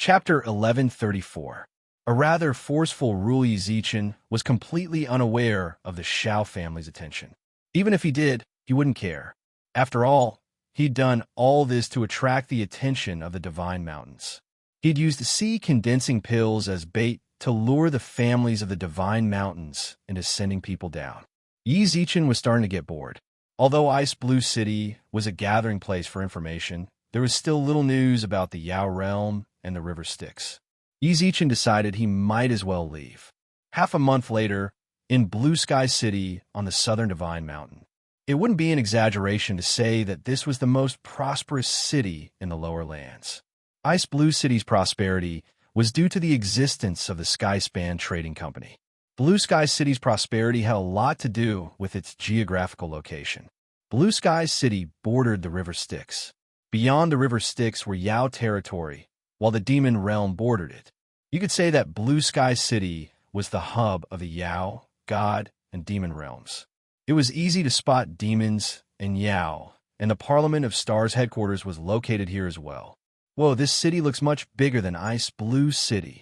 Chapter 1134. A rather forceful ruler Yi was completely unaware of the Shao family's attention. Even if he did, he wouldn't care. After all, he'd done all this to attract the attention of the Divine Mountains. He'd used sea condensing pills as bait to lure the families of the Divine Mountains into sending people down. Yi was starting to get bored. Although Ice Blue City was a gathering place for information, there was still little news about the Yao realm and the River Styx. Yi decided he might as well leave. Half a month later, in Blue Sky City on the southern Divine Mountain. It wouldn't be an exaggeration to say that this was the most prosperous city in the lower lands. Ice Blue City's prosperity was due to the existence of the Skyspan Trading Company. Blue Sky City's prosperity had a lot to do with its geographical location. Blue Sky City bordered the River Styx. Beyond the River Styx were Yao territory, while the Demon Realm bordered it. You could say that Blue Sky City was the hub of the Yao, God, and Demon realms. It was easy to spot demons and Yao, and the Parliament of Stars headquarters was located here as well. Whoa, this city looks much bigger than Ice Blue City.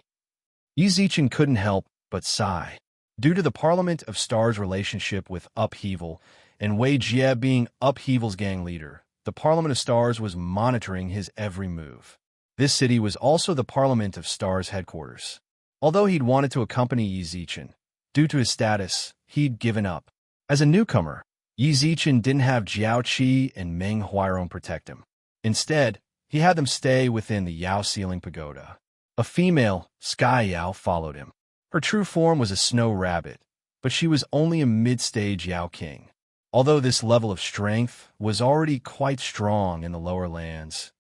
Yi couldn't help but sigh. Due to the Parliament of Stars' relationship with Upheaval, and Wei Jie being Upheaval's gang leader, the Parliament of Stars was monitoring his every move. This city was also the Parliament of Stars headquarters. Although he'd wanted to accompany Yi, due to his status, he'd given up. As a newcomer, Yi didn't have Jiao Qi and Meng Huairong protect him. Instead, he had them stay within the Yao Ceiling Pagoda. A female, Sky Yao, followed him. Her true form was a snow rabbit, but she was only a mid-stage Yao King. Although this level of strength was already quite strong in the lower lands,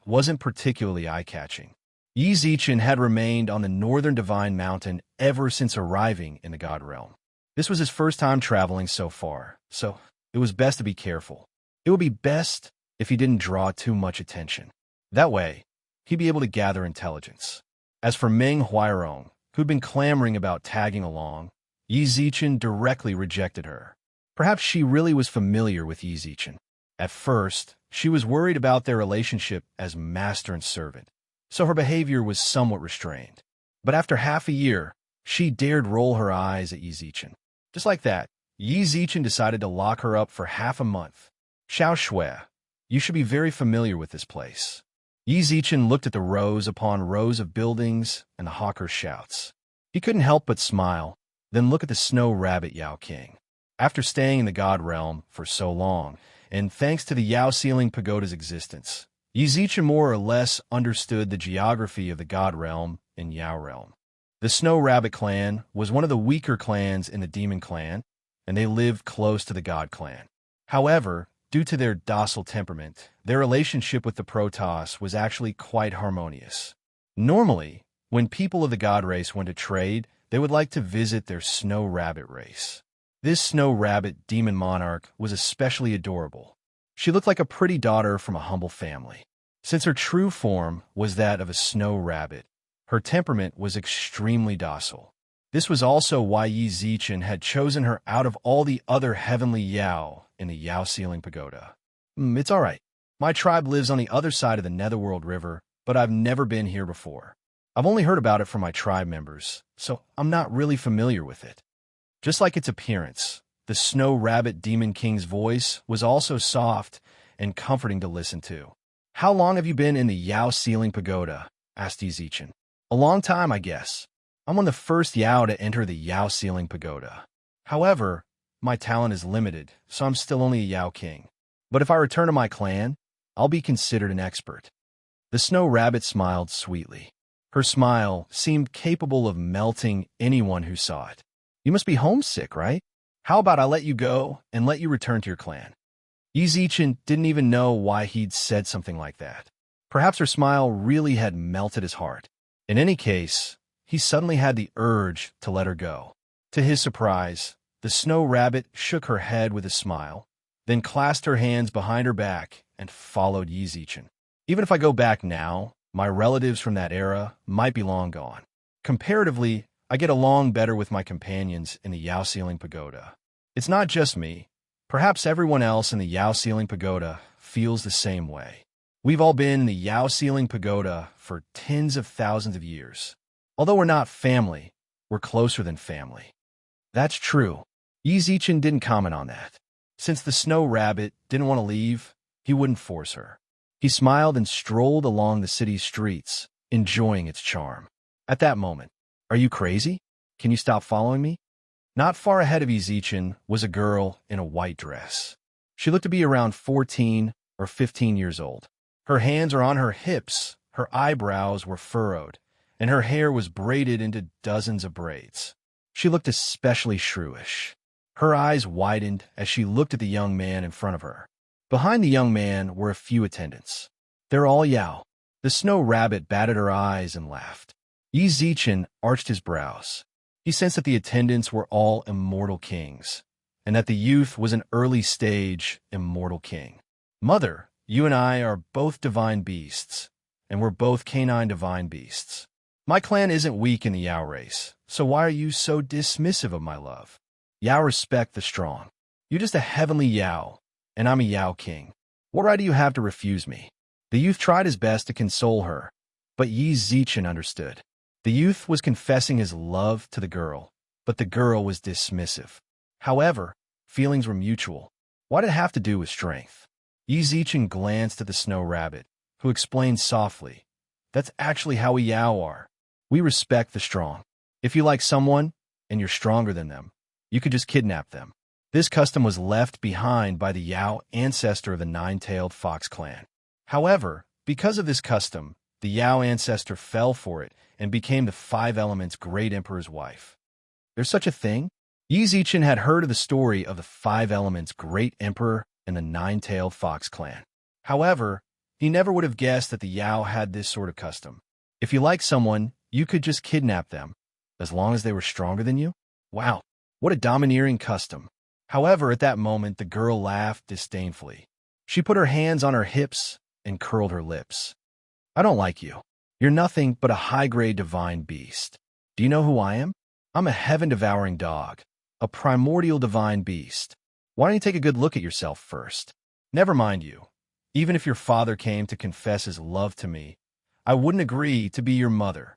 it wasn't particularly eye-catching. Yi had remained on the northern Divine Mountain ever since arriving in the God Realm. This was his first time traveling so far, so it was best to be careful. It would be best if he didn't draw too much attention. That way, he'd be able to gather intelligence. As for Meng Huairong, who'd been clamoring about tagging along, Yi directly rejected her. Perhaps she really was familiar with Yi. At first, she was worried about their relationship as master and servant, so her behavior was somewhat restrained. But after half a year, she dared roll her eyes at Yi. Just like that, Yi decided to lock her up for half a month. Xiao Shui, you should be very familiar with this place. Yi looked at the rows upon rows of buildings and the hawker's shouts. He couldn't help but smile, then look at the Snow Rabbit Yao King. After staying in the God Realm for so long, and thanks to the Yao Ceiling Pagoda's existence, Yi more or less understood the geography of the God Realm and Yao Realm. The Snow Rabbit clan was one of the weaker clans in the Demon clan, and they lived close to the God clan. However, due to their docile temperament, their relationship with the Protoss was actually quite harmonious. Normally, when people of the God race went to trade, they would like to visit their Snow Rabbit race. This Snow Rabbit demon monarch was especially adorable. She looked like a pretty daughter from a humble family. Since her true form was that of a snow rabbit, her temperament was extremely docile. This was also why Yi had chosen her out of all the other heavenly Yao in the Yao Ceiling Pagoda. It's all right. My tribe lives on the other side of the Netherworld River, but I've never been here before. I've only heard about it from my tribe members, so I'm not really familiar with it. Just like its appearance, the Snow Rabbit Demon King's voice was also soft and comforting to listen to. How long have you been in the Yao Ceiling Pagoda? Asked Yi. A long time, I guess. I'm one of the first Yao to enter the Yao Ceiling Pagoda. However, my talent is limited, so I'm still only a Yao King. But if I return to my clan, I'll be considered an expert. The Snow Rabbit smiled sweetly. Her smile seemed capable of melting anyone who saw it. You must be homesick, right? How about I let you go and let you return to your clan? Yi didn't even know why he'd said something like that. Perhaps her smile really had melted his heart. In any case, he suddenly had the urge to let her go. To his surprise, the Snow Rabbit shook her head with a smile, then clasped her hands behind her back and followed Yi. Even if I go back now, my relatives from that era might be long gone. Comparatively, I get along better with my companions in the Yao Ceiling Pagoda. It's not just me. Perhaps everyone else in the Yao Ceiling Pagoda feels the same way. We've all been in the Yao ceiling pagoda for tens of thousands of years. Although we're not family, we're closer than family. That's true. Yi Zichen didn't comment on that. Since the snow rabbit didn't want to leave, he wouldn't force her. He smiled and strolled along the city's streets, enjoying its charm. At that moment, "Are you crazy? Can you stop following me?" Not far ahead of Yi Zichen was a girl in a white dress. She looked to be around 14 or 15 years old. Her hands were on her hips, her eyebrows were furrowed, and her hair was braided into dozens of braids. She looked especially shrewish. Her eyes widened as she looked at the young man in front of her. Behind the young man were a few attendants. "They're all Yao." The snow rabbit batted her eyes and laughed. Yi Zichen arched his brows. He sensed that the attendants were all immortal kings, and that the youth was an early-stage immortal king. "Mother, you and I are both divine beasts, and we're both canine divine beasts. My clan isn't weak in the Yao race, so why are you so dismissive of my love? Yao respect the strong. You're just a heavenly Yao, and I'm a Yao king. What right do you have to refuse me?" The youth tried his best to console her, but Yi Zichen understood. The youth was confessing his love to the girl, but the girl was dismissive. However, feelings were mutual. What did it have to do with strength? Yi Zichen glanced at the snow rabbit, who explained softly, "That's actually how we Yao are. We respect the strong. If you like someone, and you're stronger than them, you could just kidnap them." This custom was left behind by the Yao ancestor of the nine-tailed fox clan. However, because of this custom, the Yao ancestor fell for it and became the Five Elements' great emperor's wife. There's such a thing? Yi Zichen had heard of the story of the Five Elements' great emperor and the nine-tailed fox clan. However, he never would have guessed that the Yao had this sort of custom. If you like someone, you could just kidnap them, as long as they were stronger than you? Wow, what a domineering custom. However, at that moment, the girl laughed disdainfully. She put her hands on her hips and curled her lips. "I don't like you. You're nothing but a high-grade divine beast. Do you know who I am? I'm a heaven-devouring dog, a primordial divine beast. Why don't you take a good look at yourself first? Never mind you. Even if your father came to confess his love to me, I wouldn't agree to be your mother."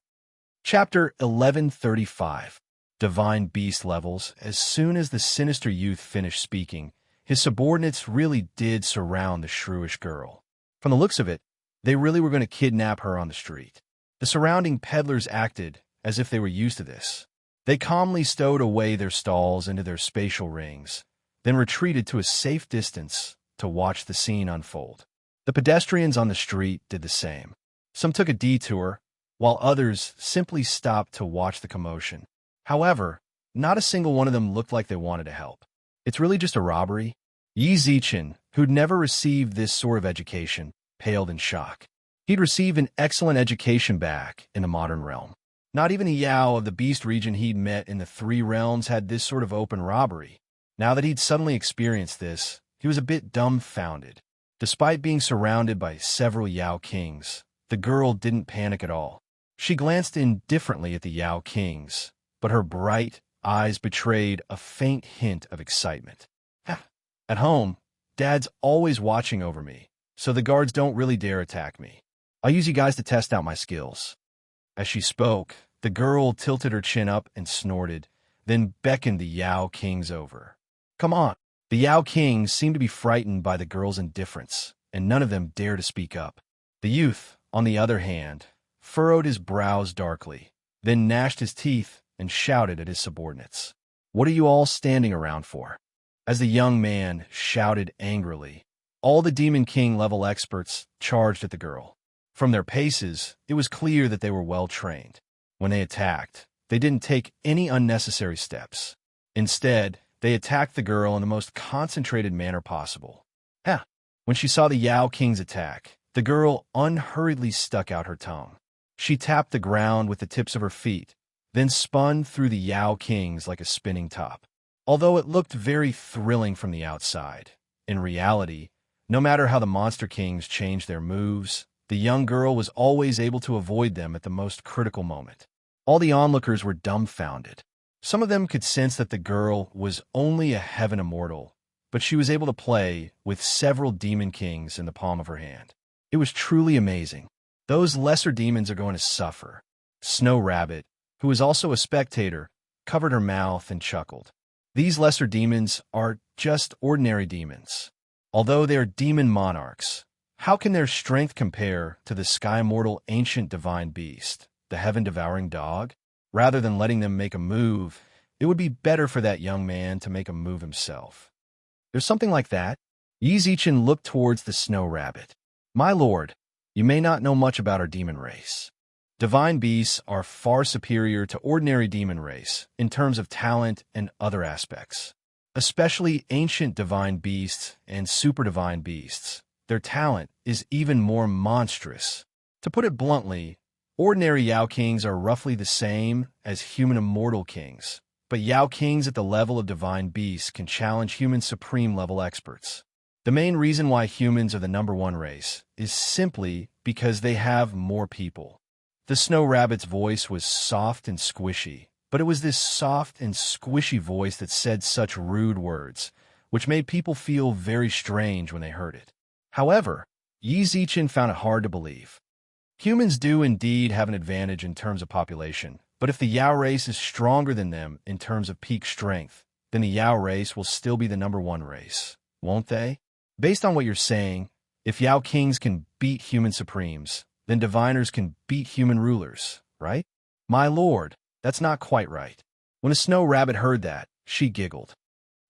Chapter 1135. Divine Beast Levels. As soon as the sinister youth finished speaking, his subordinates really did surround the shrewish girl. From the looks of it, they really were going to kidnap her on the street. The surrounding peddlers acted as if they were used to this. They calmly stowed away their stalls into their spatial rings, then retreated to a safe distance to watch the scene unfold. The pedestrians on the street did the same. Some took a detour, while others simply stopped to watch the commotion. However, not a single one of them looked like they wanted to help. It's really just a robbery? Yi Zichen, who'd never received this sort of education, paled in shock. He'd received an excellent education back in the modern realm. Not even the Yao of the beast region he'd met in the three realms had this sort of open robbery. Now that he'd suddenly experienced this, he was a bit dumbfounded. Despite being surrounded by several Yao kings, the girl didn't panic at all. She glanced indifferently at the Yao kings, but her bright eyes betrayed a faint hint of excitement. "At home, Dad's always watching over me, so the guards don't really dare attack me. I'll use you guys to test out my skills." As she spoke, the girl tilted her chin up and snorted, then beckoned the Yao kings over. "Come on." The Yao kings seemed to be frightened by the girl's indifference, and none of them dared to speak up. The youth, on the other hand, furrowed his brows darkly, then gnashed his teeth and shouted at his subordinates. "What are you all standing around for?" As the young man shouted angrily, all the Demon King level experts charged at the girl. From their paces, it was clear that they were well trained. When they attacked, they didn't take any unnecessary steps. Instead, they attacked the girl in the most concentrated manner possible. When she saw the Yao King's attack, the girl unhurriedly stuck out her tongue. She tapped the ground with the tips of her feet, then spun through the Yao Kings like a spinning top. Although it looked very thrilling from the outside, in reality, no matter how the Monster Kings changed their moves, the young girl was always able to avoid them at the most critical moment. All the onlookers were dumbfounded. Some of them could sense that the girl was only a heaven immortal, but she was able to play with several Demon Kings in the palm of her hand. It was truly amazing. Those lesser demons are going to suffer. Snow Rabbit, who was also a spectator, covered her mouth and chuckled. These lesser demons are just ordinary demons. Although they are demon monarchs, how can their strength compare to the sky-immortal ancient divine beast, the heaven-devouring dog? Rather than letting them make a move, it would be better for that young man to make a move himself. There's something like that. Yi Zichen looked towards the Snow Rabbit. My lord, you may not know much about our demon race. Divine beasts are far superior to ordinary demon race in terms of talent and other aspects. Especially ancient divine beasts and super divine beasts. Their talent is even more monstrous. To put it bluntly, ordinary Yao Kings are roughly the same as human immortal kings, but Yao Kings at the level of divine beasts can challenge human supreme level experts. The main reason why humans are the #1 race is simply because they have more people. The Snow Rabbit's voice was soft and squishy, but it was this soft and squishy voice that said such rude words, which made people feel very strange when they heard it. However, Yi Zichen found it hard to believe. Humans do indeed have an advantage in terms of population, but if the Yao race is stronger than them in terms of peak strength, then the Yao race will still be the #1 race, won't they? Based on what you're saying, if Yao Kings can beat human supremes, then diviners can beat human rulers, right? My lord, that's not quite right. When a Snow Rabbit heard that, she giggled.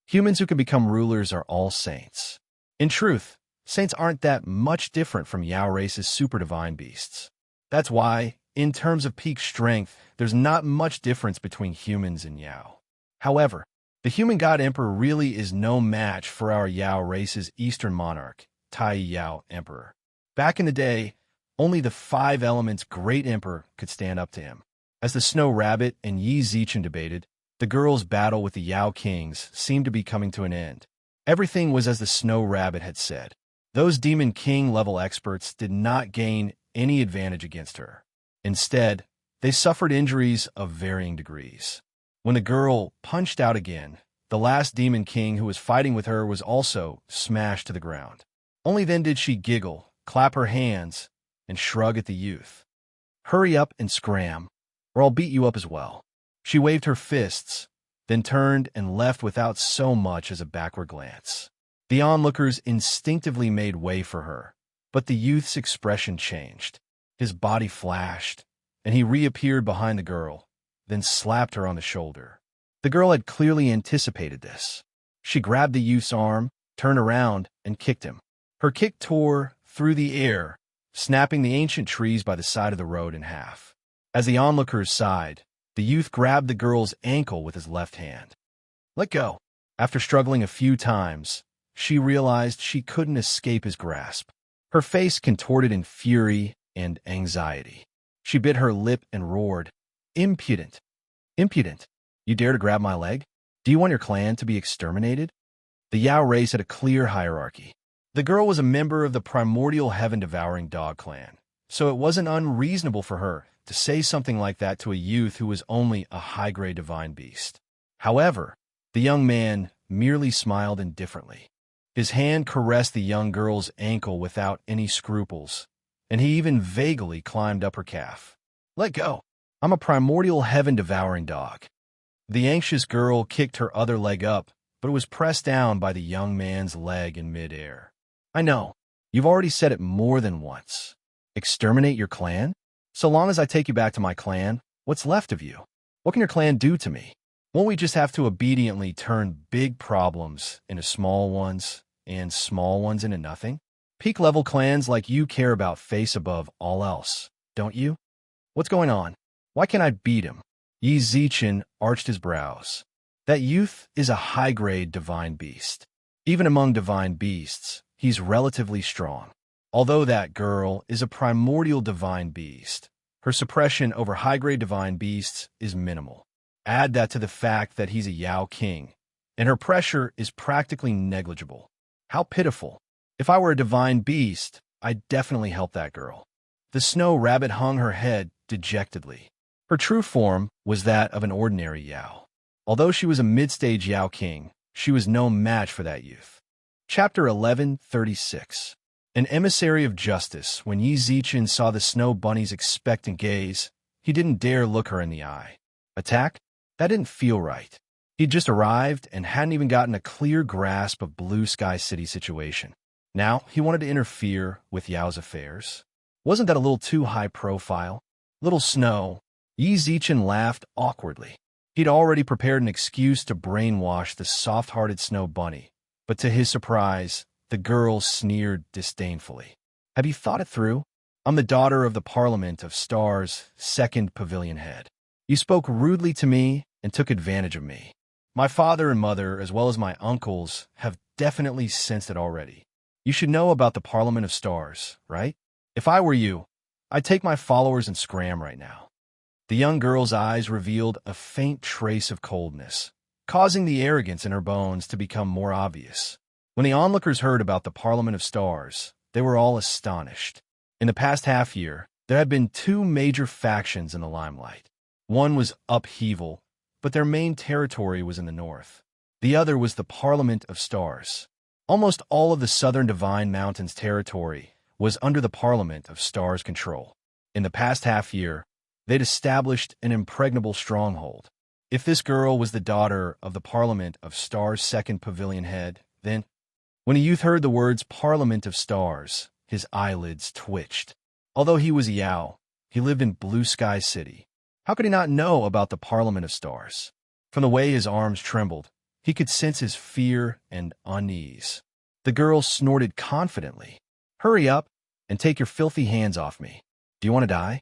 Humans who can become rulers are all saints. In truth, saints aren't that much different from Yao race's super divine beasts. That's why, in terms of peak strength, there's not much difference between humans and Yao. However, the human god emperor really is no match for our Yao race's eastern monarch, Tai Yao Emperor. Back in the day, only the 5 elements great emperor could stand up to him. As the Snow Rabbit and Yi Zichen debated, the girls' battle with the Yao Kings seemed to be coming to an end. Everything was as the Snow Rabbit had said. Those Demon King level experts did not gain any advantage against her. Instead, they suffered injuries of varying degrees. When the girl punched out again, the last Demon King who was fighting with her was also smashed to the ground. Only then did she giggle, clap her hands, and shrug at the youth. Hurry up and scram, or I'll beat you up as well. She waved her fists, then turned and left without so much as a backward glance. The onlookers instinctively made way for her, but the youth's expression changed. His body flashed, and he reappeared behind the girl, then slapped her on the shoulder. The girl had clearly anticipated this. She grabbed the youth's arm, turned around, and kicked him. Her kick tore through the air, snapping the ancient trees by the side of the road in half. As the onlookers sighed, the youth grabbed the girl's ankle with his left hand. Let go. After struggling a few times, she realized she couldn't escape his grasp. Her face contorted in fury and anxiety. She bit her lip and roared, Impudent! Impudent! You dare to grab my leg? Do you want your clan to be exterminated? The Yao race had a clear hierarchy. The girl was a member of the primordial heaven-devouring dog clan, so it wasn't unreasonable for her to say something like that to a youth who was only a high-grade divine beast. However, the young man merely smiled indifferently. His hand caressed the young girl's ankle without any scruples, and he even vaguely climbed up her calf. Let go. I'm a primordial heaven-devouring dog. The anxious girl kicked her other leg up, but it was pressed down by the young man's leg in midair. I know. You've already said it more than once. Exterminate your clan? So long as I take you back to my clan, what's left of you? What can your clan do to me? Won't we just have to obediently turn big problems into small ones, and small ones into nothing? Peak-level clans like you care about face above all else, don't you? What's going on? Why can't I beat him? Yi Zichen arched his brows. That youth is a high-grade divine beast. Even among divine beasts, he's relatively strong. Although that girl is a primordial divine beast, her suppression over high-grade divine beasts is minimal. Add that to the fact that he's a Yao King, and her pressure is practically negligible. How pitiful. If I were a divine beast, I'd definitely help that girl. The Snow Rabbit hung her head dejectedly. Her true form was that of an ordinary Yao. Although she was a mid-stage Yao King, she was no match for that youth. Chapter 1136. An emissary of justice, when Yi Zichen saw the snow bunny's expectant gaze, he didn't dare look her in the eye. Attack? That didn't feel right. He'd just arrived and hadn't even gotten a clear grasp of Blue Sky City's situation. Now he wanted to interfere with Yao's affairs. Wasn't that a little too high profile? Little Snow. Yi Zichen laughed awkwardly. He'd already prepared an excuse to brainwash the soft-hearted snow bunny, but to his surprise, the girl sneered disdainfully. Have you thought it through? I'm the daughter of the Parliament of Stars' second pavilion head. You spoke rudely to me and took advantage of me. My father and mother, as well as my uncles, have definitely sensed it already. You should know about the Parliament of Stars, right? If I were you, I'd take my followers and scram right now. The young girl's eyes revealed a faint trace of coldness, causing the arrogance in her bones to become more obvious. When the onlookers heard about the Parliament of Stars, they were all astonished. In the past half year, there had been two major factions in the limelight. One was upheaval, but their main territory was in the north. The other was the Parliament of Stars. Almost all of the southern Divine Mountains territory was under the Parliament of Stars' control. In the past half year, they'd established an impregnable stronghold. If this girl was the daughter of the Parliament of Stars' second pavilion head, then, when a youth heard the words Parliament of Stars, his eyelids twitched. Although he was Yao, he lived in Blue Sky City. How could he not know about the Parliament of Stars? From the way his arms trembled, he could sense his fear and unease. The girl snorted confidently. Hurry up and take your filthy hands off me. Do you want to die?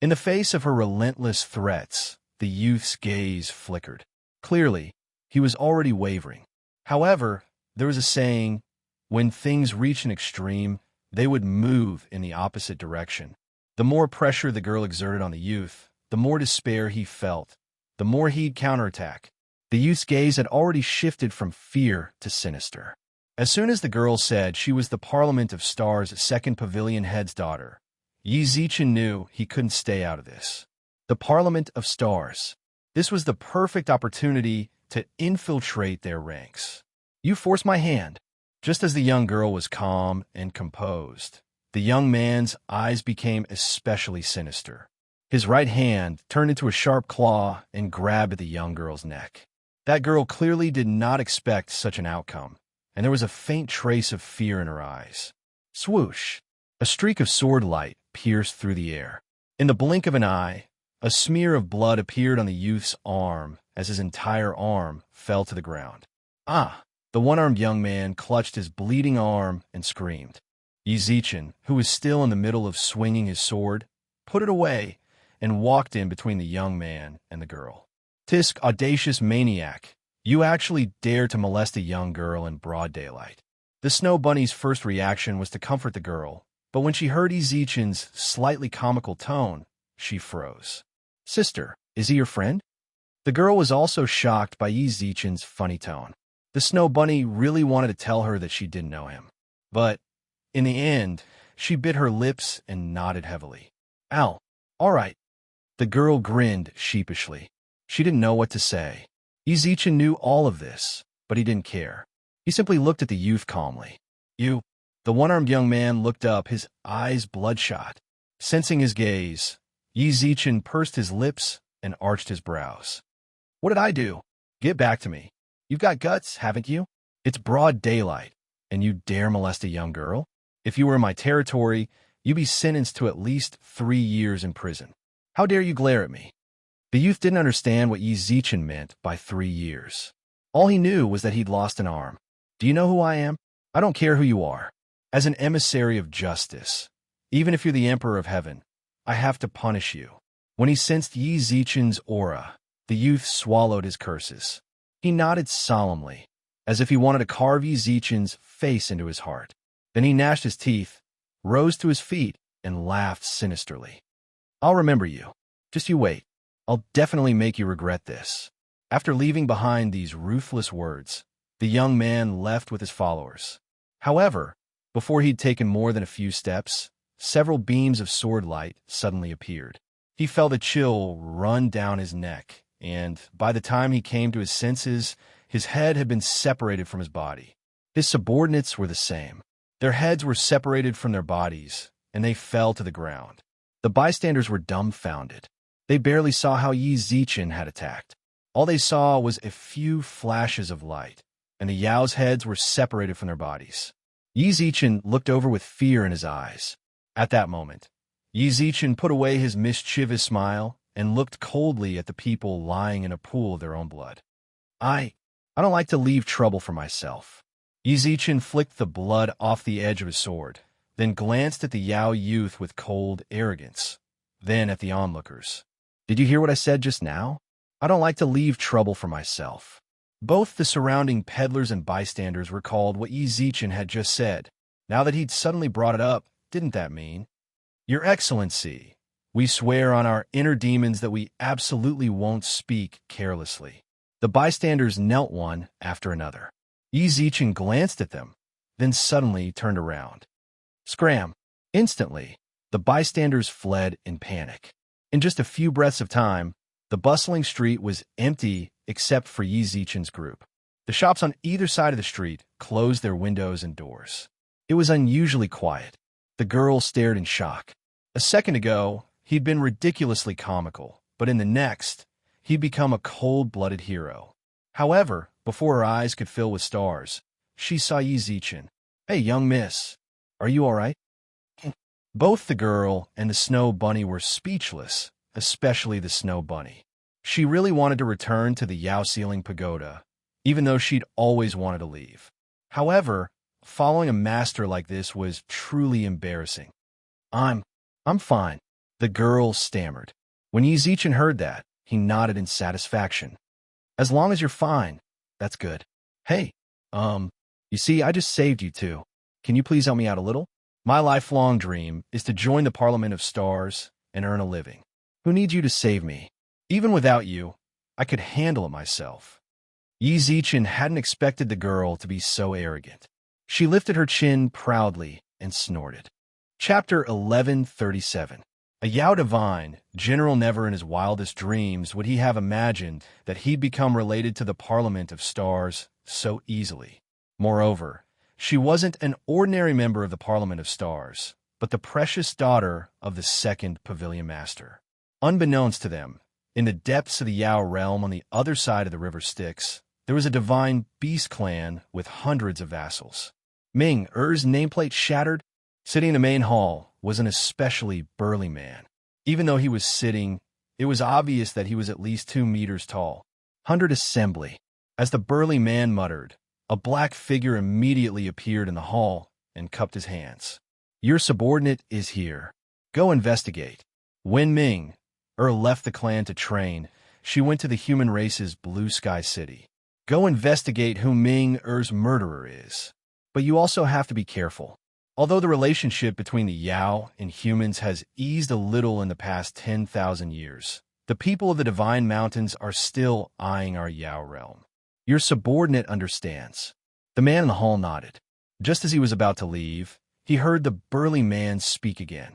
In the face of her relentless threats, the youth's gaze flickered. Clearly, he was already wavering. However, there was a saying, when things reach an extreme, they would move in the opposite direction. The more pressure the girl exerted on the youth, the more despair he felt, the more he'd counterattack. The youth's gaze had already shifted from fear to sinister. As soon as the girl said she was the Parliament of Stars' second pavilion head's daughter, Yi Zichen knew he couldn't stay out of this. The Parliament of Stars. This was the perfect opportunity to infiltrate their ranks. You forced my hand. Just as the young girl was calm and composed, the young man's eyes became especially sinister. His right hand turned into a sharp claw and grabbed at the young girl's neck. That girl clearly did not expect such an outcome, and there was a faint trace of fear in her eyes. Swoosh! A streak of sword light pierced through the air. In the blink of an eye, a smear of blood appeared on the youth's arm as his entire arm fell to the ground. Ah! The one-armed young man clutched his bleeding arm and screamed. Yi Zichen, who was still in the middle of swinging his sword, put it away and walked in between the young man and the girl. Tisk, audacious maniac, you actually dare to molest a young girl in broad daylight. The snow bunny's first reaction was to comfort the girl, but when she heard Yi Zichen's slightly comical tone, she froze. Sister, is he your friend? The girl was also shocked by Yi Zichen's funny tone. The snow bunny really wanted to tell her that she didn't know him. But, in the end, she bit her lips and nodded heavily. Ow, all right. The girl grinned sheepishly. She didn't know what to say. Yi Zichen knew all of this, but he didn't care. He simply looked at the youth calmly. You. The one-armed young man looked up, his eyes bloodshot. Sensing his gaze, Yi Zichen pursed his lips and arched his brows. What did I do? Get back to me. You've got guts, haven't you? It's broad daylight, and you dare molest a young girl? If you were in my territory, you'd be sentenced to at least 3 years in prison. How dare you glare at me? The youth didn't understand what Yi Zichen meant by 3 years. All he knew was that he'd lost an arm. Do you know who I am? I don't care who you are. As an emissary of justice, even if you're the Emperor of Heaven, I have to punish you. When he sensed Yi Zichen's aura, the youth swallowed his curses. He nodded solemnly, as if he wanted to carve Yi Zichen's face into his heart. Then he gnashed his teeth, rose to his feet, and laughed sinisterly. I'll remember you. Just you wait. I'll definitely make you regret this. After leaving behind these ruthless words, the young man left with his followers. However, before he'd taken more than a few steps, several beams of sword light suddenly appeared. He felt a chill run down his neck, and by the time he came to his senses, his head had been separated from his body. His subordinates were the same. Their heads were separated from their bodies, and they fell to the ground. The bystanders were dumbfounded. They barely saw how Yi Zichen had attacked. All they saw was a few flashes of light, and the Yao's heads were separated from their bodies. Yi Zichen looked over with fear in his eyes. At that moment, Yi Zichen put away his mischievous smile and looked coldly at the people lying in a pool of their own blood. I don't like to leave trouble for myself. Yi Zichen flicked the blood off the edge of his sword, then glanced at the Yao youth with cold arrogance, then at the onlookers. Did you hear what I said just now? I don't like to leave trouble for myself. Both the surrounding peddlers and bystanders recalled what Yi Zichen had just said. Now that he'd suddenly brought it up, didn't that mean? Your Excellency, we swear on our inner demons that we absolutely won't speak carelessly. The bystanders knelt one after another. Yi Zichen glanced at them, then suddenly turned around. Scram! Instantly, the bystanders fled in panic. In just a few breaths of time, the bustling street was empty except for Yi Zichen's group. The shops on either side of the street closed their windows and doors. It was unusually quiet. The girl stared in shock. A second ago, he'd been ridiculously comical, but in the next, he'd become a cold-blooded hero. However, before her eyes could fill with stars, she saw Yi Zichen. Hey, young miss, are you all right? Both the girl and the snow bunny were speechless, especially the snow bunny. She really wanted to return to the Yao Ceiling Pagoda, even though she'd always wanted to leave. However, following a master like this was truly embarrassing. I'm fine, the girl stammered. When Yi Zichen heard that, he nodded in satisfaction. As long as you're fine, that's good. Hey, you see, I just saved you too. Can you please help me out a little? My lifelong dream is to join the Parliament of Stars and earn a living. Who needs you to save me? Even without you, I could handle it myself. Yi Zichen hadn't expected the girl to be so arrogant. She lifted her chin proudly and snorted. Chapter 1137. A Yao divine, General never in his wildest dreams would he have imagined that he'd become related to the Parliament of Stars so easily. Moreover, she wasn't an ordinary member of the Parliament of Stars, but the precious daughter of the second Pavilion Master. Unbeknownst to them, in the depths of the Yao realm on the other side of the River Styx, there was a divine beast clan with hundreds of vassals. Ming Er's nameplate shattered. Sitting in the main hall was an especially burly man. Even though he was sitting, it was obvious that he was at least 2 meters tall. 100 assembly. As the burly man muttered, a black figure immediately appeared in the hall and cupped his hands. Your subordinate is here. Go investigate. When Ming left the clan to train, she went to the human race's blue sky city. Go investigate who Ming Er's murderer is. But you also have to be careful. Although the relationship between the Yao and humans has eased a little in the past 10,000 years, the people of the Divine Mountains are still eyeing our Yao realm. Your subordinate understands. The man in the hall nodded. Just as he was about to leave, he heard the burly man speak again.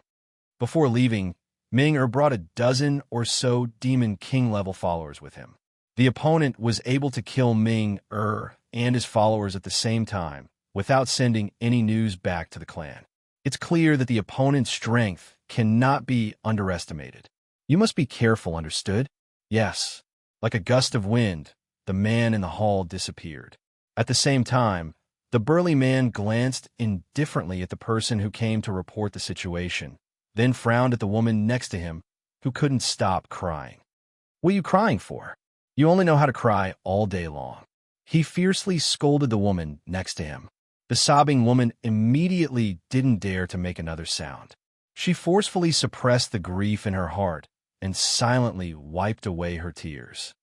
Before leaving, Ming brought a dozen or so Demon King-level followers with him. The opponent was able to kill Ming and his followers at the same time, without sending any news back to the clan. It's clear that the opponent's strength cannot be underestimated. You must be careful, understood? Yes. Like a gust of wind, the man in the hall disappeared. At the same time, the burly man glanced indifferently at the person who came to report the situation, then frowned at the woman next to him, who couldn't stop crying. What are you crying for? You only know how to cry all day long. He fiercely scolded the woman next to him. The sobbing woman immediately didn't dare to make another sound. She forcefully suppressed the grief in her heart and silently wiped away her tears.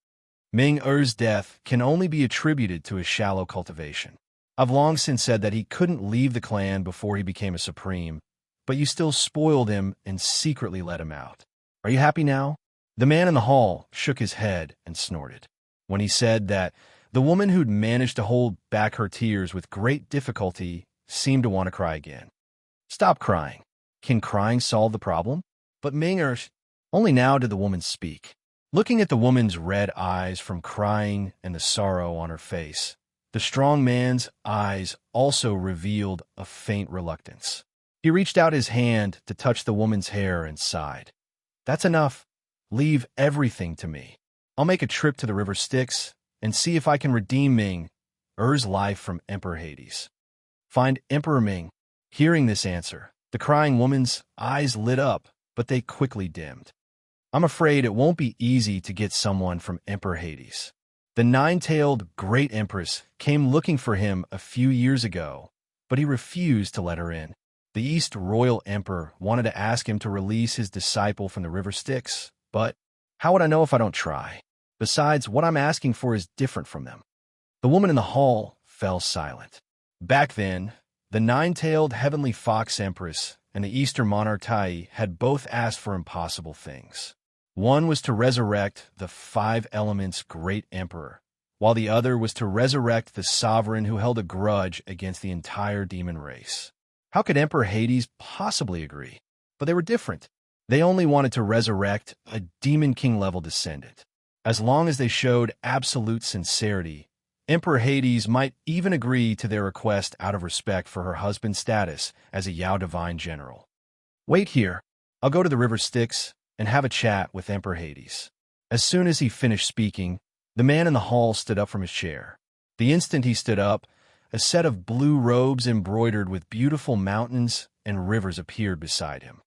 Ming Er's death can only be attributed to his shallow cultivation. I've long since said that he couldn't leave the clan before he became a supreme, but you still spoiled him and secretly let him out. Are you happy now? The man in the hall shook his head and snorted. When he said that, the woman who'd managed to hold back her tears with great difficulty seemed to want to cry again. Stop crying. Can crying solve the problem? But Ming only now did the woman speak. Looking at the woman's red eyes from crying and the sorrow on her face, The strong man's eyes also revealed a faint reluctance. He reached out his hand to touch the woman's hair and sighed. That's enough. Leave everything to me. I'll make a trip to the River Styx and see if I can redeem Ming-Er's life from Emperor Hades. Find Emperor Ming. Hearing this answer, the crying woman's eyes lit up, but they quickly dimmed. I'm afraid it won't be easy to get someone from Emperor Hades. The nine-tailed Great Empress came looking for him a few years ago, but he refused to let her in. The East Royal Emperor wanted to ask him to release his disciple from the River Styx, but how would I know if I don't try? Besides, what I'm asking for is different from them. The woman in the hall fell silent. Back then, the nine-tailed Heavenly Fox Empress and the Eastern Monarch Tai had both asked for impossible things. One was to resurrect the Five Elements' Great Emperor, while the other was to resurrect the sovereign who held a grudge against the entire demon race. How could Emperor Hades possibly agree? But they were different. They only wanted to resurrect a Demon King-level descendant. As long as they showed absolute sincerity, Emperor Hades might even agree to their request out of respect for her husband's status as a Yao Divine General. Wait here. I'll go to the River Styx and have a chat with Emperor Hades. As soon as he finished speaking, the man in the hall stood up from his chair. The instant he stood up, a set of blue robes embroidered with beautiful mountains and rivers appeared beside him.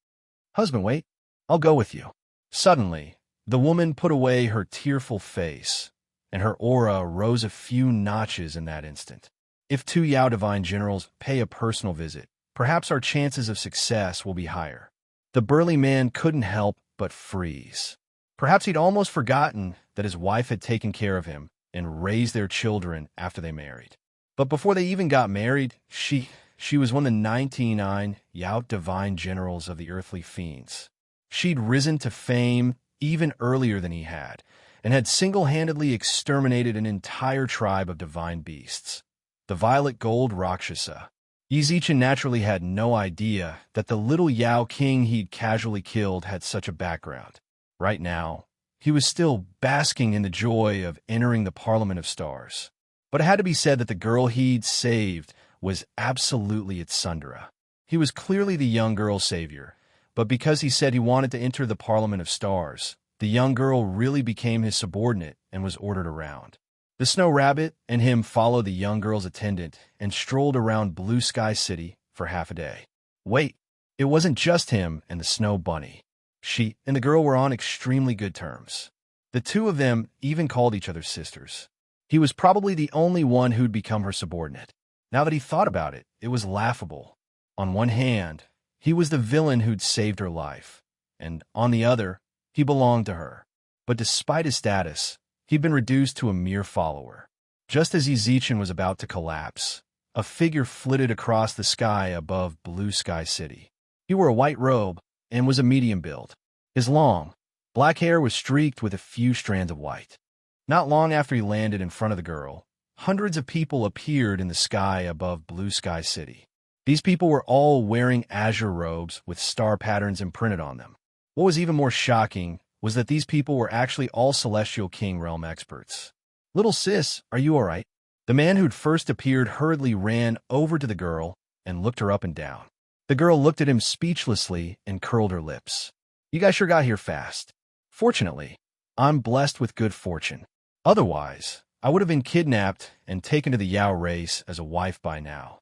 Husband, wait. I'll go with you. Suddenly, the woman put away her tearful face, and her aura rose a few notches in that instant. If two Yao Divine Generals pay a personal visit, perhaps our chances of success will be higher. The burly man couldn't help but freeze. Perhaps he'd almost forgotten that his wife had taken care of him and raised their children after they married. But before they even got married, she was one of the 99 Yao Divine Generals of the Earthly Fiends. She'd risen to fame even earlier than he had, and had single-handedly exterminated an entire tribe of divine beasts. The Violet Gold Rakshasa. Yizichin naturally had no idea that the little Yao King he'd casually killed had such a background. Right now, he was still basking in the joy of entering the Parliament of Stars. But it had to be said that the girl he'd saved was absolutely its Sundara. He was clearly the young girl's savior, but because he said he wanted to enter the Parliament of Stars, the young girl really became his subordinate and was ordered around. The Snow Rabbit and him followed the young girl's attendant and strolled around Blue Sky City for half a day. Wait, it wasn't just him and the Snow Bunny. She and the girl were on extremely good terms. The two of them even called each other sisters. He was probably the only one who'd become her subordinate. Now that he thought about it, it was laughable. On one hand, he was the villain who'd saved her life, and on the other, he belonged to her. But despite his status, he'd been reduced to a mere follower. Just as Yizichin was about to collapse, a figure flitted across the sky above Blue Sky City. He wore a white robe and was a medium build. His long, black hair was streaked with a few strands of white. Not long after he landed in front of the girl, hundreds of people appeared in the sky above Blue Sky City. These people were all wearing azure robes with star patterns imprinted on them. What was even more shocking was that these people were actually all Celestial King realm experts. Little sis, are you all right? The man who'd first appeared hurriedly ran over to the girl and looked her up and down. The girl looked at him speechlessly and curled her lips. You guys sure got here fast. Fortunately, I'm blessed with good fortune. Otherwise, I would have been kidnapped and taken to the Yao race as a wife by now.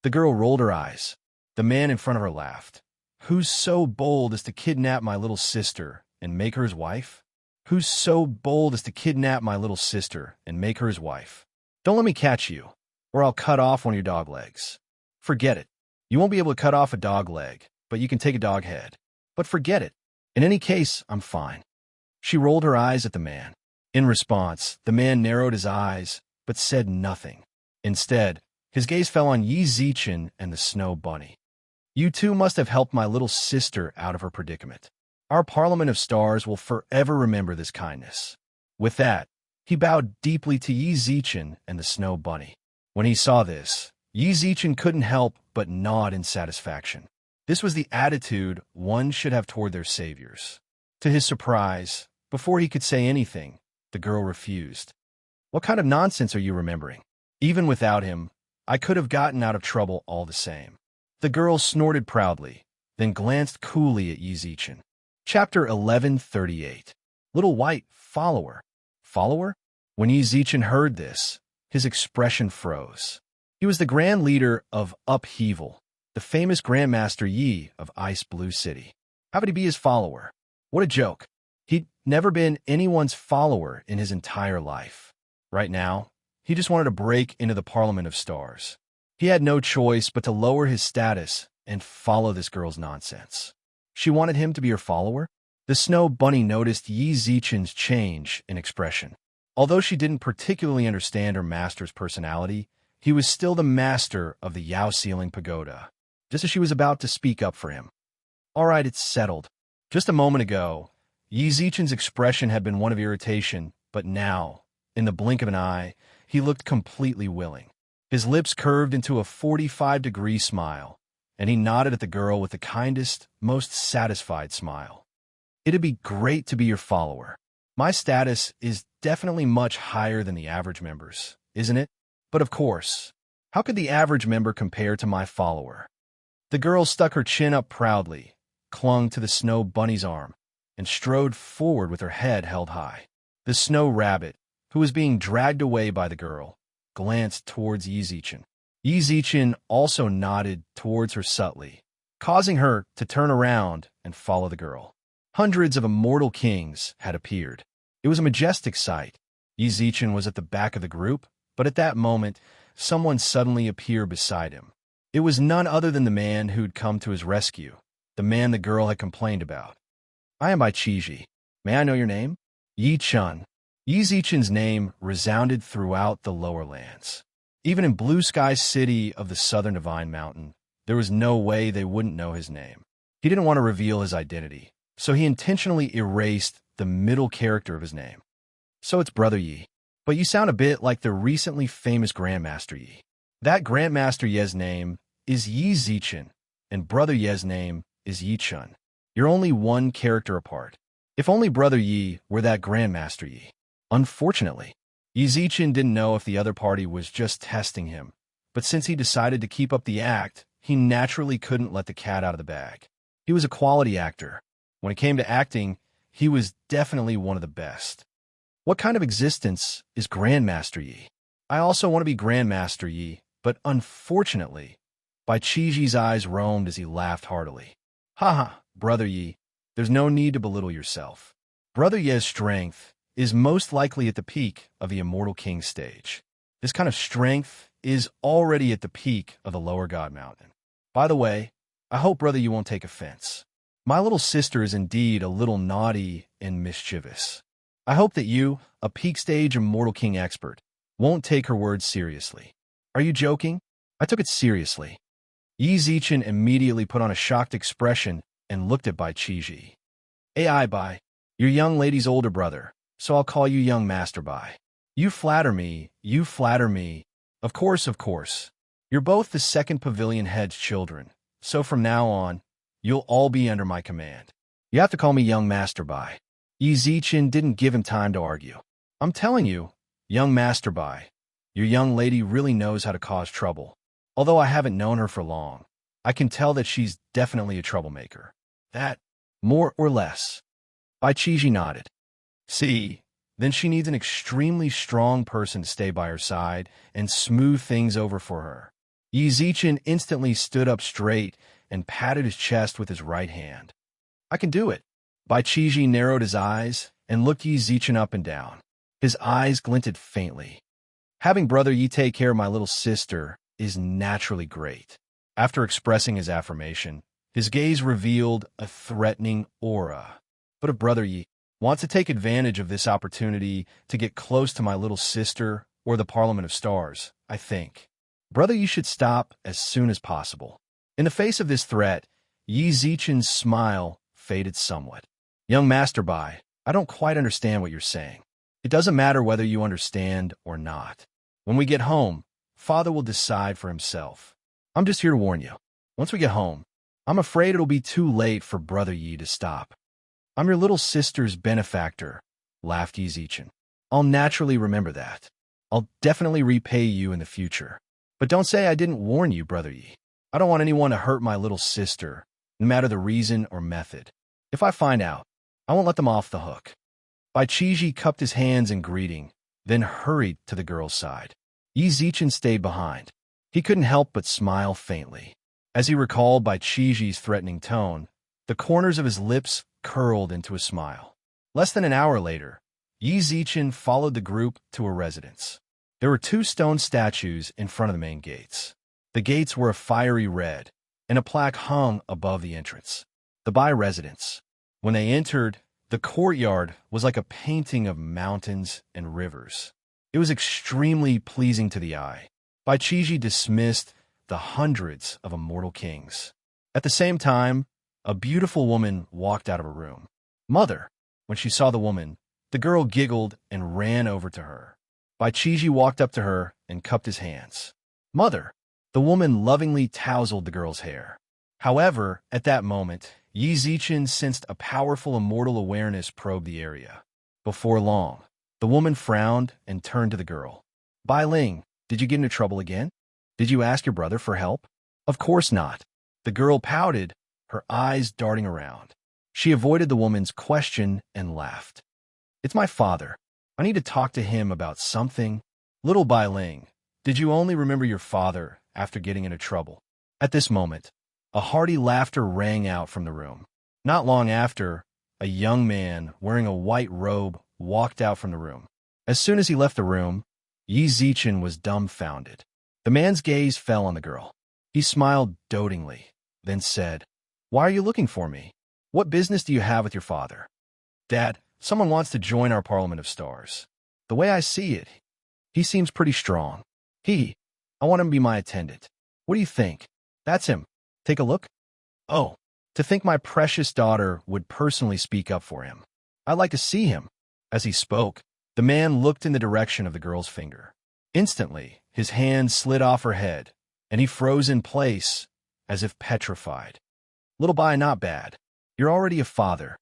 The girl rolled her eyes. The man in front of her laughed. Who's so bold as to kidnap my little sister and make her his wife? Who's so bold as to kidnap my little sister and make her his wife? Don't let me catch you, or I'll cut off one of your dog legs. Forget it. You won't be able to cut off a dog leg, but you can take a dog head. But forget it. In any case, I'm fine. She rolled her eyes at the man. In response, the man narrowed his eyes, but said nothing. Instead, his gaze fell on Yizichin and the Snow Bunny. You two must have helped my little sister out of her predicament. Our Parliament of Stars will forever remember this kindness. With that, he bowed deeply to Yizichin and the Snow Bunny. When he saw this, Yizichin couldn't help but nod in satisfaction. This was the attitude one should have toward their saviors. To his surprise, before he could say anything, the girl refused. What kind of nonsense are you remembering? Even without him, I could have gotten out of trouble all the same. The girl snorted proudly, then glanced coolly at Yi Zichen. Chapter 1138. Little White Follower. Follower? When Yi Zichen heard this, his expression froze. He was the grand leader of Upheaval, the famous Grandmaster Yi of Ice Blue City. How would he be his follower? What a joke. He'd never been anyone's follower in his entire life. Right now, he just wanted to break into the Parliament of Stars. He had no choice but to lower his status and follow this girl's nonsense. She wanted him to be her follower? The Snow Bunny noticed Yi Zichen's change in expression. Although she didn't particularly understand her master's personality, he was still the master of the Yao Ceiling Pagoda, just as she was about to speak up for him. All right, it's settled. Just a moment ago, Yi Zichen's expression had been one of irritation, but now, in the blink of an eye, he looked completely willing. His lips curved into a 45-degree smile, and he nodded at the girl with the kindest, most satisfied smile. It'd be great to be your follower. My status is definitely much higher than the average members, isn't it? But of course, how could the average member compare to my follower? The girl stuck her chin up proudly, clung to the Snow Bunny's arm, and strode forward with her head held high. The Snow Rabbit, who was being dragged away by the girl, glanced towards Yi Zichen. Yi Zichen also nodded towards her subtly, causing her to turn around and follow the girl. Hundreds of immortal kings had appeared. It was a majestic sight. Yi Zichen was at the back of the group, but at that moment, someone suddenly appeared beside him. It was none other than the man who'd come to his rescue, the man the girl had complained about. I am Bai Qiji. May I know your name? Yi Chun. Yi Zichen's name resounded throughout the lower lands. Even in Blue Sky City of the Southern Divine Mountain, there was no way they wouldn't know his name. He didn't want to reveal his identity, so he intentionally erased the middle character of his name. So it's Brother Yi. But you sound a bit like the recently famous Grandmaster Yi. That Grandmaster Ye's name is Yi Zichen, and Brother Ye's name is Yi Chun. You're only one character apart. If only Brother Yi were that Grandmaster Yi. Unfortunately, Yi Zichen didn't know if the other party was just testing him, but since he decided to keep up the act, he naturally couldn't let the cat out of the bag. He was a quality actor. When it came to acting, he was definitely one of the best. What kind of existence is Grandmaster Yi? I also want to be Grandmaster Yi, but unfortunately, Bai Qiji's eyes roamed as he laughed heartily. Haha, Brother Yi, there's no need to belittle yourself. Brother Ye's strength is most likely at the peak of the Immortal King stage. This kind of strength is already at the peak of the Lower God Mountain. By the way, I hope, Brother, you won't take offense. My little sister is indeed a little naughty and mischievous. I hope that you, a peak stage Immortal King expert, won't take her words seriously. Are you joking? I took it seriously. Yi Zichen immediately put on a shocked expression and looked at Bai Qiji. AI Bai, your young lady's older brother, so I'll call you young Master Bai. You flatter me, you flatter me. Of course, of course. You're both the second pavilion head's children, so from now on, you'll all be under my command. You have to call me young Master Bai. Yi Zichen didn't give him time to argue. I'm telling you, young Master Bai, your young lady really knows how to cause trouble. Although I haven't known her for long, I can tell that she's definitely a troublemaker. That, more or less. Bai Qiji nodded. See, then she needs an extremely strong person to stay by her side and smooth things over for her. Yi Zichen instantly stood up straight and patted his chest with his right hand. I can do it. Bai Qiji narrowed his eyes and looked Yi Zichen up and down. His eyes glinted faintly. Having Brother Yi take care of my little sister is naturally great. After expressing his affirmation, his gaze revealed a threatening aura. But if Brother Yi wants to take advantage of this opportunity to get close to my little sister or the Parliament of Stars, I think Brother Yi should stop as soon as possible. In the face of this threat, Yi Zichen's smile faded somewhat. Young Master Bai, I don't quite understand what you're saying. It doesn't matter whether you understand or not. When we get home, Father will decide for himself. I'm just here to warn you. Once we get home, I'm afraid it'll be too late for Brother Yi to stop. I'm your little sister's benefactor, laughed Yi Zichen. I'll naturally remember that. I'll definitely repay you in the future. But don't say I didn't warn you, Brother Yi. I don't want anyone to hurt my little sister, no matter the reason or method. If I find out, I won't let them off the hook. Bai Qiji cupped his hands in greeting, then hurried to the girl's side. Yi Zichen stayed behind. He couldn't help but smile faintly. As he recalled Bai Qiji's threatening tone, the corners of his lips curled into a smile. Less than an hour later, Yi Zichen followed the group to a residence. There were 2 stone statues in front of the main gates. The gates were a fiery red, and a plaque hung above the entrance. The Bai residence. When they entered, the courtyard was like a painting of mountains and rivers. It was extremely pleasing to the eye. Bai Qiji dismissed the hundreds of immortal kings. At the same time, a beautiful woman walked out of a room. Mother! When she saw the woman, the girl giggled and ran over to her. Bai Qiji walked up to her and cupped his hands. Mother! The woman lovingly tousled the girl's hair. However, at that moment, Yi Zichen sensed a powerful immortal awareness probe the area. Before long, the woman frowned and turned to the girl. Bai Ling, did you get into trouble again? Did you ask your brother for help? Of course not. The girl pouted, her eyes darting around. She avoided the woman's question and laughed. It's my father. I need to talk to him about something. Little Bai Ling, did you only remember your father after getting into trouble? At this moment, a hearty laughter rang out from the room. Not long after, a young man wearing a white robe walked out from the room. As soon as he left the room, Yi Zichen was dumbfounded. The man's gaze fell on the girl. He smiled dotingly, then said, Why are you looking for me? What business do you have with your father? Dad, someone wants to join our Parliament of Stars. The way I see it, he seems pretty strong. I want him to be my attendant. What do you think? That's him. Take a look. Oh, to think my precious daughter would personally speak up for him. I'd like to see him. As he spoke, the man looked in the direction of the girl's finger. Instantly, his hand slid off her head, and he froze in place, as if petrified. Little Bai, not bad. You're already a father.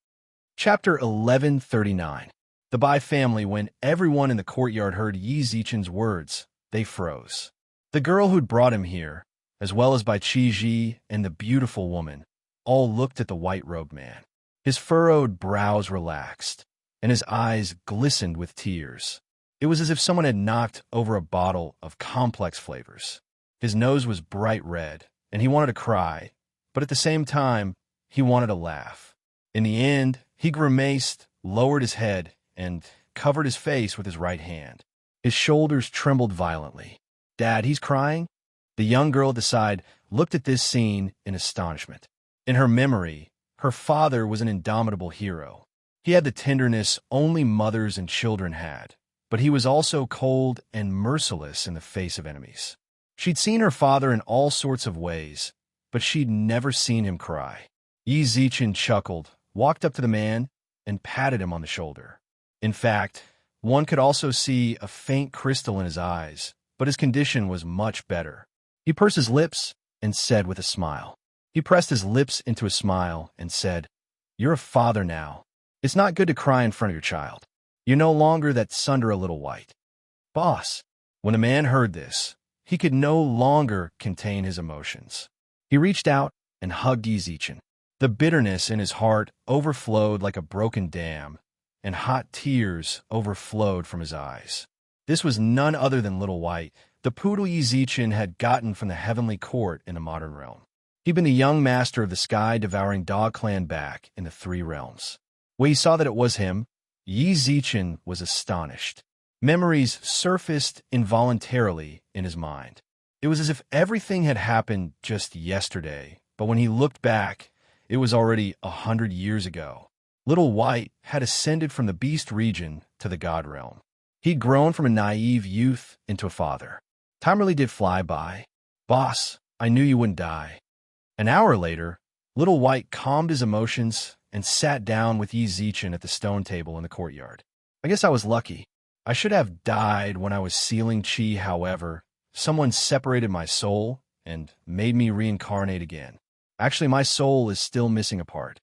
Chapter 1139. The Bai family, when everyone in the courtyard heard Yi Zichen's words, they froze. The girl who'd brought him here, as well as Bai Qiji and the beautiful woman, all looked at the white-robed man. His furrowed brows relaxed, and his eyes glistened with tears. It was as if someone had knocked over a bottle of complex flavors. His nose was bright red, and he wanted to cry, but at the same time, he wanted to laugh. In the end, he grimaced, lowered his head, and covered his face with his right hand. His shoulders trembled violently. Dad, he's crying? The young girl at the side looked at this scene in astonishment. In her memory, her father was an indomitable hero. He had the tenderness only mothers and children had, but he was also cold and merciless in the face of enemies. She'd seen her father in all sorts of ways, but she'd never seen him cry. Yi Zichen chuckled, walked up to the man, and patted him on the shoulder. In fact, one could also see a faint crystal in his eyes, but his condition was much better. He pursed his lips and said with a smile. He pressed his lips into a smile and said, You're a father now. It's not good to cry in front of your child. You're no longer that Sunder a little white. Boss. When the man heard this, he could no longer contain his emotions. He reached out and hugged Yi Zichen. The bitterness in his heart overflowed like a broken dam, and hot tears overflowed from his eyes. This was none other than Little White, the poodle Yi Zichen had gotten from the heavenly court in the modern realm. He'd been the young master of the sky-devouring dog clan back in the 3 realms. When he saw that it was him, Yi Zichen was astonished. Memories surfaced involuntarily in his mind. It was as if everything had happened just yesterday, but when he looked back, it was already 100 years ago. Little White had ascended from the beast region to the god realm. He'd grown from a naive youth into a father. Time really did fly by. Boss, I knew you wouldn't die. An hour later, Little White calmed his emotions and sat down with Yi Zichen at the stone table in the courtyard. I guess I was lucky. I should have died when I was sealing chi, however. Someone separated my soul and made me reincarnate again. Actually, my soul is still missing a part.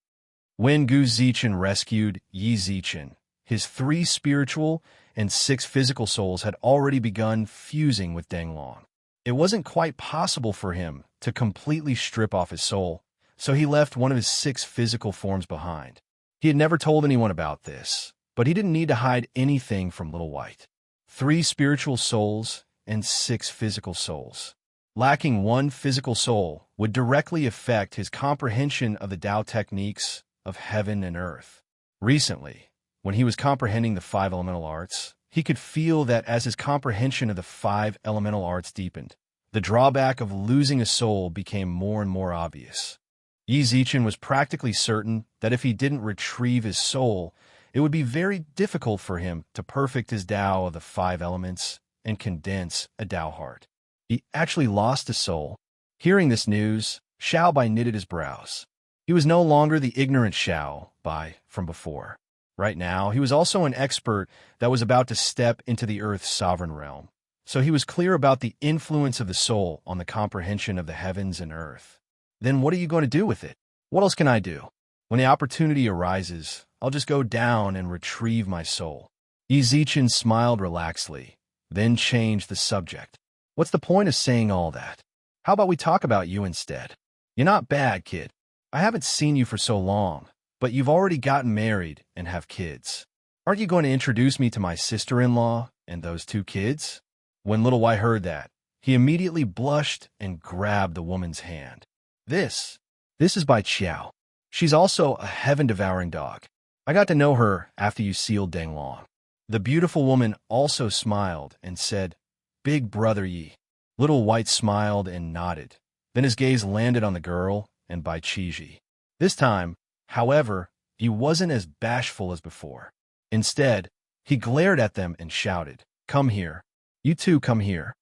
When Gu Zichen rescued Yi Zichen, His 3 spiritual and 6 physical souls had already begun fusing with Danglong. It wasn't quite possible for him to completely strip off his soul, so he left one of his 6 physical forms behind. He had never told anyone about this, but he didn't need to hide anything from Little White. 3 spiritual souls and 6 physical souls. Lacking 1 physical soul would directly affect his comprehension of the Tao techniques of heaven and earth. Recently, when he was comprehending the 5 elemental arts, he could feel that as his comprehension of the 5 elemental arts deepened, the drawback of losing a soul became more and more obvious. Yi Zichen was practically certain that if he didn't retrieve his soul, it would be very difficult for him to perfect his Tao of the 5 elements and condense a Tao heart. He actually lost a soul. Hearing this news, Xiao Bai knitted his brows. He was no longer the ignorant Xiao Bai from before. Right now, he was also an expert that was about to step into the Earth's sovereign realm. So he was clear about the influence of the soul on the comprehension of the heavens and earth. Then what are you going to do with it? What else can I do? When the opportunity arises, I'll just go down and retrieve my soul. Yi Zichen smiled relaxedly, then changed the subject. What's the point of saying all that? How about we talk about you instead? You're not bad, kid. I haven't seen you for so long, but you've already gotten married and have kids. Aren't you going to introduce me to my sister-in-law and those 2 kids? When Little White heard that, he immediately blushed and grabbed the woman's hand. This is Bai Qiao. She's also a heaven-devouring dog. I got to know her after you sealed Danglong. The beautiful woman also smiled and said, Big brother Yi. Little White smiled and nodded. Then his gaze landed on the girl and Bai Qiji. This time, however, he wasn't as bashful as before. Instead, he glared at them and shouted, Come here. You 2 come here.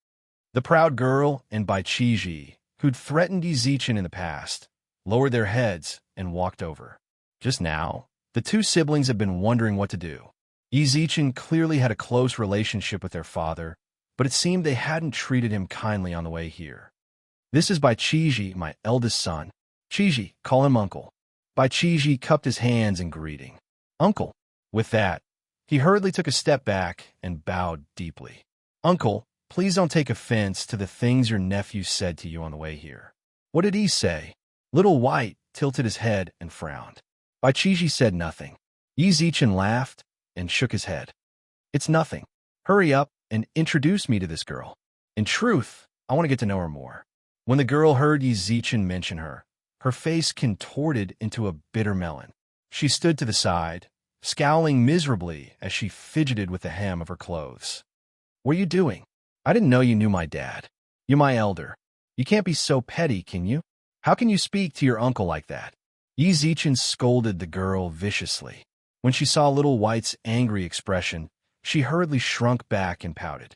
The proud girl and Bai Qiji, who'd threatened Yi Zichen in the past, lowered their heads and walked over. Just now, the 2 siblings had been wondering what to do. Yi Zichen clearly had a close relationship with their father, but it seemed they hadn't treated him kindly on the way here. This is Bai Qiji, my eldest son. Qiji, call him uncle. Bai Qiji cupped his hands in greeting. Uncle. With that, he hurriedly took a step back and bowed deeply. Uncle, please don't take offense to the things your nephew said to you on the way here. What did he say? Little White tilted his head and frowned. Bai Qiji said nothing. Yi Zichen laughed and shook his head. It's nothing. Hurry up and introduce me to this girl. In truth, I want to get to know her more. When the girl heard Yi Zichen mention her, her face contorted into a bitter melon. She stood to the side, scowling miserably as she fidgeted with the hem of her clothes. What are you doing? I didn't know you knew my dad. You're my elder. You can't be so petty, can you? How can you speak to your uncle like that? Yi Zichen scolded the girl viciously. When she saw Little White's angry expression, she hurriedly shrunk back and pouted.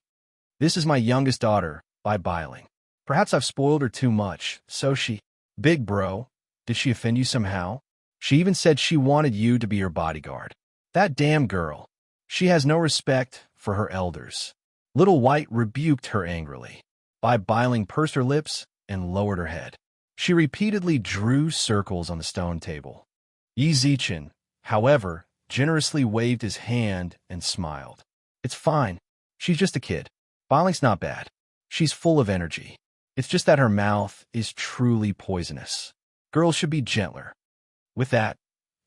This is my youngest daughter, Bai Bailing. Perhaps I've spoiled her too much, so she... Big bro, did she offend you somehow? She even said she wanted you to be her bodyguard. That damn girl. She has no respect for her elders. Little White rebuked her angrily. Bai Bailing pursed her lips and lowered her head. She repeatedly drew circles on the stone table. Yi Zichen, however, generously waved his hand and smiled. It's fine. She's just a kid. Bailing's not bad. She's full of energy. It's just that her mouth is truly poisonous. Girls should be gentler. With that,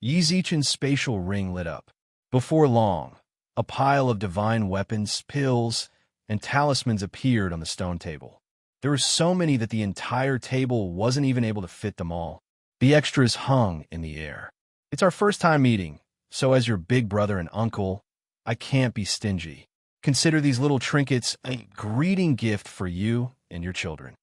Yi Zichen's spatial ring lit up. Before long, a pile of divine weapons, pills, and talismans appeared on the stone table. There were so many that the entire table wasn't even able to fit them all. The extras hung in the air. It's our first time meeting, so as your big brother and uncle, I can't be stingy. Consider these little trinkets a greeting gift for you and your children.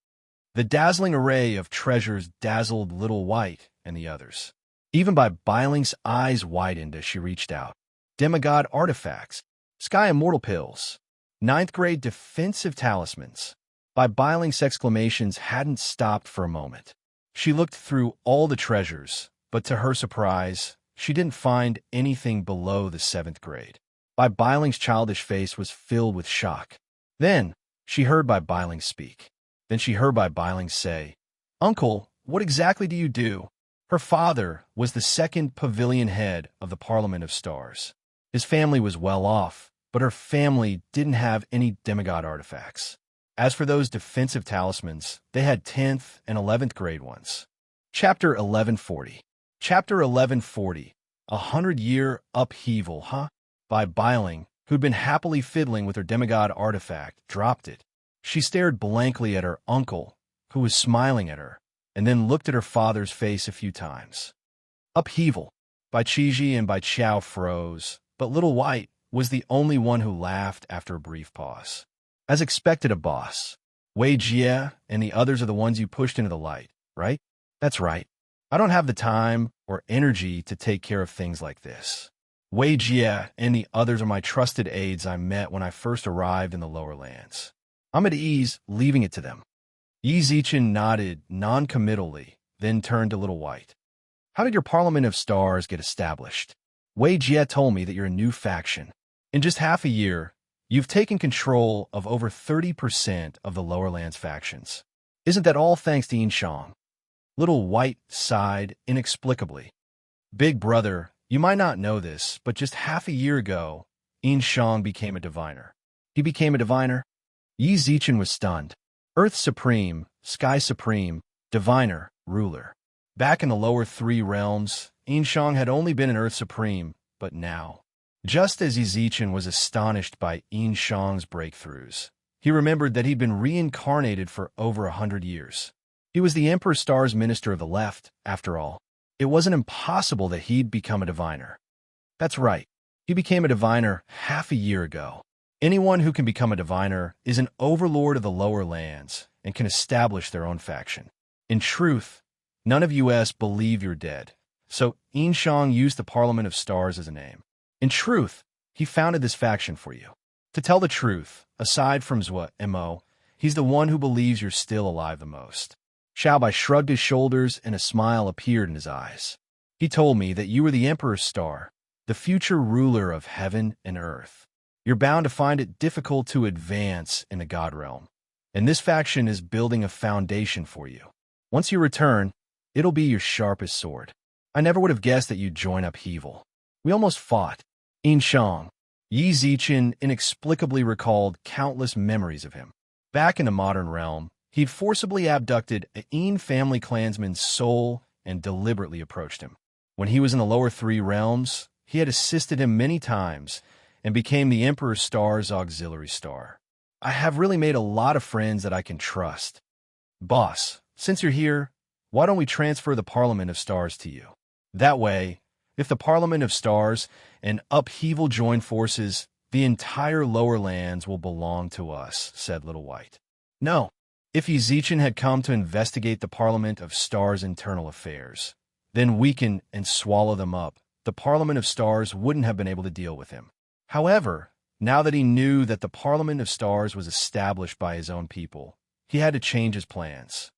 The dazzling array of treasures dazzled Little White and the others. Even Bai Bailing's eyes widened as she reached out. Demigod artifacts, sky immortal pills, 9th grade defensive talismans. Bai Bailing's exclamations hadn't stopped for a moment. She looked through all the treasures, but to her surprise, she didn't find anything below the 7th grade. Bai Bailing's childish face was filled with shock. Then, she heard Bai Bailing speak. Then she heard Bai Bailing say, Uncle, what exactly do you do? Her father was the second pavilion head of the Parliament of Stars. His family was well off, but her family didn't have any demigod artifacts. As for those defensive talismans, they had 10th and 11th grade ones. Chapter 1140. Chapter 1140. 100-Year Upheaval, huh? By Bustling, who'd been happily fiddling with her demigod artifact, dropped it. She stared blankly at her uncle, who was smiling at her, and then looked at her father's face a few times. Upheaval. By Chiji and by Qiao froze, but Little White was the only one who laughed after a brief pause. As expected of boss, Wei Jie and the others are the ones you pushed into the light, right? That's right. I don't have the time or energy to take care of things like this. Wei Jie and the others are my trusted aides I met when I first arrived in the lower lands. I'm at ease leaving it to them. Yi Zichen nodded non-committally, then turned to Little White. How did your Parliament of Stars get established? Wei Jie told me that you're a new faction. In just half a year, you've taken control of over 30% of the lower lands factions. Isn't that all thanks to Yinshang? Little White sighed inexplicably. Big brother, you might not know this, but just half a year ago, Yinshang became a diviner. He became a diviner? Yi Zichen was stunned. Earth Supreme, Sky Supreme, Diviner, Ruler. Back in the lower three realms, Yinshang had only been an Earth Supreme, but now. Just as Yi Zichen was astonished by Yinshang's breakthroughs, he remembered that he'd been reincarnated for over 100 years. He was the Emperor Star's Minister of the Left, after all. It wasn't impossible that he'd become a diviner. That's right. He became a diviner half a year ago. Anyone who can become a diviner is an overlord of the lower lands and can establish their own faction. In truth, none of us believe you're dead, so Yinshang used the Parliament of Stars as a name. In truth, he founded this faction for you. To tell the truth, aside from Zhua Mo, he's the one who believes you're still alive the most. Xiaobai shrugged his shoulders and a smile appeared in his eyes. He told me that you were the Emperor's Star, the future ruler of heaven and earth. You're bound to find it difficult to advance in the God realm, and this faction is building a foundation for you. Once you return, it'll be your sharpest sword. I never would have guessed that you'd join Upheaval. We almost fought. Yinshang. Yi Zichen inexplicably recalled countless memories of him. Back in the modern realm, he'd forcibly abducted a Yin family clansman's soul and deliberately approached him. When he was in the lower three realms, he had assisted him many times and became the Emperor Star's auxiliary star. I have really made a lot of friends that I can trust. Boss, since you're here, why don't we transfer the Parliament of Stars to you? That way, if the Parliament of Stars and Upheaval join forces, the entire lower lands will belong to us, said Little White. No. If Yi Zichen had come to investigate the Parliament of Stars' internal affairs, then weaken and swallow them up, the Parliament of Stars wouldn't have been able to deal with him. However, now that he knew that the Parliament of Stars was established by his own people, he had to change his plans.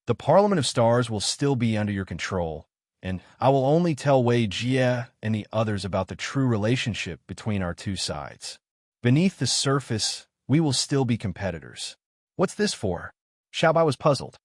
The Parliament of Stars will still be under your control, and I will only tell Wei Jie and the others about the true relationship between our two sides. Beneath the surface, we will still be competitors. What's this for? Xiaobai was puzzled.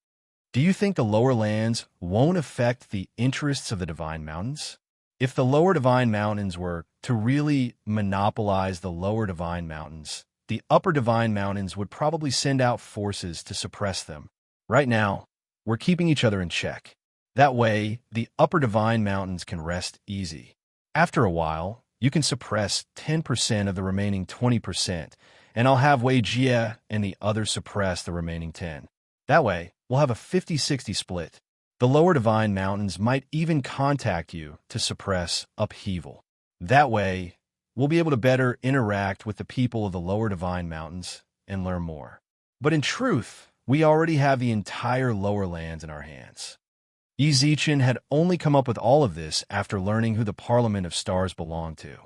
Do you think the lower lands won't affect the interests of the Divine Mountains? If the lower Divine Mountains were to really monopolize the lower Divine Mountains, the upper Divine Mountains would probably send out forces to suppress them. Right now, we're keeping each other in check. That way, the upper Divine Mountains can rest easy. After a while, you can suppress 10% of the remaining 20%, and I'll have Wei Jie and the others suppress the remaining 10. That way, we'll have a 50-60 split. The lower Divine Mountains might even contact you to suppress Upheaval. That way, we'll be able to better interact with the people of the lower Divine Mountains and learn more. But in truth, we already have the entire lower lands in our hands. Yi Zichen had only come up with all of this after learning who the Parliament of Stars belonged to.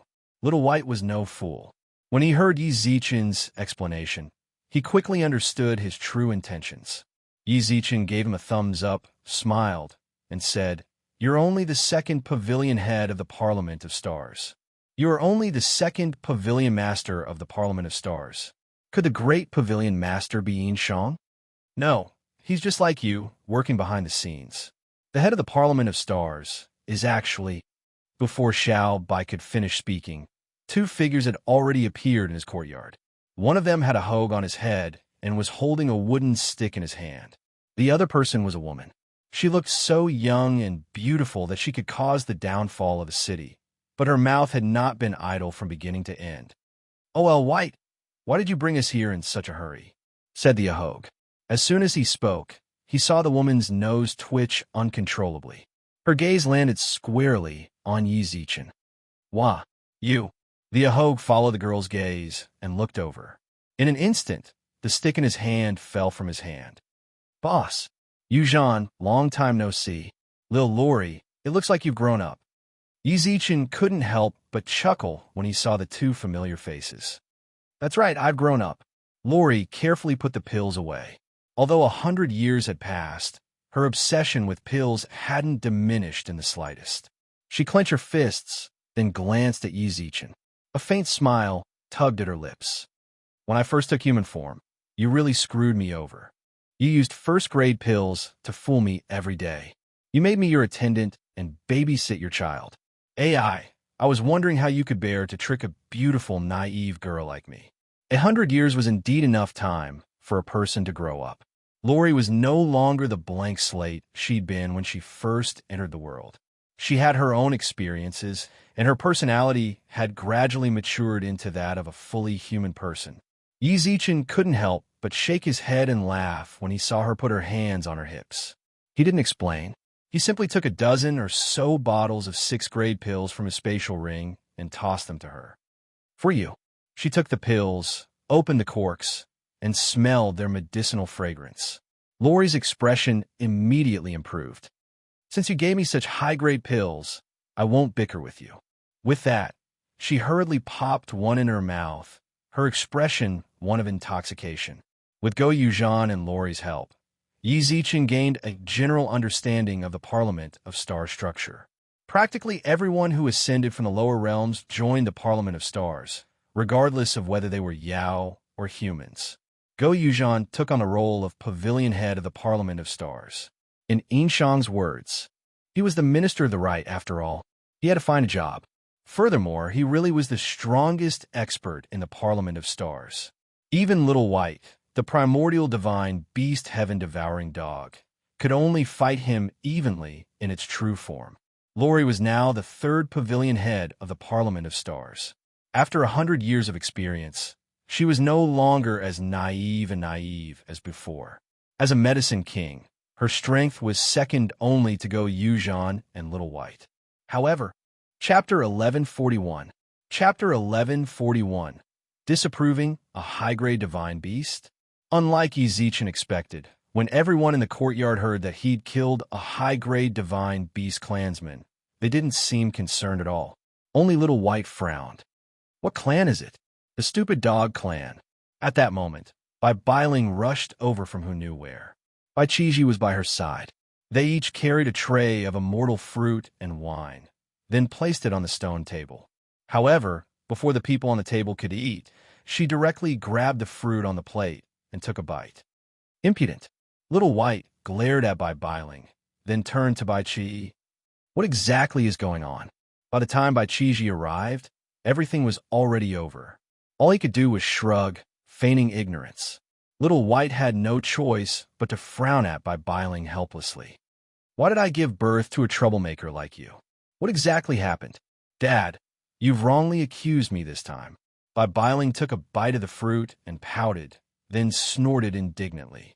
Little White was no fool. When he heard Yi Zichen's explanation, he quickly understood his true intentions. Yi Zichen gave him a thumbs up, smiled, and said, "You're only the second pavilion head of the Parliament of Stars. You are only the second pavilion master of the Parliament of Stars. Could the great pavilion master be Yinshang? No, he's just like you, working behind the scenes. The head of the Parliament of Stars is actually..." Before Xiao Bai could finish speaking, Two figures had already appeared in his courtyard. One of them had a hogue on his head and was holding a wooden stick in his hand. The other person was a woman. She looked so young and beautiful that she could cause the downfall of a city, but her mouth had not been idle from beginning to end. "O.L. White, why did you bring us here in such a hurry?" said the Ahogue. As soon as he spoke, he saw the woman's nose twitch uncontrollably. Her gaze landed squarely on Yi Zichen. "Wah, you." The Ahogue followed the girl's gaze and looked over. In an instant, the stick in his hand fell from his hand. "Boss, Yuuzhan, long time no see. Lil Lori, it looks like you've grown up." Yi Zichen couldn't help but chuckle when he saw the two familiar faces. "That's right, I've grown up." Lori carefully put the pills away. Although 100 years had passed, her obsession with pills hadn't diminished in the slightest. She clenched her fists, then glanced at Yi Zichen. A faint smile tugged at her lips. "When I first took human form, you really screwed me over. You used first-grade pills to fool me every day. You made me your attendant and babysit your child. I was wondering how you could bear to trick a beautiful, naive girl like me." 100 years was indeed enough time for a person to grow up. Lori was no longer the blank slate she'd been when she first entered the world. She had her own experiences, and her personality had gradually matured into that of a fully human person. Yi Zichen couldn't help but shake his head and laugh when he saw her put her hands on her hips. He didn't explain. He simply took a dozen or so bottles of sixth-grade pills from his spatial ring and tossed them to her. "For you." She took the pills, opened the corks, and smelled their medicinal fragrance. Lori's expression immediately improved. "Since you gave me such high-grade pills, I won't bicker with you." With that, she hurriedly popped one in her mouth, her expression one of intoxication. With Go Yuuzhan and Lori's help, Yi Zichen gained a general understanding of the Parliament of Stars structure. Practically everyone who ascended from the lower realms joined the Parliament of Stars, regardless of whether they were Yao or humans. Go Yuuzhan took on the role of pavilion head of the Parliament of Stars. In Inshang's words, he was the minister of the right after all. He had to find a job. Furthermore, he really was the strongest expert in the Parliament of Stars. Even Little White, the primordial divine beast heaven-devouring dog, could only fight him evenly in its true form. Lori was now the third pavilion head of the Parliament of Stars. After 100 years of experience, she was no longer as naive as before. As a medicine king, her strength was second only to Go Yuuzhan and Little White. However, Chapter 1141. Chapter 1141. Disapproving a high-grade divine beast? Unlike Yi Zichen expected, when everyone in the courtyard heard that he'd killed a high-grade divine beast clansman, they didn't seem concerned at all. Only Little White frowned. "What clan is it?" "The stupid dog clan." At that moment, Bai Bailing rushed over from who knew where. Bai Qiji was by her side. They each carried a tray of immortal fruit and wine, then placed it on the stone table. However, before the people on the table could eat, she directly grabbed the fruit on the plate and took a bite. "Impudent." Little White glared at Bai Bailing, then turned to Bai Qi. "What exactly is going on?" By the time Bai Qiji arrived, everything was already over. All he could do was shrug, feigning ignorance. Little White had no choice but to frown at Bai Bailing helplessly. "Why did I give birth to a troublemaker like you? What exactly happened?" "Dad, you've wrongly accused me this time." Bai Bailing took a bite of the fruit and pouted, then snorted indignantly.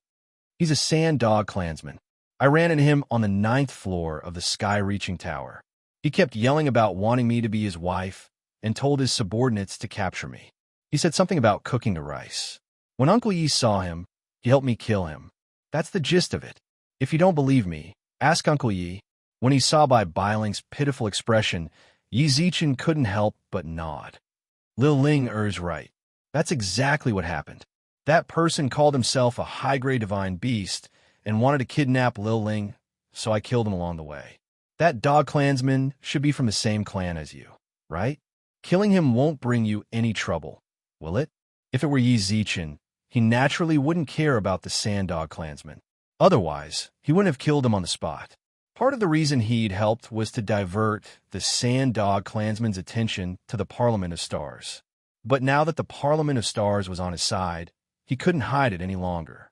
"He's a sand dog clansman. I ran into him on the 9th floor of the sky-reaching tower. He kept yelling about wanting me to be his wife and told his subordinates to capture me. He said something about cooking the rice. When Uncle Yi saw him, he helped me kill him. That's the gist of it. If you don't believe me, ask Uncle Yi." When he saw Bai Bailing's pitiful expression, Yi Zichen couldn't help but nod. "Lil Ling is right. That's exactly what happened. That person called himself a high-grade divine beast and wanted to kidnap Lil Ling, so I killed him along the way. That dog clansman should be from the same clan as you, right? Killing him won't bring you any trouble, will it?" If it were Yi Zichen, he naturally wouldn't care about the sand dog clansman. Otherwise, he wouldn't have killed him on the spot. Part of the reason he'd helped was to divert the Sand Dog clansman's attention to the Parliament of Stars. But now that the Parliament of Stars was on his side, he couldn't hide it any longer.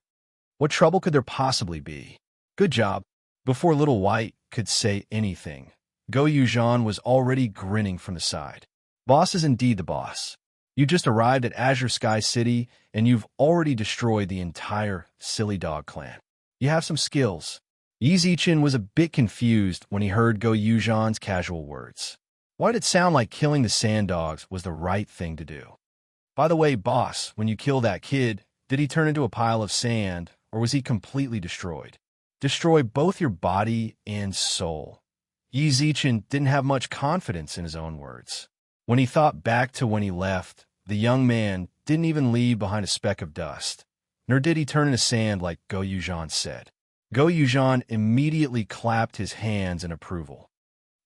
What trouble could there possibly be? Good job. Before Little White could say anything, Go Yuuzhan was already grinning from the side. Boss is indeed the boss. You just arrived at Azure Sky City, and you've already destroyed the entire Silly Dog clan. You have some skills. Yi Zichen was a bit confused when he heard Go Yuuzhan's casual words. Why did it sound like killing the Sand Dogs was the right thing to do? By the way, boss, when you kill that kid, did he turn into a pile of sand, or was he completely destroyed? Destroy both your body and soul. Yi Zichen didn't have much confidence in his own words. When he thought back to when he left, the young man didn't even leave behind a speck of dust, nor did he turn into sand like Go Yuuzhan said. Go Yuuzhan immediately clapped his hands in approval.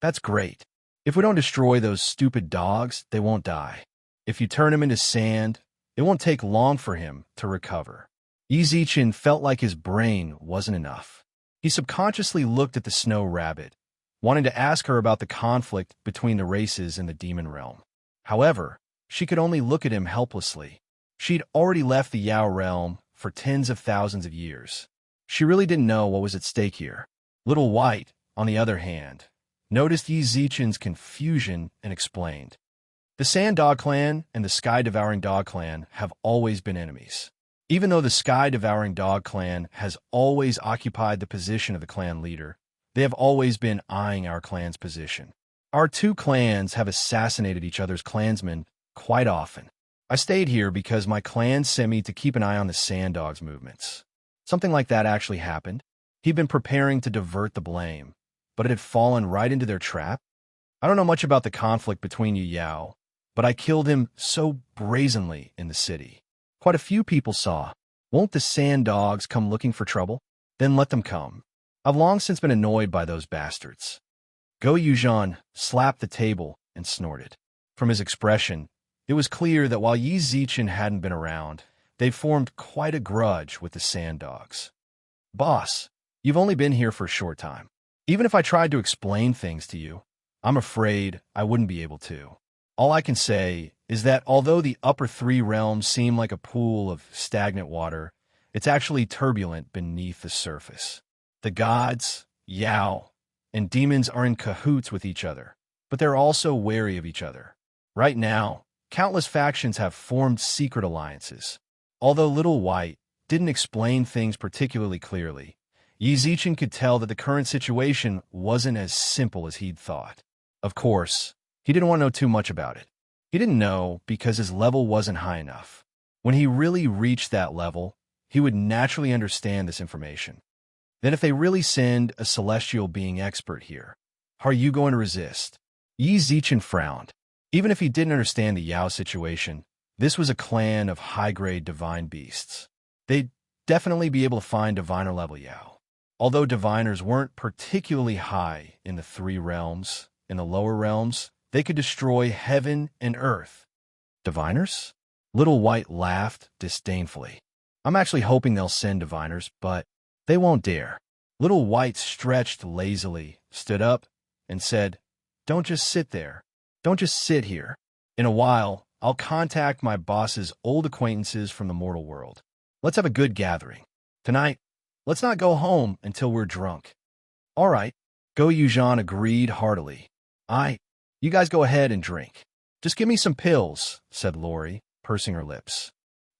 That's great. If we don't destroy those stupid dogs, they won't die. If you turn him into sand, it won't take long for him to recover. Yi Zichen felt like his brain wasn't enough. He subconsciously looked at the snow rabbit, wanting to ask her about the conflict between the races in the demon realm. However, she could only look at him helplessly. She'd already left the Yao realm for tens of thousands of years. She really didn't know what was at stake here. Little White, on the other hand, noticed Yi Zichen's confusion and explained. The Sand Dog Clan and the Sky-Devouring Dog Clan have always been enemies. Even though the Sky-Devouring Dog Clan has always occupied the position of the clan leader, they have always been eyeing our clan's position. Our two clans have assassinated each other's clansmen quite often. I stayed here because my clan sent me to keep an eye on the Sand Dog's movements. Something like that actually happened. He'd been preparing to divert the blame, but it had fallen right into their trap. I don't know much about the conflict between you Yao, but I killed him so brazenly in the city. Quite a few people saw. Won't the Sand Dogs come looking for trouble? Then let them come. I've long since been annoyed by those bastards. Go Yuuzhan slapped the table and snorted. From his expression, it was clear that while Yi Zichen hadn't been around, they'd formed quite a grudge with the Sand Dogs. Boss, you've only been here for a short time. Even if I tried to explain things to you, I'm afraid I wouldn't be able to. All I can say is that although the upper three realms seem like a pool of stagnant water, it's actually turbulent beneath the surface. The gods, Yao, and demons are in cahoots with each other, but they're also wary of each other. Right now, countless factions have formed secret alliances. Although Little White didn't explain things particularly clearly, Yi Zichen could tell that the current situation wasn't as simple as he'd thought. Of course, he didn't want to know too much about it. He didn't know because his level wasn't high enough. When he really reached that level, he would naturally understand this information. Then if they really send a celestial being expert here, how are you going to resist? Yi Zichen frowned. Even if he didn't understand the Yao situation, this was a clan of high-grade divine beasts. They'd definitely be able to find diviner-level Yao. Although diviners weren't particularly high in the three realms, in the lower realms, they could destroy heaven and earth. Diviners? Little White laughed disdainfully. I'm actually hoping they'll send diviners, but they won't dare. Little White stretched lazily, stood up, and said, Don't just sit there. Don't just sit here. In a while, I'll contact my boss's old acquaintances from the mortal world. Let's have a good gathering. Tonight, let's not go home until we're drunk. All right. Go Yuuzhan agreed heartily. You guys go ahead and drink. Just give me some pills, said Lori, pursing her lips.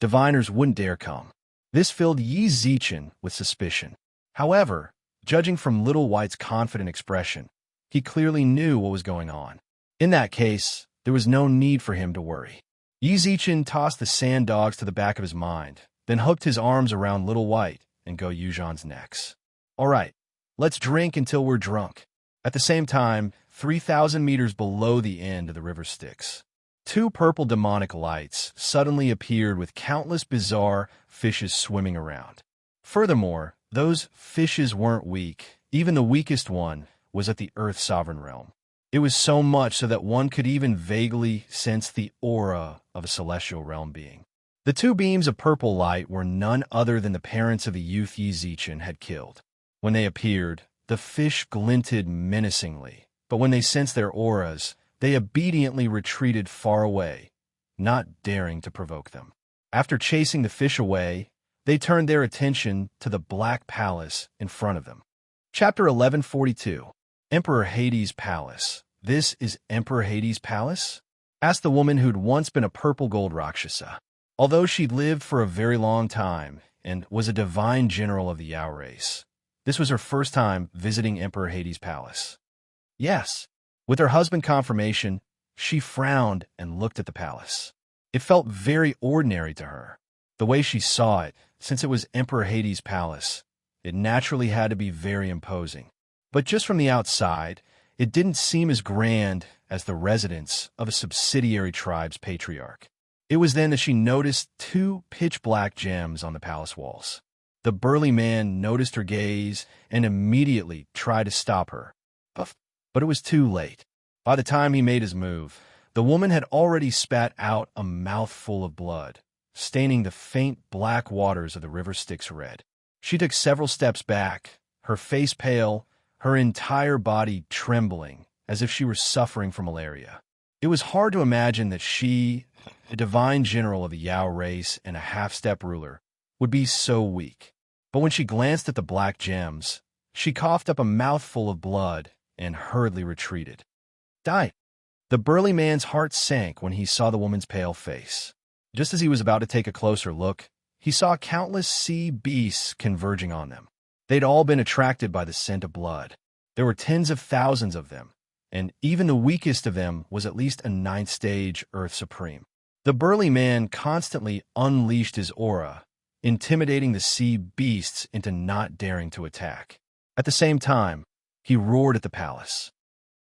Diviners wouldn't dare come. This filled Yi Zichen with suspicion. However, judging from Little White's confident expression, he clearly knew what was going on. In that case, there was no need for him to worry. Yi Zichen tossed the Sand Dogs to the back of his mind, then hooked his arms around Little White and Go Yuuzhan's necks. All right, let's drink until we're drunk. At the same time, 3,000 meters below the end of the river Styx, two purple demonic lights suddenly appeared with countless bizarre fishes swimming around. Furthermore, those fishes weren't weak. Even the weakest one was at the Earth Sovereign Realm. It was so much so that one could even vaguely sense the aura of a celestial realm being. The two beams of purple light were none other than the parents of the youth Yi Zichen had killed. When they appeared, The fish glinted menacingly, but when they sensed their auras, they obediently retreated far away, not daring to provoke them. After chasing the fish away, they turned their attention to the black palace in front of them. Chapter 1142. Emperor Hades' Palace. "This is Emperor Hades' palace?" asked the woman who'd once been a purple gold Rakshasa. Although she'd lived for a very long time and was a divine general of the Yao race, this was her first time visiting Emperor Hades' palace. Yes. With her husband confirmation, she frowned and looked at the palace. It felt very ordinary to her. The way she saw it, since it was Emperor Hades' palace, it naturally had to be very imposing. But just from the outside, it didn't seem as grand as the residence of a subsidiary tribe's patriarch. It was then that she noticed two pitch-black gems on the palace walls. The burly man noticed her gaze and immediately tried to stop her. But it was too late. By the time he made his move, the woman had already spat out a mouthful of blood, staining the faint black waters of the river Styx red. She took several steps back, her face pale, her entire body trembling, as if she were suffering from malaria. It was hard to imagine that she, a divine general of the Yao race and a half-step ruler, would be so weak. But when she glanced at the black gems, she coughed up a mouthful of blood and hurriedly retreated. Die! The burly man's heart sank when he saw the woman's pale face. Just as he was about to take a closer look, he saw countless sea beasts converging on them. They'd all been attracted by the scent of blood. There were tens of thousands of them, and even the weakest of them was at least a 9th stage Earth Supreme. The burly man constantly unleashed his aura, intimidating the sea beasts into not daring to attack. At the same time, he roared at the palace.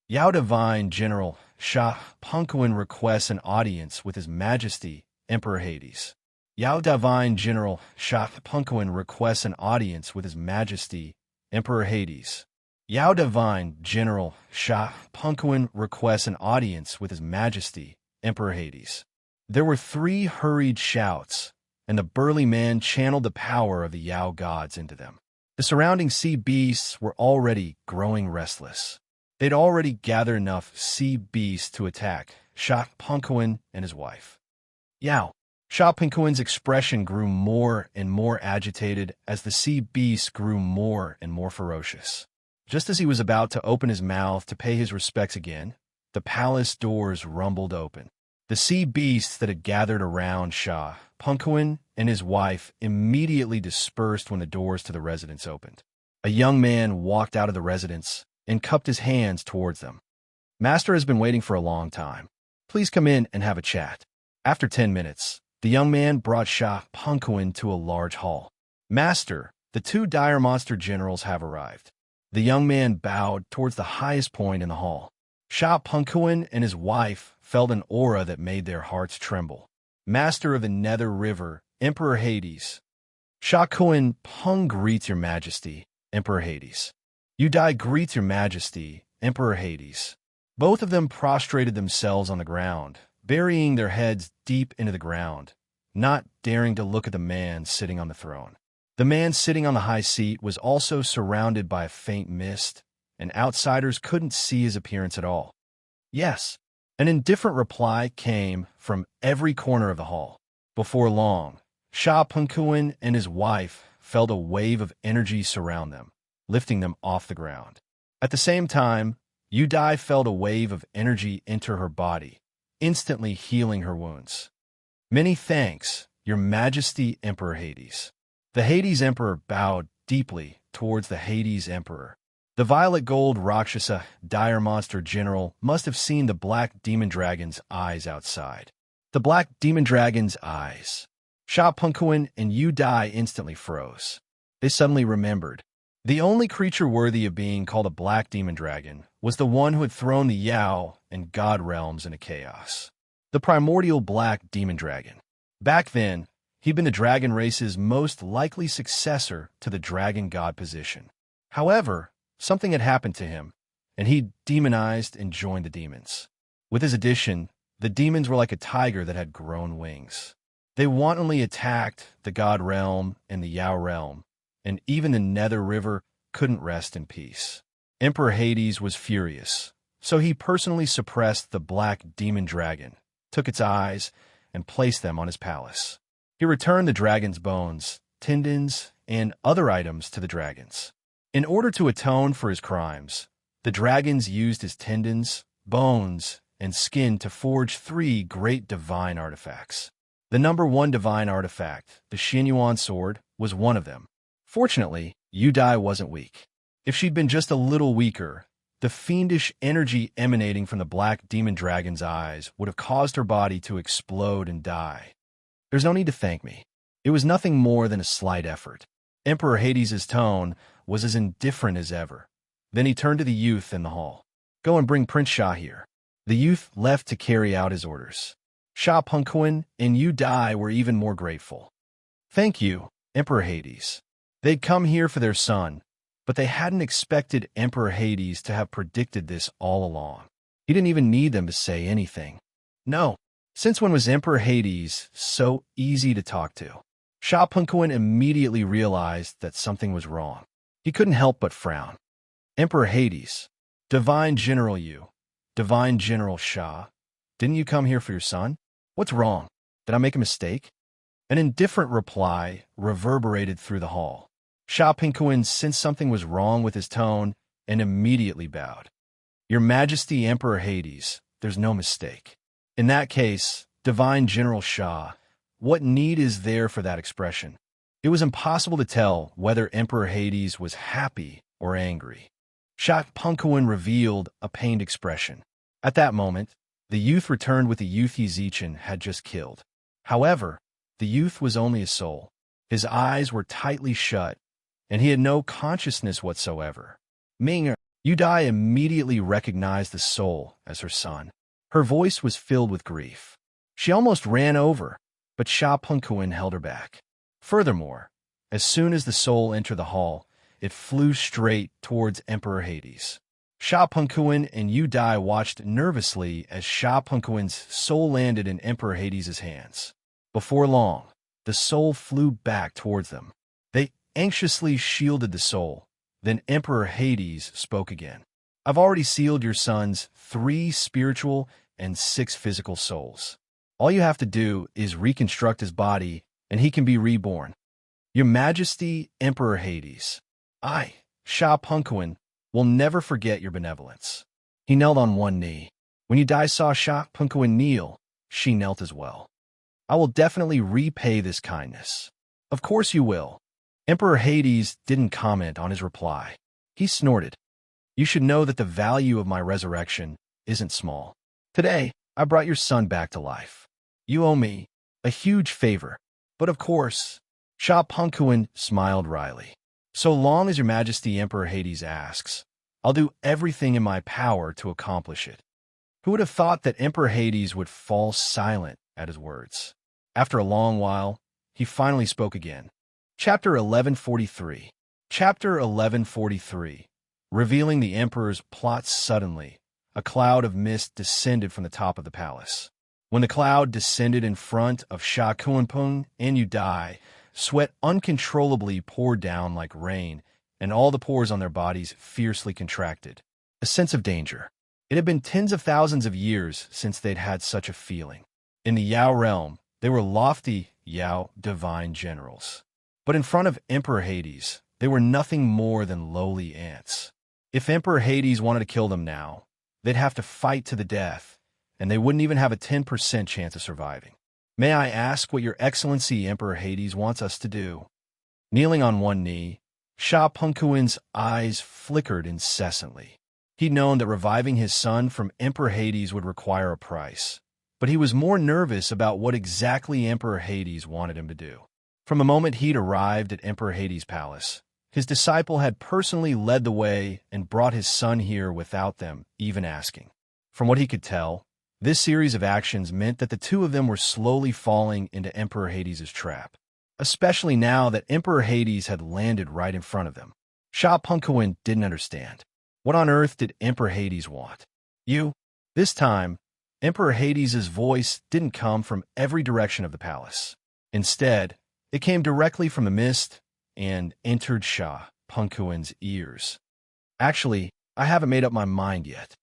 "Yao Divine General Shah Punkuin requests an audience with His Majesty, Emperor Hades." Yao Divine General Shah Punkuin requests an audience with His Majesty, Emperor Hades. Yao Divine General Shah Punkuin requests an audience with His Majesty, Emperor Hades. There were 3 hurried shouts, and the burly man channeled the power of the Yao gods into them. The surrounding sea beasts were already growing restless. They'd already gathered enough sea beasts to attack Shah Punkuin and his wife. Yao. Shah Punkuin's expression grew more and more agitated as the sea beasts grew more and more ferocious. Just as he was about to open his mouth to pay his respects again, the palace doors rumbled open. The sea beasts that had gathered around Shah Punkuin and his wife immediately dispersed when the doors to the residence opened. A young man walked out of the residence and cupped his hands towards them. "Master has been waiting for a long time. Please come in and have a chat." After 10 minutes, the young man brought Shah Punkuin to a large hall. "Master, the 2 dire monster generals have arrived." The young man bowed towards the highest point in the hall. Shah Punkuin and his wife felt an aura that made their hearts tremble. "Master of the Nether River, Emperor Hades." "Shah Kuin Pung greets your majesty, Emperor Hades." "Udai greets your majesty, Emperor Hades." Both of them prostrated themselves on the ground, burying their heads deep into the ground, not daring to look at the man sitting on the throne. The man sitting on the high seat was also surrounded by a faint mist, and outsiders couldn't see his appearance at all. Yes, an indifferent reply came from every corner of the hall. Before long, Shah Punkuin and his wife felt a wave of energy surround them, lifting them off the ground. At the same time, Udai felt a wave of energy enter her body, instantly healing her wounds. "Many thanks, Your Majesty, Emperor Hades." The Hades Emperor bowed deeply towards the Hades Emperor. The violet gold Rakshasa dire monster general must have seen the black demon dragon's eyes outside. The black demon dragon's eyes. Shah Punkuin and Udai instantly froze. They suddenly remembered. The only creature worthy of being called a black demon dragon was the one who had thrown the Yao and God realms into chaos. The primordial black demon dragon. Back then, he'd been the dragon race's most likely successor to the dragon god position. However, something had happened to him, and he demonized and joined the demons. With his addition, the demons were like a tiger that had grown wings. They wantonly attacked the god realm and the Yao realm, and even the Nether River couldn't rest in peace. Emperor Hades was furious, so he personally suppressed the black demon dragon, took its eyes, and placed them on his palace. He returned the dragon's bones, tendons, and other items to the dragons. In order to atone for his crimes, the dragons used his tendons, bones, and skin to forge 3 great divine artifacts. The number 1 divine artifact, the Xianyuan sword, was one of them. Fortunately, Yu Dai wasn't weak. If she'd been just a little weaker, the fiendish energy emanating from the black demon dragon's eyes would have caused her body to explode and die. There's no need to thank me. It was nothing more than a slight effort. Emperor Hades' tone was as indifferent as ever. Then he turned to the youth in the hall. Go and bring Prince Shah here. The youth left to carry out his orders. Shah Punkuin and Yu Dai were even more grateful. Thank you, Emperor Hades. They'd come here for their son, but they hadn't expected Emperor Hades to have predicted this all along. He didn't even need them to say anything. No. Since when was Emperor Hades so easy to talk to? Shah Punkuin immediately realized that something was wrong. He couldn't help but frown. Emperor Hades, Divine General Yu, Divine General Shah, didn't you come here for your son? What's wrong? Did I make a mistake? An indifferent reply reverberated through the hall. Shah Punkuin sensed something was wrong with his tone and immediately bowed. Your Majesty Emperor Hades, there's no mistake. In that case, Divine General Shah, what need is there for that expression? It was impossible to tell whether Emperor Hades was happy or angry. Shah Punkuin revealed a pained expression. At that moment, the youth returned with the youth Zichin had just killed. However, the youth was only a soul. His eyes were tightly shut, and he had no consciousness whatsoever. Ming, Yu Dai immediately recognized the soul as her son. Her voice was filled with grief. She almost ran over, but Shah Punkuin held her back. Furthermore, as soon as the soul entered the hall, it flew straight towards Emperor Hades. Shah Punkuin and Yu Dai watched nervously as Shah Punkuin's soul landed in Emperor Hades' hands. Before long, the soul flew back towards them. They anxiously shielded the soul. Then Emperor Hades spoke again. I've already sealed your son's 3 spiritual and 6 physical souls. All you have to do is reconstruct his body, and he can be reborn. Your Majesty, Emperor Hades, I, Shah Punkuin, will never forget your benevolence. He knelt on one knee. When Yu Dai saw Shah Punkuin kneel, she knelt as well. I will definitely repay this kindness. Of course you will. Emperor Hades didn't comment on his reply. He snorted. You should know that the value of my resurrection isn't small. Today, I brought your son back to life. You owe me a huge favor. But of course, Shah Punkuin smiled wryly. So long as your Majesty Emperor Hades asks, I'll do everything in my power to accomplish it. Who would have thought that Emperor Hades would fall silent at his words? After a long while, he finally spoke again. Chapter 1143. Chapter 1143. Revealing the Emperor's plots suddenly, a cloud of mist descended from the top of the palace. When the cloud descended in front of Shah Punkuin and Yu Dai, sweat uncontrollably poured down like rain, and all the pores on their bodies fiercely contracted. A sense of danger. It had been tens of thousands of years since they'd had such a feeling. In the Yao realm, they were lofty Yao divine generals. But in front of Emperor Hades, they were nothing more than lowly ants. If Emperor Hades wanted to kill them now, they'd have to fight to the death, and they wouldn't even have a 10% chance of surviving. May I ask what your Excellency Emperor Hades wants us to do? Kneeling on one knee, Shah Punkuin's eyes flickered incessantly. He'd known that reviving his son from Emperor Hades would require a price, but he was more nervous about what exactly Emperor Hades wanted him to do. From the moment he'd arrived at Emperor Hades' palace, his disciple had personally led the way and brought his son here without them even asking. From what he could tell, this series of actions meant that the two of them were slowly falling into Emperor Hades' trap, especially now that Emperor Hades had landed right in front of them. Shah Punkuin didn't understand. What on earth did Emperor Hades want? You? This time, Emperor Hades' voice didn't come from every direction of the palace. Instead, it came directly from the mist and entered Shah Punkuin's ears. Actually, I haven't made up my mind yet.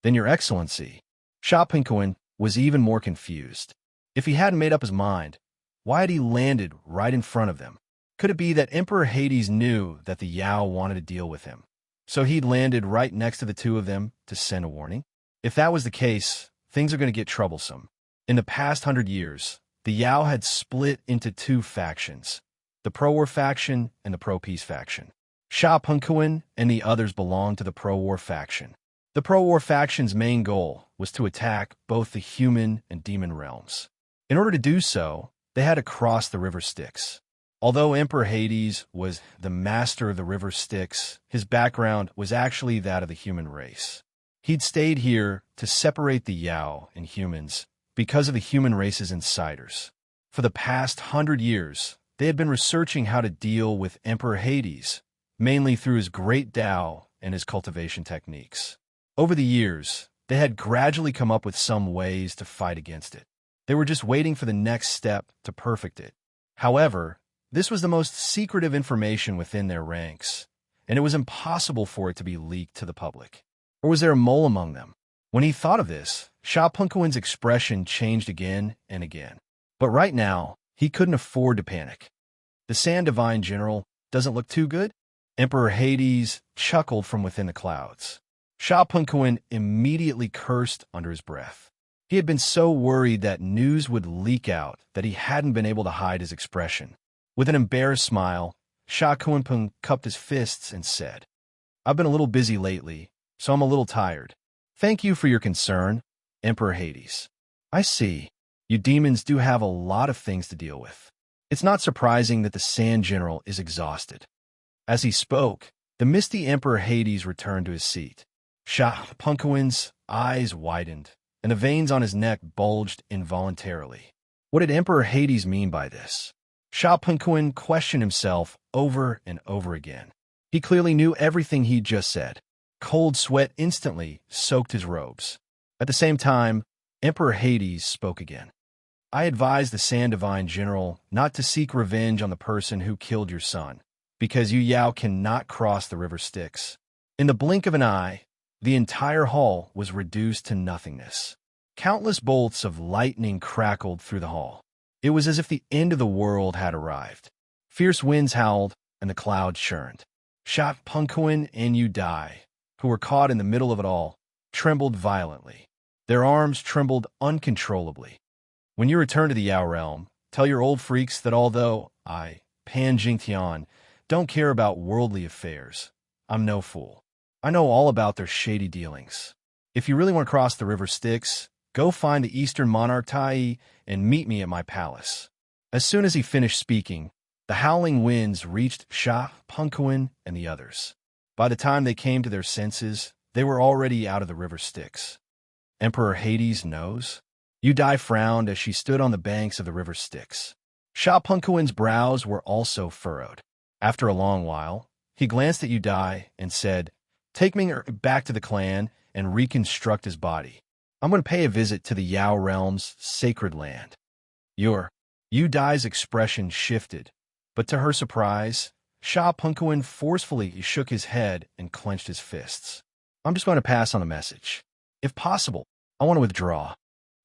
Then, Your Excellency. Sha Punkuin was even more confused. If he hadn't made up his mind, why had he landed right in front of them? Could it be that Emperor Hades knew that the Yao wanted to deal with him, so he'd landed right next to the two of them to send a warning? If that was the case, things are going to get troublesome. In the past 100 years, the Yao had split into two factions, the pro-war faction and the pro-peace faction. Sha Punkuin and the others belonged to the pro-war faction. The pro-war faction's main goal was to attack both the human and demon realms. In order to do so, they had to cross the River Styx. Although Emperor Hades was the master of the River Styx, his background was actually that of the human race. He'd stayed here to separate the Yao and humans because of the human race's insiders. For the past 100 years, they had been researching how to deal with Emperor Hades, mainly through his great Tao and his cultivation techniques. Over the years, they had gradually come up with some ways to fight against it. They were just waiting for the next step to perfect it. However, this was the most secretive information within their ranks, and it was impossible for it to be leaked to the public. Or was there a mole among them? When he thought of this, Sha Punkuin's expression changed again and again. But right now, he couldn't afford to panic. The Sand Divine General doesn't look too good? Emperor Hades chuckled from within the clouds. Sha Punkuin immediately cursed under his breath. He had been so worried that news would leak out that he hadn't been able to hide his expression. With an embarrassed smile, Sha Punkuin cupped his fists and said, "I've been a little busy lately, so I'm a little tired. Thank you for your concern, Emperor Hades. I see. You demons do have a lot of things to deal with. It's not surprising that the Sand General is exhausted." As he spoke, the misty Emperor Hades returned to his seat. Sha Punkuin's eyes widened, and the veins on his neck bulged involuntarily. What did Emperor Hades mean by this? Sha Punkuin questioned himself over and over again. He clearly knew everything he'd just said. Cold sweat instantly soaked his robes. At the same time, Emperor Hades spoke again. "I advise the Sand Divine General not to seek revenge on the person who killed your son, because you Yao cannot cross the River Styx." In the blink of an eye, the entire hall was reduced to nothingness. Countless bolts of lightning crackled through the hall. It was as if the end of the world had arrived. Fierce winds howled, and the clouds churned. Sha Punkuin and Yu Dai, who were caught in the middle of it all, trembled violently. Their arms trembled uncontrollably. "When you return to the Yao realm, tell your old freaks that although I, Pan Jingtian, don't care about worldly affairs, I'm no fool. I know all about their shady dealings. If you really want to cross the River Styx, go find the Eastern Monarch Tai and meet me at my palace." As soon as he finished speaking, the howling winds reached Sha Punkuin and the others. By the time they came to their senses, they were already out of the River Styx. Emperor Hades knows? Yu Dai frowned as she stood on the banks of the River Styx. Sha Punkuin's brows were also furrowed. After a long while, he glanced at Yu Dai and said, "Take me back to the clan and reconstruct his body. I'm going to pay a visit to the Yao realm's sacred land." Yu Dai's expression shifted, but to her surprise, Sha Punkuin forcefully shook his head and clenched his fists. "I'm just going to pass on the message. If possible, I want to withdraw."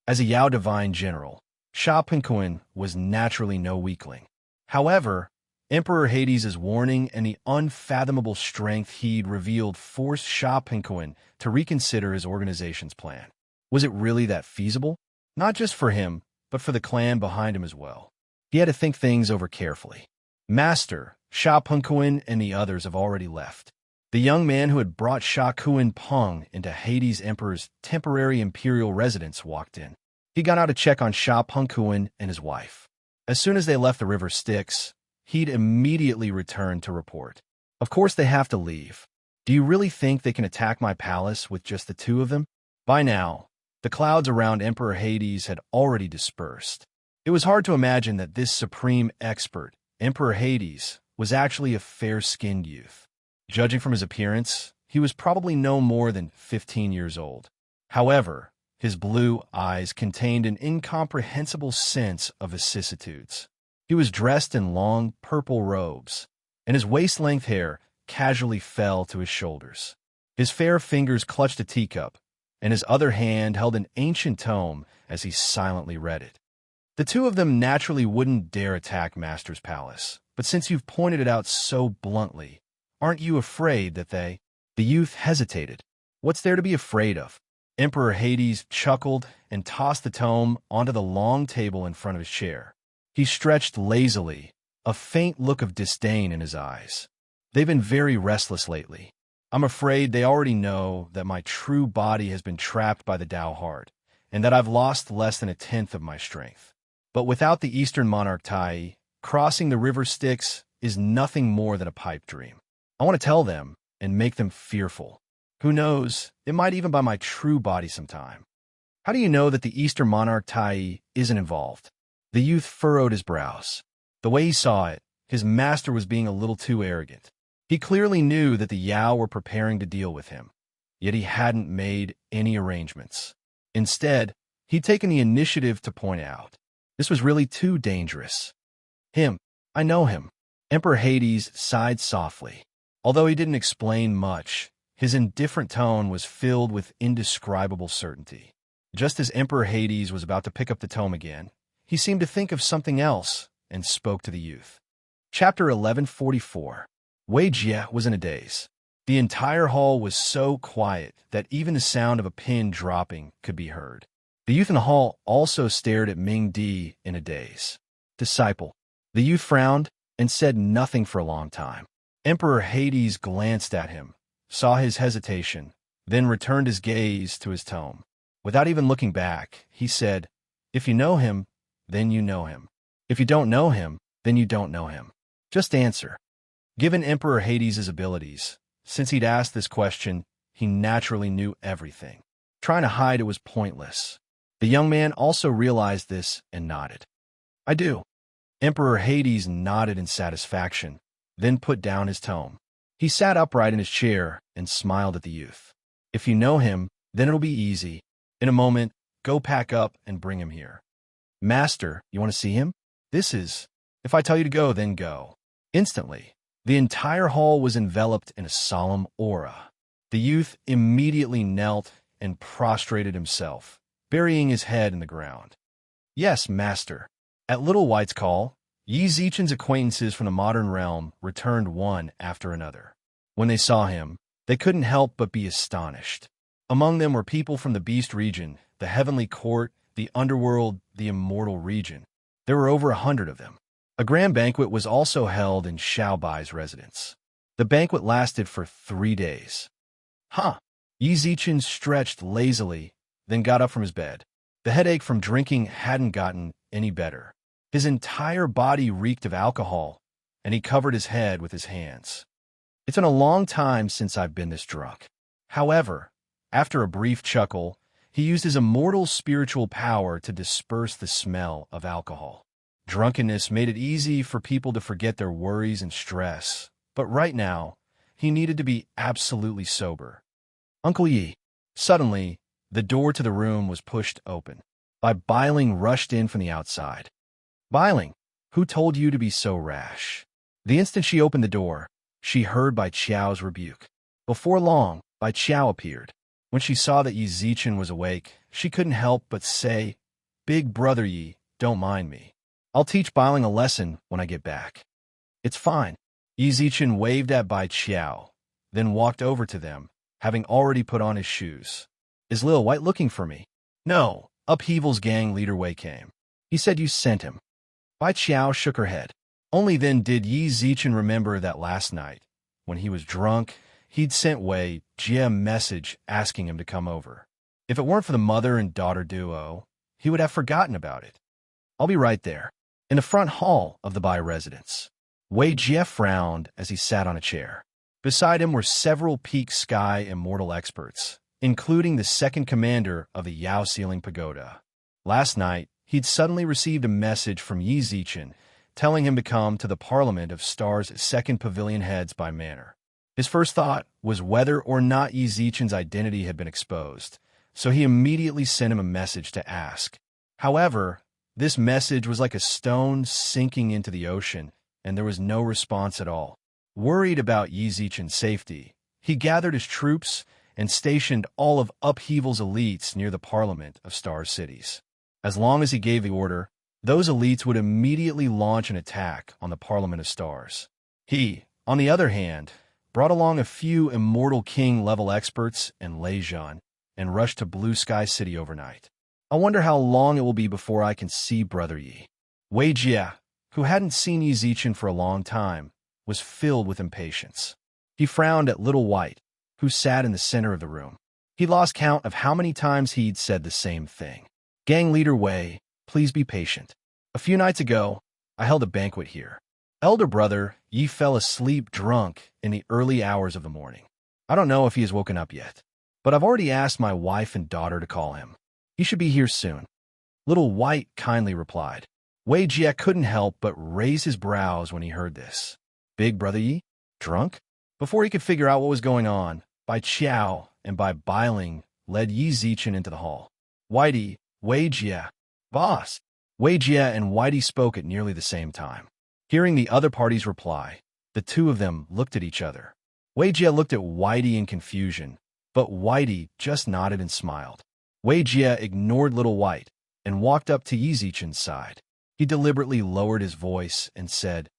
As a Yao Divine General, Sha Punkuin was naturally no weakling. However, Emperor Hades' warning and the unfathomable strength he'd revealed forced Sha Punkuin to reconsider his organization's plan. Was it really that feasible? Not just for him, but for the clan behind him as well. He had to think things over carefully. Master, Sha Punkuin and the others have already left. The young man who had brought Sha Kuin Peng into Hades Emperor's temporary imperial residence walked in. He got out to check on Sha Punkuin and his wife. As soon as they left the River Styx, he'd immediately returned to report. "Of course they have to leave. Do you really think they can attack my palace with just the two of them?" By now, the clouds around Emperor Hades had already dispersed. It was hard to imagine that this supreme expert, Emperor Hades, was actually a fair-skinned youth. Judging from his appearance, he was probably no more than 15 years old. However, his blue eyes contained an incomprehensible sense of vicissitudes. He was dressed in long, purple robes, and his waist-length hair casually fell to his shoulders. His fair fingers clutched a teacup, and his other hand held an ancient tome as he silently read it. The two of them naturally wouldn't dare attack Master's palace, but since you've pointed it out so bluntly, aren't you afraid that they— The youth hesitated. What's there to be afraid of? Emperor Hades chuckled and tossed the tome onto the long table in front of his chair. He stretched lazily, a faint look of disdain in his eyes. They've been very restless lately. I'm afraid they already know that my true body has been trapped by the Tao heart, and that I've lost less than 1/10 of my strength. But without the Eastern Monarch Tai, crossing the river Styx is nothing more than a pipe dream. I want to tell them and make them fearful. Who knows, it might even buy my true body some time. How do you know that the Eastern Monarch Tai isn't involved? The youth furrowed his brows. The way he saw it, his master was being a little too arrogant. He clearly knew that the Yao were preparing to deal with him, yet he hadn't made any arrangements. Instead, he'd taken the initiative to point out, this was really too dangerous. Him, I know him. Emperor Hades sighed softly. Although he didn't explain much, his indifferent tone was filled with indescribable certainty. Just as Emperor Hades was about to pick up the tome again, he seemed to think of something else and spoke to the youth. Chapter 1144. Wei Jie was in a daze. The entire hall was so quiet that even the sound of a pin dropping could be heard. The youth in the hall also stared at Ming Di in a daze. Disciple. The youth frowned and said nothing for a long time. Emperor Hades glanced at him, saw his hesitation, then returned his gaze to his tome. Without even looking back, he said, if you know him, then you know him. If you don't know him, then you don't know him. Just answer. Given Emperor Hades' abilities, since he'd asked this question, he naturally knew everything. Trying to hide it was pointless. The young man also realized this and nodded. I do. Emperor Hades nodded in satisfaction, then put down his tome. He sat upright in his chair and smiled at the youth. If you know him, then it'll be easy. In a moment, go pack up and bring him here. Master, you want to see him? This is— If I tell you to go, then go. Instantly, the entire hall was enveloped in a solemn aura. The youth immediately knelt and prostrated himself, burying his head in the ground. Yes, master. At Little White's call, Yi Zichen's acquaintances from the modern realm returned one after another. When they saw him, they couldn't help but be astonished. Among them were people from the Beast region, the Heavenly Court, the Underworld, the Immortal region. There were over 100 of them. A grand banquet was also held in Xiao Bai's residence. The banquet lasted for 3 days. Yi Zichen stretched lazily, then got up from his bed. The headache from drinking hadn't gotten any better. His entire body reeked of alcohol, and he covered his head with his hands. It's been a long time since I've been this drunk. However, after a brief chuckle, he used his immortal spiritual power to disperse the smell of alcohol. Drunkenness made it easy for people to forget their worries and stress, but right now, he needed to be absolutely sober. Uncle Yi. Suddenly, the door to the room was pushed open. Bailing rushed in from the outside. Bailing, who told you to be so rash? The instant she opened the door, she heard Bai Qiao's rebuke. Before long, Bai Qiao appeared. When she saw that Yi Zichen was awake, she couldn't help but say, Big brother Yi, don't mind me. I'll teach Bailing a lesson when I get back. It's fine. Yi Zichen waved at Bai Qiao, then walked over to them, having already put on his shoes. Is Lil White looking for me? No, Upheaval's gang leader Wei came. He said you sent him. Bai Qiao shook her head. Only then did Yi Zichen remember that last night, when he was drunk, he'd sent Wei Jie a message asking him to come over. If it weren't for the mother and daughter duo, he would have forgotten about it. I'll be right there. In the front hall of the Bai residence, Wei Jie frowned as he sat on a chair. Beside him were several peak sky immortal experts, including the second commander of the Yao Ceiling Pagoda. Last night, he'd suddenly received a message from Yi Zichen telling him to come to the Parliament of Stars' second pavilion heads by manor. His first thought was whether or not Yi Zichen's identity had been exposed, so he immediately sent him a message to ask. However, this message was like a stone sinking into the ocean, and there was no response at all. Worried about Yi Zichen's safety, he gathered his troops and stationed all of Upheaval's elites near the Parliament of Stars cities. As long as he gave the order, those elites would immediately launch an attack on the Parliament of Stars. He, on the other hand, brought along a few Immortal King-level experts and Lejean, and rushed to Blue Sky City overnight. I wonder how long it will be before I can see Brother Yi. Wei Jie, who hadn't seen Yi Zichen for a long time, was filled with impatience. He frowned at Little White, who sat in the center of the room. He lost count of how many times he'd said the same thing. Gang leader Wei, please be patient. A few nights ago, I held a banquet here. Elder brother Yi fell asleep drunk in the early hours of the morning. I don't know if he has woken up yet, but I've already asked my wife and daughter to call him. He should be here soon. Little White kindly replied. Wei Jie couldn't help but raise his brows when he heard this. Big Brother Yi? Drunk? Before he could figure out what was going on, Bai Qiao and Bai Bailing led Yi Zichen into the hall. Whitey, Wei Jie, boss. Wei Jie and Whitey spoke at nearly the same time. Hearing the other party's reply, the two of them looked at each other. Wei Jie looked at Whitey in confusion, but Whitey just nodded and smiled. Wei Jie ignored Little White and walked up to Yi Zichen's side. He deliberately lowered his voice and said,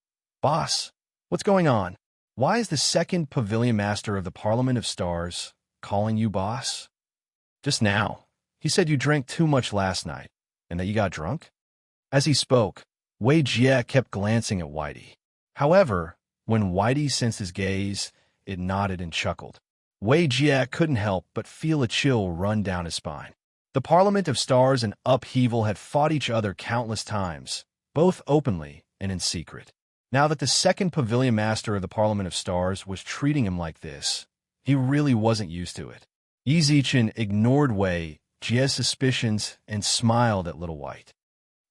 Boss, what's going on? Why is the second pavilion master of the Parliament of Stars calling you boss? Just now, he said you drank too much last night and that you got drunk. As he spoke, Wei Jie kept glancing at Whitey. However, when Whitey sensed his gaze, it nodded and chuckled. Wei Jie couldn't help but feel a chill run down his spine. The Parliament of Stars and Upheaval had fought each other countless times, both openly and in secret. Now that the second pavilion master of the Parliament of Stars was treating him like this, he really wasn't used to it. Yi Zichen ignored Wei Jie's suspicions and smiled at Little White.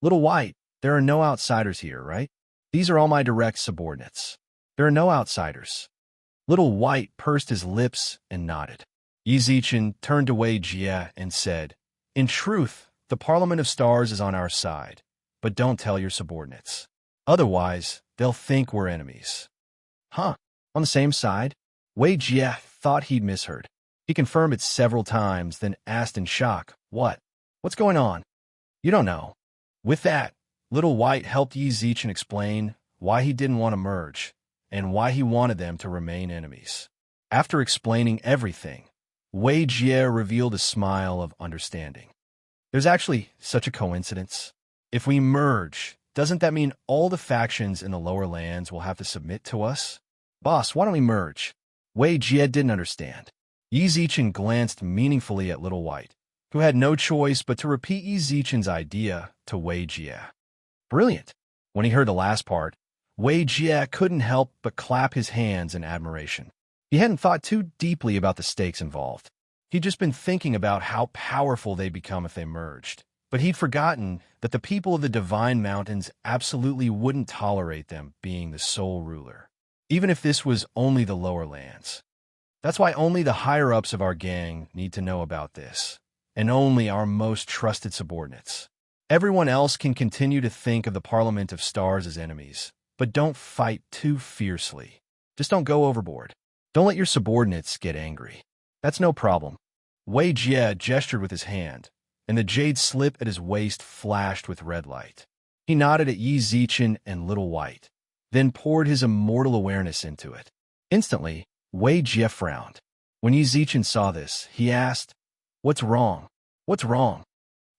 Little White, there are no outsiders here, right? These are all my direct subordinates. There are no outsiders. Little White pursed his lips and nodded. Yi Zichen turned to Wei Jie and said, In truth, the Parliament of Stars is on our side, but don't tell your subordinates. Otherwise, they'll think we're enemies. Huh? On the same side? Wei Jie thought he'd misheard. He confirmed it several times, then asked in shock, What? What's going on? You don't know. With that, Little White helped Yi Zichen explain why he didn't want to merge and why he wanted them to remain enemies. After explaining everything, Wei Jie revealed a smile of understanding. There's actually such a coincidence. If we merge, doesn't that mean all the factions in the lower lands will have to submit to us? Boss, why don't we merge? Wei Jie didn't understand. Yi Zichen glanced meaningfully at Little White, who had no choice but to repeat Yi Zichen's idea to Wei Jie. Brilliant. When he heard the last part, Wei Jie couldn't help but clap his hands in admiration. He hadn't thought too deeply about the stakes involved. He'd just been thinking about how powerful they'd become if they merged. But he'd forgotten that the people of the Divine Mountains absolutely wouldn't tolerate them being the sole ruler, even if this was only the lower lands. That's why only the higher-ups of our gang need to know about this, and only our most trusted subordinates. Everyone else can continue to think of the Parliament of Stars as enemies, but don't fight too fiercely. Just don't go overboard. Don't let your subordinates get angry. That's no problem. Wei Jie gestured with his hand, and the jade slip at his waist flashed with red light. He nodded at Yi Zichen and Little White, then poured his immortal awareness into it. Instantly, Wei Jie frowned. When Yi Zichen saw this, he asked, What's wrong? What's wrong?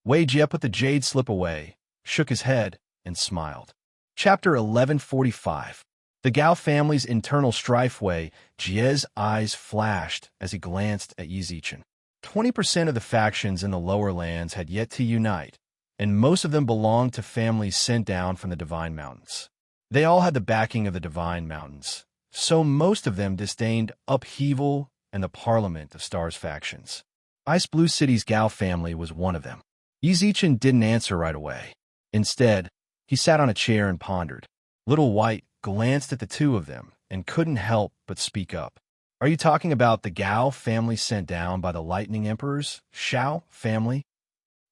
Wei Jie put the jade slip away, shook his head, and smiled. Chapter 1145. The Gao family's internal strife. Wei Jie's eyes flashed as he glanced at Yi Zichen. 20% of the factions in the lower lands had yet to unite, and most of them belonged to families sent down from the Divine Mountains. They all had the backing of the Divine Mountains, so most of them disdained Upheaval and the Parliament of Stars factions. Ice Blue City's Gao family was one of them. Yi Zichen didn't answer right away. Instead, he sat on a chair and pondered. Little White glanced at the two of them and couldn't help but speak up. Are you talking about the Gao family sent down by the Lightning Emperor's Shao family?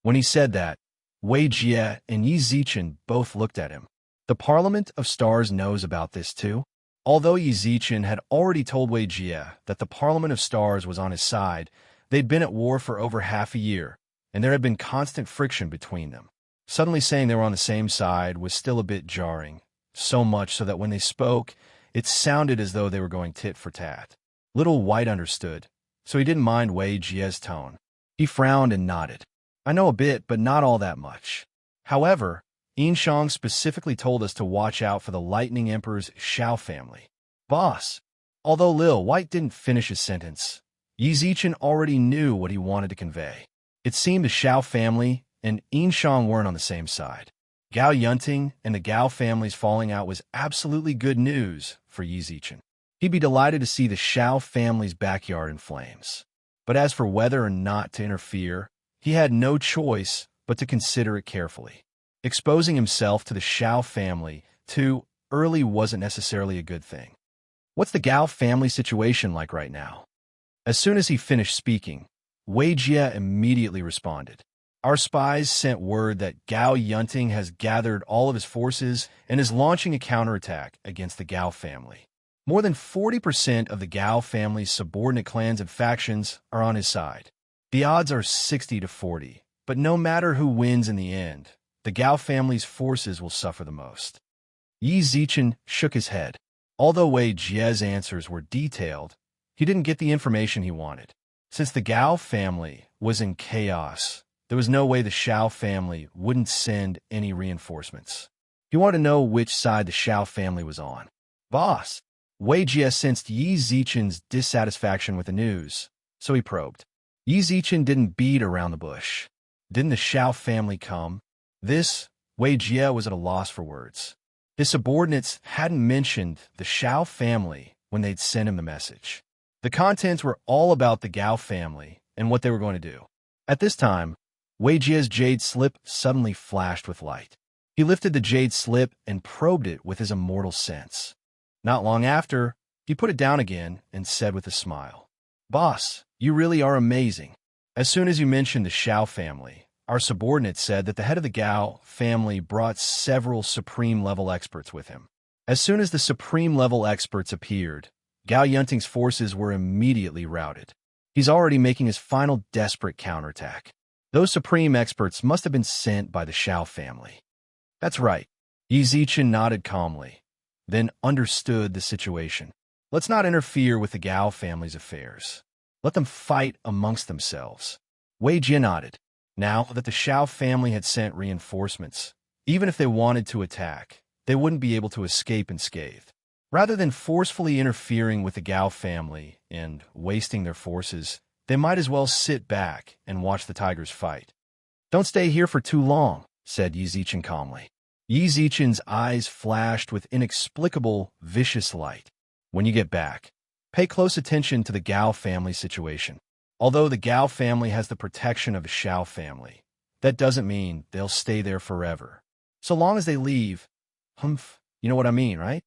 When he said that, Wei Jie and Yi Zichen both looked at him. The Parliament of Stars knows about this too? Although Yi Zichen had already told Wei Jie that the Parliament of Stars was on his side, they'd been at war for over half a year, and there had been constant friction between them. Suddenly saying they were on the same side was still a bit jarring, so much so that when they spoke, it sounded as though they were going tit for tat. Little White understood, so he didn't mind Wei Jie's tone. He frowned and nodded. I know a bit, but not all that much. However, Yinshang specifically told us to watch out for the Lightning Emperor's Xiao family. Boss. Although Lil White didn't finish his sentence, Yi Zichen already knew what he wanted to convey. It seemed the Xiao family and Yinshang weren't on the same side. Gao Yunting and the Gao family's falling out was absolutely good news for Yi Zichen. He'd be delighted to see the Xiao family's backyard in flames. But as for whether or not to interfere, he had no choice but to consider it carefully. Exposing himself to the Xiao family too early wasn't necessarily a good thing. What's the Gao family situation like right now? As soon as he finished speaking, Wei Jie immediately responded. Our spies sent word that Gao Yunting has gathered all of his forces and is launching a counterattack against the Gao family. More than 40% of the Gao family's subordinate clans and factions are on his side. The odds are 60-40, but no matter who wins in the end, the Gao family's forces will suffer the most. Yi Zichen shook his head. Although Wei Jie's answers were detailed, he didn't get the information he wanted. Since the Gao family was in chaos, there was no way the Xiao family wouldn't send any reinforcements. He wanted to know which side the Xiao family was on. Boss. Wei Jie sensed Yi Zichen's dissatisfaction with the news, so he probed. Yi Zichen didn't beat around the bush. Didn't the Xiao family come? Wei Jie was at a loss for words. His subordinates hadn't mentioned the Xiao family when they'd sent him the message. The contents were all about the Gao family and what they were going to do. At this time, Wei Jie's jade slip suddenly flashed with light. He lifted the jade slip and probed it with his immortal sense. Not long after, he put it down again and said with a smile, Boss, you really are amazing. As soon as you mentioned the Xiao family, our subordinate said that the head of the Gao family brought several supreme-level experts with him. As soon as the supreme-level experts appeared, Gao Yunting's forces were immediately routed. He's already making his final desperate counterattack. Those supreme experts must have been sent by the Xiao family. That's right. Yi Zichen nodded calmly, then understood the situation. Let's not interfere with the Gao family's affairs. Let them fight amongst themselves. Wei Jie nodded. Now that the Xiao family had sent reinforcements, even if they wanted to attack, they wouldn't be able to escape unscathed. Rather than forcefully interfering with the Gao family and wasting their forces, they might as well sit back and watch the tigers fight. Don't stay here for too long, said Yi Zichen calmly. Yi Zichen's eyes flashed with inexplicable, vicious light. When you get back, pay close attention to the Gao family situation. Although the Gao family has the protection of the Xiao family, that doesn't mean they'll stay there forever. So long as they leave, you know what I mean, right?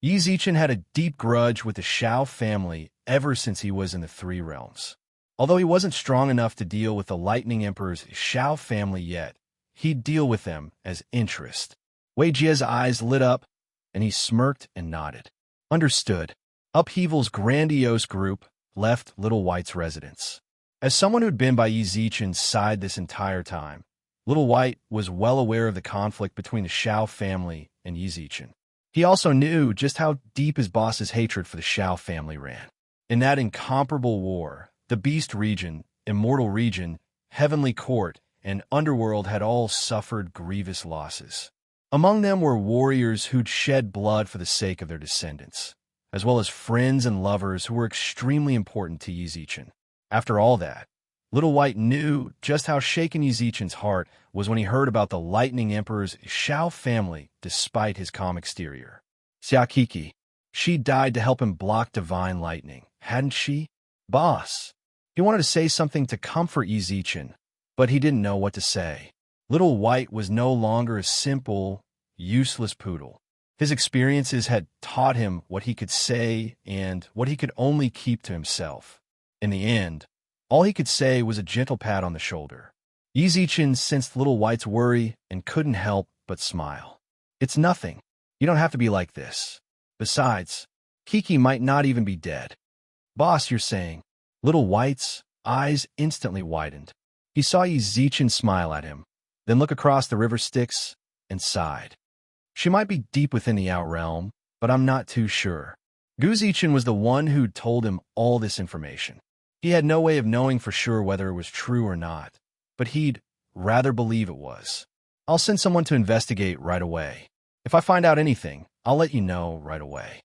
Yi Zichen had a deep grudge with the Xiao family ever since he was in the Three Realms. Although he wasn't strong enough to deal with the Lightning Emperor's Xiao family yet, he'd deal with them as interest. Wei Jie's eyes lit up, and he smirked and nodded. Understood. Upheaval's grandiose group left Little White's residence. As someone who'd been by Yi Zichen's side this entire time, Little White was well aware of the conflict between the Xiao family and Yi Zichen. He also knew just how deep his boss's hatred for the Xiao family ran. In that incomparable war, the Beast region, Immortal region, Heavenly Court, and Underworld had all suffered grievous losses. Among them were warriors who'd shed blood for the sake of their descendants, as well as friends and lovers who were extremely important to Yi Zichen. After all that, Little White knew just how shaken Yi Zichen's heart was when he heard about the Lightning Emperor's Xiao family despite his calm exterior. Xiaokiki, she died to help him block divine lightning, hadn't she? Boss. He wanted to say something to comfort Yi Zichen, but he didn't know what to say. Little White was no longer a simple, useless poodle. His experiences had taught him what he could say and what he could only keep to himself. In the end, all he could say was a gentle pat on the shoulder. Yi Zichen sensed Little White's worry and couldn't help but smile. It's nothing. You don't have to be like this. Besides, Kiki might not even be dead. Boss, you're saying? Little White's eyes instantly widened. He saw Yizichin smile at him, then look across the river Styx and sighed. She might be deep within the Outrealm, but I'm not too sure. Guzichin was the one who'd told him all this information. He had no way of knowing for sure whether it was true or not, but he'd rather believe it was. I'll send someone to investigate right away. If I find out anything, I'll let you know right away.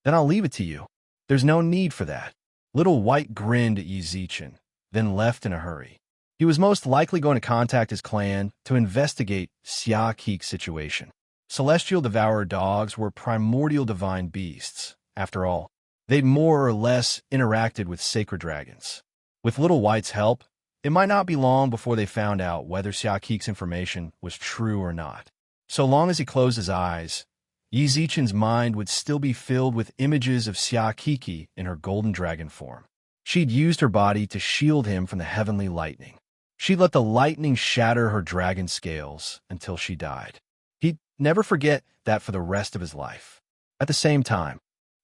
Then I'll leave it to you. There's no need for that. Little White grinned at Yizichin, then left in a hurry. He was most likely going to contact his clan to investigate Xia Kik's situation. Celestial devourer dogs were primordial divine beasts. After all, they'd more or less interacted with sacred dragons. With Little White's help, it might not be long before they found out whether Xia Kik's information was true or not. So long as he closed his eyes, Yizichin's mind would still be filled with images of Xia Kiki in her golden dragon form. She'd used her body to shield him from the heavenly lightning. She'd let the lightning shatter her dragon scales until she died. He'd never forget that for the rest of his life. At the same time,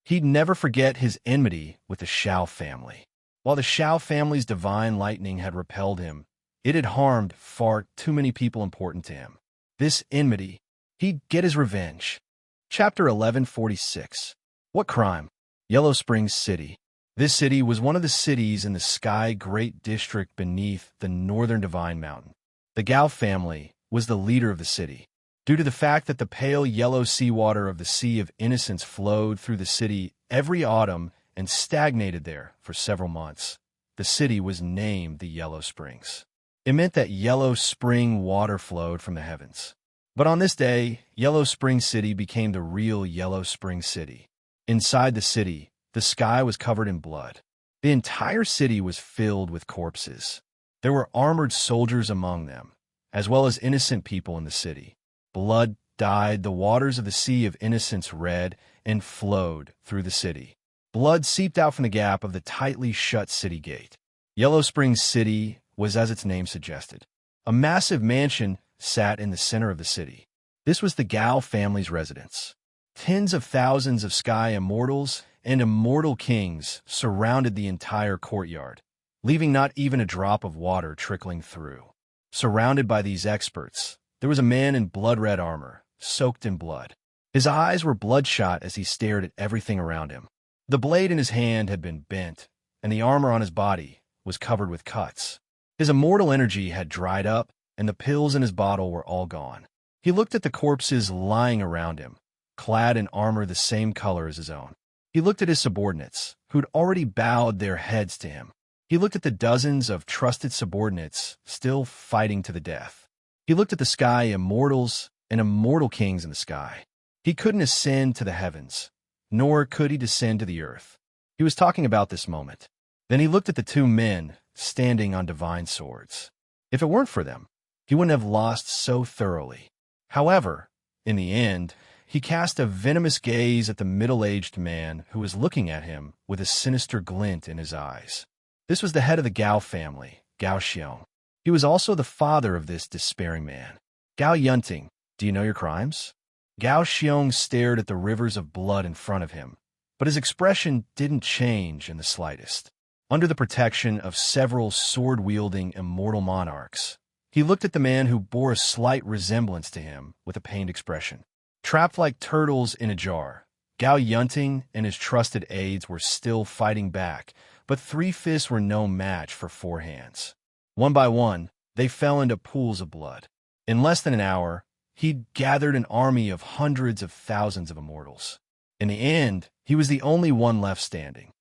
he'd never forget his enmity with the Shao family. While the Shao family's divine lightning had repelled him, it had harmed far too many people important to him. This enmity, he'd get his revenge. Chapter 1146. What crime? Yellow Springs City. This city was one of the cities in the Sky Great District beneath the northern Divine Mountain. The Gao family was the leader of the city. Due to the fact that the pale yellow seawater of the Sea of Innocence flowed through the city every autumn and stagnated there for several months, the city was named the Yellow Springs. It meant that yellow spring water flowed from the heavens. But on this day, Yellow Spring City became the real Yellow Spring City. Inside the city, the sky was covered in blood. The entire city was filled with corpses. There were armored soldiers among them, as well as innocent people in the city. Blood dyed the waters of the Sea of Innocence red and flowed through the city. Blood seeped out from the gap of the tightly shut city gate. Yellow Springs City was as its name suggested. A massive mansion sat in the center of the city. This was the Gao family's residence. Tens of thousands of sky immortals and immortal kings surrounded the entire courtyard, leaving not even a drop of water trickling through. Surrounded by these experts, there was a man in blood-red armor, soaked in blood. His eyes were bloodshot as he stared at everything around him. The blade in his hand had been bent, and the armor on his body was covered with cuts. His immortal energy had dried up, and the pills in his bottle were all gone. He looked at the corpses lying around him, clad in armor the same color as his own. He looked at his subordinates, who'd already bowed their heads to him. He looked at the dozens of trusted subordinates still fighting to the death. He looked at the sky immortals and immortal kings in the sky. He couldn't ascend to the heavens, nor could he descend to the earth. He was talking about this moment. Then he looked at the two men standing on divine swords. If it weren't for them, he wouldn't have lost so thoroughly. However, in the end, he cast a venomous gaze at the middle-aged man who was looking at him with a sinister glint in his eyes. This was the head of the Gao family, Gao Xiong. He was also the father of this despairing man. Gao Yunting, do you know your crimes? Gao Xiong stared at the rivers of blood in front of him, but his expression didn't change in the slightest. Under the protection of several sword-wielding immortal monarchs, he looked at the man who bore a slight resemblance to him with a pained expression. Trapped like turtles in a jar, Gao Yunting and his trusted aides were still fighting back, but 3 fists were no match for 4 hands. One by one, they fell into pools of blood. In less than an hour, he'd gathered an army of hundreds of thousands of immortals. In the end, he was the only one left standing.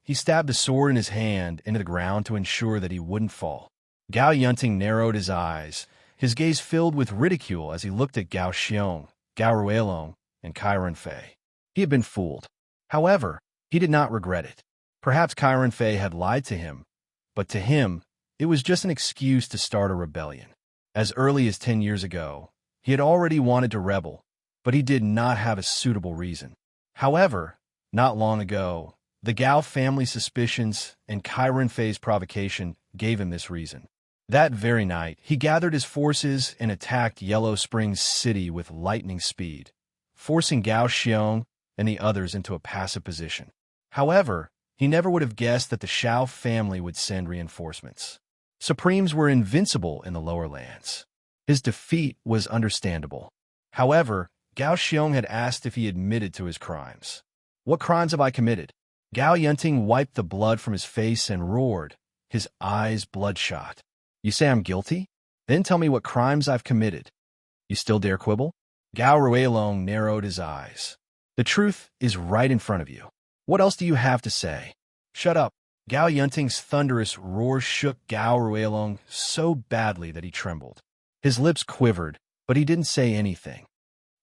He stabbed the sword in his hand into the ground to ensure that he wouldn't fall. Gao Yunting narrowed his eyes, his gaze filled with ridicule as he looked at Gao Xiong, Gao Ruelong, and Chiron Fei. He had been fooled. However, he did not regret it. Perhaps Chiron Fei had lied to him, but to him, it was just an excuse to start a rebellion. As early as 10 years ago, he had already wanted to rebel, but he did not have a suitable reason. However, not long ago, the Gao family's suspicions and Chiron Fei's provocation gave him this reason. That very night, he gathered his forces and attacked Yellow Springs City with lightning speed, forcing Gao Xiong and the others into a passive position. However, he never would have guessed that the Shao family would send reinforcements. Supremes were invincible in the lower lands. His defeat was understandable. However, Gao Xiong had asked if he admitted to his crimes. "What crimes have I committed?" Gao Yunting wiped the blood from his face and roared, his eyes bloodshot. "You say I'm guilty? Then tell me what crimes I've committed. You still dare quibble?" Gao Ruelong narrowed his eyes. "The truth is right in front of you. What else do you have to say?" "Shut up." Gao Yunting's thunderous roar shook Gao Ruelong so badly that he trembled. His lips quivered, but he didn't say anything.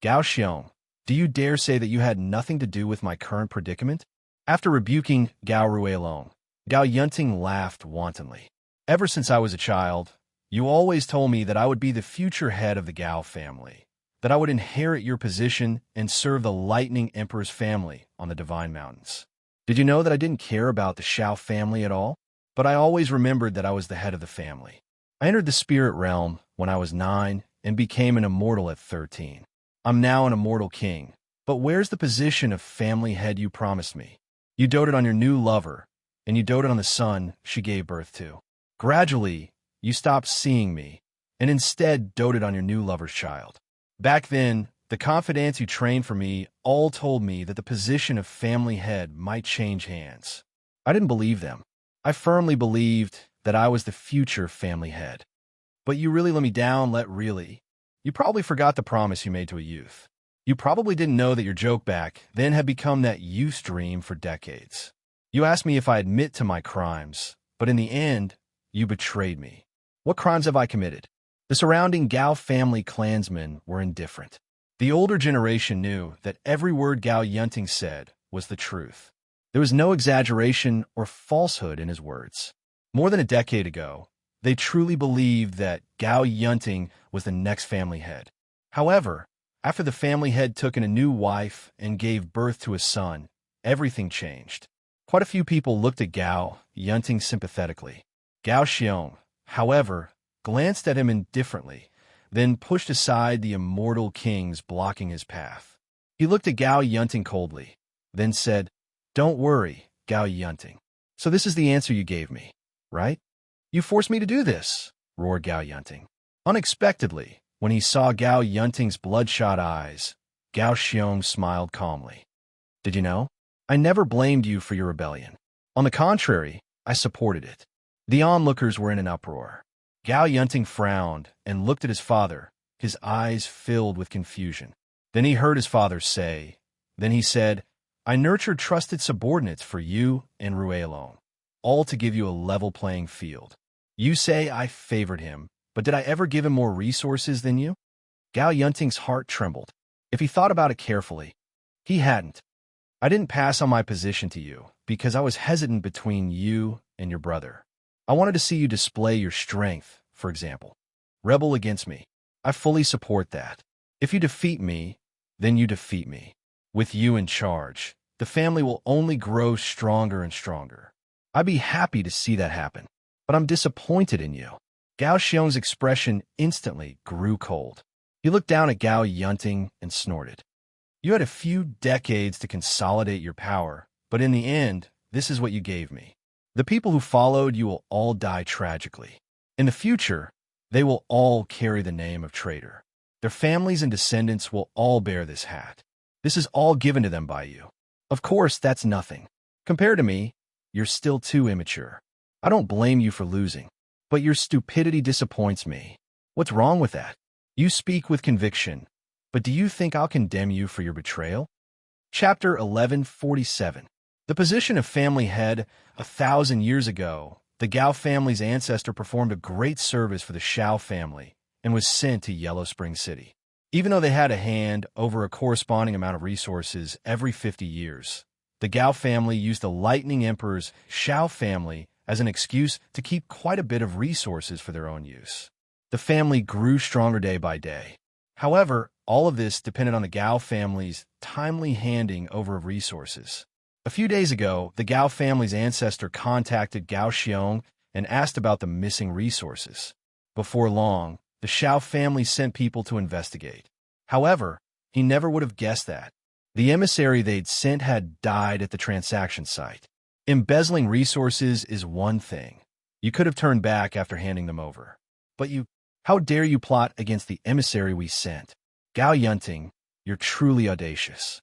"Gao Xiong, do you dare say that you had nothing to do with my current predicament?" After rebuking Gao Ruelong, Gao Yunting laughed wantonly. "Ever since I was a child, you always told me that I would be the future head of the Gao family, that I would inherit your position and serve the Lightning Emperor's family on the Divine Mountains. Did you know that I didn't care about the Shao family at all? But I always remembered that I was the head of the family. I entered the spirit realm when I was 9 and became an immortal at 13. I'm now an immortal king, but where's the position of family head you promised me? You doted on your new lover, and you doted on the son she gave birth to. Gradually, you stopped seeing me, and instead doted on your new lover's child. Back then, the confidants you trained for me all told me that the position of family head might change hands. I didn't believe them. I firmly believed that I was the future family head. But you really let me down, really. You probably forgot the promise you made to a youth. You probably didn't know that your joke back then had become that youth's dream for decades. You asked me if I admit to my crimes, but in the end, you betrayed me. What crimes have I committed? The surrounding Gao family clansmen were indifferent. The older generation knew that every word Gao Yunting said was the truth. There was no exaggeration or falsehood in his words. More than a decade ago, they truly believed that Gao Yunting was the next family head. However, after the family head took in a new wife and gave birth to a son, everything changed. Quite a few people looked at Gao Yunting sympathetically. Gao Xiong, however, glanced at him indifferently, then pushed aside the immortal kings blocking his path. He looked at Gao Yunting coldly, then said, "Don't worry, Gao Yunting. So this is the answer you gave me, right?" "You forced me to do this," roared Gao Yunting. Unexpectedly, when he saw Gao Yunting's bloodshot eyes, Gao Xiong smiled calmly. "Did you know? I never blamed you for your rebellion. On the contrary, I supported it." The onlookers were in an uproar. Gao Yunting frowned and looked at his father, his eyes filled with confusion. Then he heard his father say, he said, "I nurtured trusted subordinates for you and Ruelong, all to give you a level playing field. You say I favored him, but did I ever give him more resources than you?" Gao Yunting's heart trembled. If he thought about it carefully, he hadn't. "I didn't pass on my position to you because I was hesitant between you and your brother. I wanted to see you display your strength, for example. Rebel against me. I fully support that. If you defeat me, then you defeat me. With you in charge, the family will only grow stronger and stronger. I'd be happy to see that happen, but I'm disappointed in you." Gao Xiong's expression instantly grew cold. He looked down at Gao Yunting and snorted. "You had a few decades to consolidate your power, but in the end, this is what you gave me. The people who followed you will all die tragically. In the future, they will all carry the name of traitor. Their families and descendants will all bear this hat. This is all given to them by you. Of course, that's nothing. Compared to me, you're still too immature. I don't blame you for losing, but your stupidity disappoints me. What's wrong with that? You speak with conviction, but do you think I'll condemn you for your betrayal?" Chapter 1147. The position of family head. 1,000 years ago, the Gao family's ancestor performed a great service for the Shao family and was sent to Yellow Spring City. Even though they had a hand over a corresponding amount of resources every 50 years, the Gao family used the Lightning Emperor's Shao family as an excuse to keep quite a bit of resources for their own use. The family grew stronger day by day. However, all of this depended on the Gao family's timely handing over of resources. A few days ago, the Gao family's ancestor contacted Gao Xiong and asked about the missing resources. Before long, the Shao family sent people to investigate. However, he never would have guessed that. The emissary they'd sent had died at the transaction site. Embezzling resources is one thing. You could have turned back after handing them over. But how dare you plot against the emissary we sent? Gao Yunting, you're truly audacious.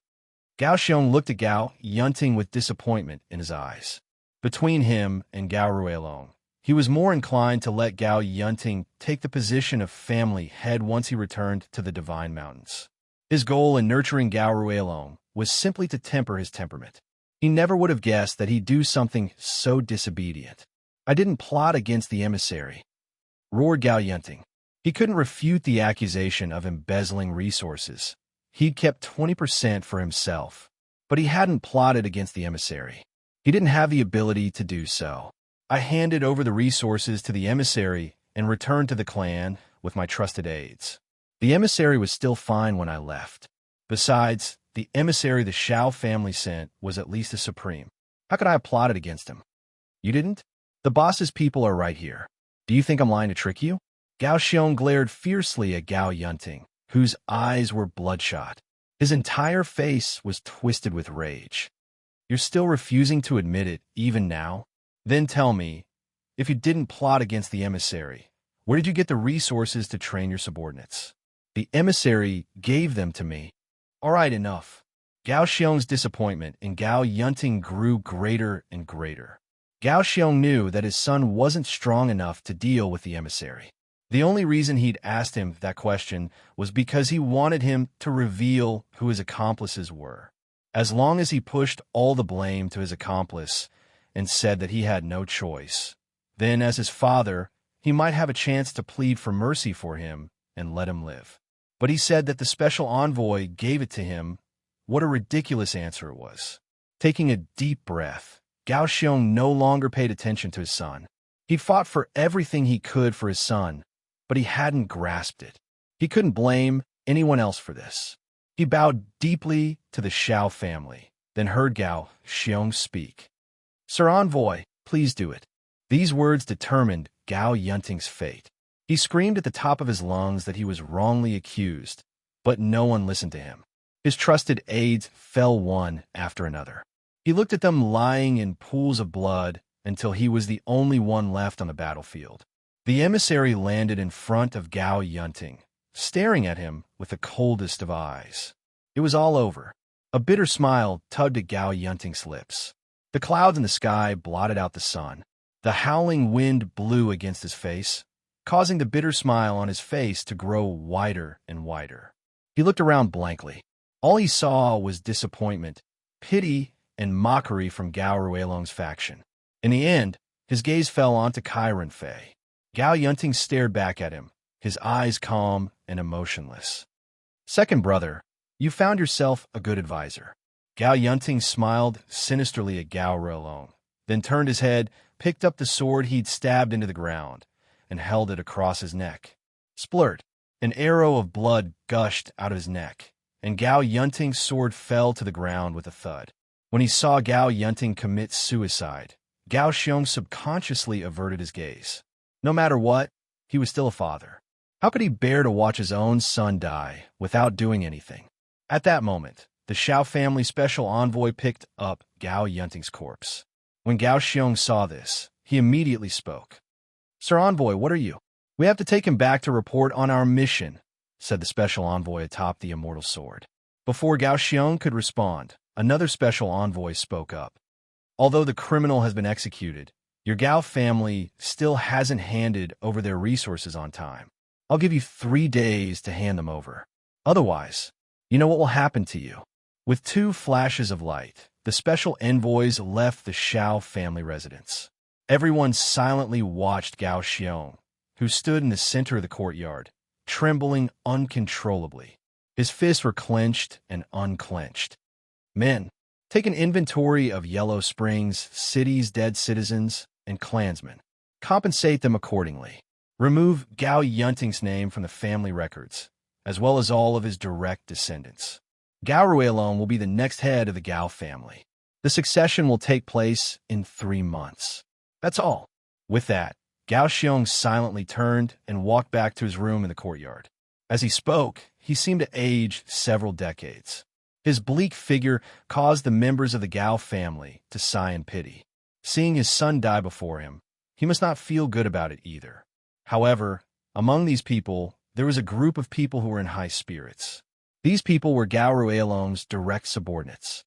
Gao Xiong looked at Gao Yunting with disappointment in his eyes. Between him and Gao Ruelong, he was more inclined to let Gao Yunting take the position of family head once he returned to the Divine Mountains. His goal in nurturing Gao Ruelong was simply to temper his temperament. He never would have guessed that he'd do something so disobedient. I didn't plot against the emissary, roared Gao Yunting. He couldn't refute the accusation of embezzling resources. He'd kept 20% for himself, but he hadn't plotted against the emissary. He didn't have the ability to do so. I handed over the resources to the emissary and returned to the clan with my trusted aides. The emissary was still fine when I left. Besides, the emissary the Shao family sent was at least a supreme. How could I have plotted against him? You didn't? The boss's people are right here. Do you think I'm lying to trick you? Gao Xiong glared fiercely at Gao Yunting, whose eyes were bloodshot. His entire face was twisted with rage. You're still refusing to admit it, even now? Then tell me, if you didn't plot against the emissary, where did you get the resources to train your subordinates? The emissary gave them to me. All right, enough. Gao Xiong's disappointment in Gao Yunting grew greater and greater. Gao Xiong knew that his son wasn't strong enough to deal with the emissary. The only reason he'd asked him that question was because he wanted him to reveal who his accomplices were. As long as he pushed all the blame to his accomplice and said that he had no choice, then as his father, he might have a chance to plead for mercy for him and let him live. But he said that the special envoy gave it to him. What a ridiculous answer it was. Taking a deep breath, Gao Xiong no longer paid attention to his son. He fought for everything he could for his son, but he hadn't grasped it. He couldn't blame anyone else for this. He bowed deeply to the Shao family, then heard Gao Xiong speak. Sir Envoy, please do it. These words determined Gao Yunting's fate. He screamed at the top of his lungs that he was wrongly accused, but no one listened to him. His trusted aides fell one after another. He looked at them lying in pools of blood until he was the only one left on the battlefield. The emissary landed in front of Gao Yunting, staring at him with the coldest of eyes. It was all over. A bitter smile tugged at Gao Yunting's lips. The clouds in the sky blotted out the sun. The howling wind blew against his face, causing the bitter smile on his face to grow wider and wider. He looked around blankly. All he saw was disappointment, pity, and mockery from Gao Ruelong's faction. In the end, his gaze fell onto Chiron Fei. Gao Yunting stared back at him, his eyes calm and emotionless. Second brother, you found yourself a good advisor. Gao Yunting smiled sinisterly at Gao Ruelong, then turned his head, picked up the sword he'd stabbed into the ground, and held it across his neck. Splurt! An arrow of blood gushed out of his neck, and Gao Yunting's sword fell to the ground with a thud. When he saw Gao Yunting commit suicide, Gao Xiong subconsciously averted his gaze. No matter what, he was still a father. How could he bear to watch his own son die without doing anything? At that moment, the Shao family special envoy picked up Gao Yunting's corpse. When Gao Xiong saw this, he immediately spoke. Sir Envoy, what are you? We have to take him back to report on our mission, said the special envoy atop the immortal sword. Before Gao Xiong could respond, another special envoy spoke up. Although the criminal has been executed, your Gao family still hasn't handed over their resources on time. I'll give you 3 days to hand them over. Otherwise, you know what will happen to you. With 2 flashes of light, the special envoys left the Shao family residence. Everyone silently watched Gao Xiong, who stood in the center of the courtyard, trembling uncontrollably. His fists were clenched and unclenched. Men, take an inventory of Yellow Springs city's dead citizens and clansmen. Compensate them accordingly. Remove Gao Yunting's name from the family records, as well as all of his direct descendants. Gao Ruelong will be the next head of the Gao family. The succession will take place in 3 months. That's all. With that, Gao Xiong silently turned and walked back to his room in the courtyard. As he spoke, he seemed to age several decades. His bleak figure caused the members of the Gao family to sigh in pity. Seeing his son die before him, he must not feel good about it either. However, among these people, there was a group of people who were in high spirits. These people were Gao Ruelong's direct subordinates.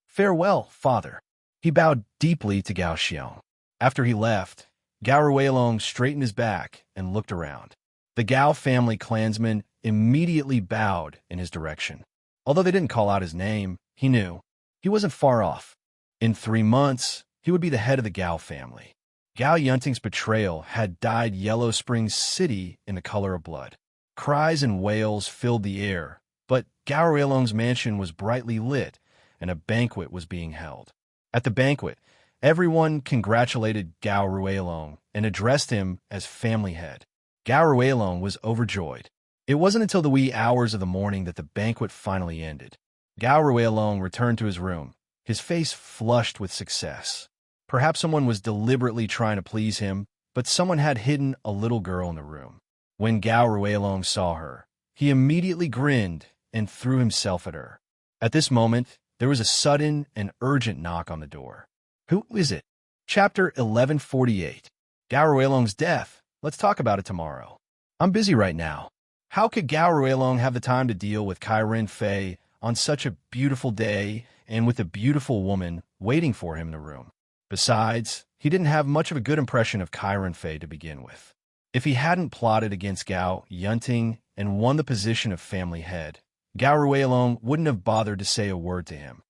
"Farewell, father." He bowed deeply to Gao Xiong. After he left, Gao Ruelong straightened his back and looked around. The Gao family clansmen immediately bowed in his direction. Although they didn't call out his name, he knew he wasn't far off. In 3 months, he would be the head of the Gao family. Gao Yunting's betrayal had dyed Yellow Springs City in the color of blood. Cries and wails filled the air, but Gao Ruelong's mansion was brightly lit, and a banquet was being held. At the banquet, everyone congratulated Gao Ruelong and addressed him as family head. Gao Ruelong was overjoyed. It wasn't until the wee hours of the morning that the banquet finally ended. Gao Ruelong returned to his room, his face flushed with success. Perhaps someone was deliberately trying to please him, but someone had hidden a little girl in the room. When Gao Ruelong saw her, he immediately grinned and threw himself at her. At this moment, there was a sudden and urgent knock on the door. Who is it? Chapter 1148. Gao Ruelong's death. Let's talk about it tomorrow. I'm busy right now. How could Gao Ruelong have the time to deal with Kai Ren Fei on such a beautiful day and with a beautiful woman waiting for him in the room? Besides, he didn't have much of a good impression of Kai Ren Fei to begin with. If he hadn't plotted against Gao Yunting and won the position of family head, Gao Ruelong wouldn't have bothered to say a word to him.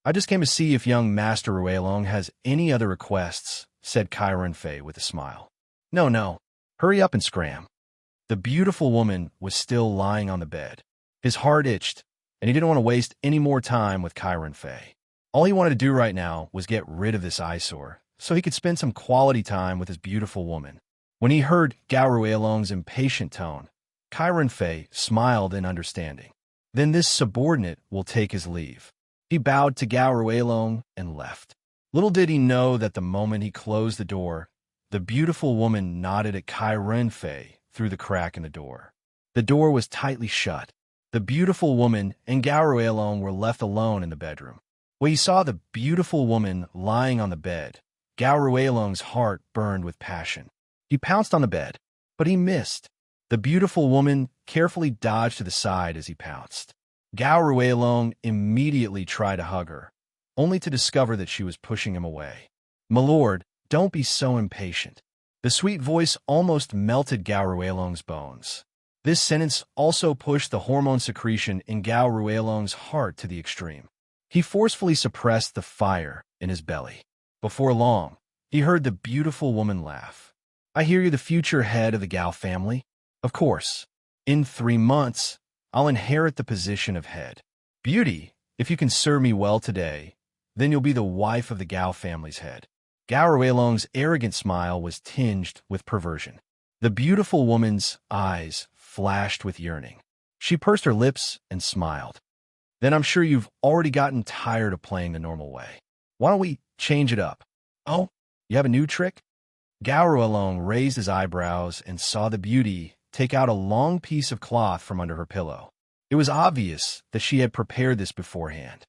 "I just came to see if young Master Ruelong has any other requests," said Kai Ren Fei with a smile. No. Hurry up and scram." The beautiful woman was still lying on the bed. His heart itched, and he didn't want to waste any more time with Kai Ren Fei. All he wanted to do right now was get rid of this eyesore, so he could spend some quality time with his beautiful woman. When he heard Gao Ruelong's impatient tone, Kai Ren Fei smiled in understanding. Then this subordinate will take his leave. He bowed to Gao Ruelong and left. Little did he know that the moment he closed the door, the beautiful woman nodded at Kai Ren Fei through the crack in the door. The door was tightly shut. The beautiful woman and Gao Ruelong were left alone in the bedroom. When he saw the beautiful woman lying on the bed, Gao Ruelong's heart burned with passion. He pounced on the bed, but he missed. The beautiful woman carefully dodged to the side as he pounced. Gao Ruelong immediately tried to hug her, only to discover that she was pushing him away. "My lord, don't be so impatient." The sweet voice almost melted Gao Ruelong's bones. This sentence also pushed the hormone secretion in Gao Ruelong's heart to the extreme. He forcefully suppressed the fire in his belly. Before long, he heard the beautiful woman laugh. "I hear you're the future head of the Gao family. Of course. In 3 months, I'll inherit the position of head. Beauty, if you can serve me well today, then you'll be the wife of the Gao family's head." Gao Ruelong's arrogant smile was tinged with perversion. The beautiful woman's eyes flashed with yearning. She pursed her lips and smiled. "Then I'm sure you've already gotten tired of playing the normal way. Why don't we change it up?" "Oh, you have a new trick?" Gao Ruelong raised his eyebrows and saw the beauty take out a long piece of cloth from under her pillow. It was obvious that she had prepared this beforehand.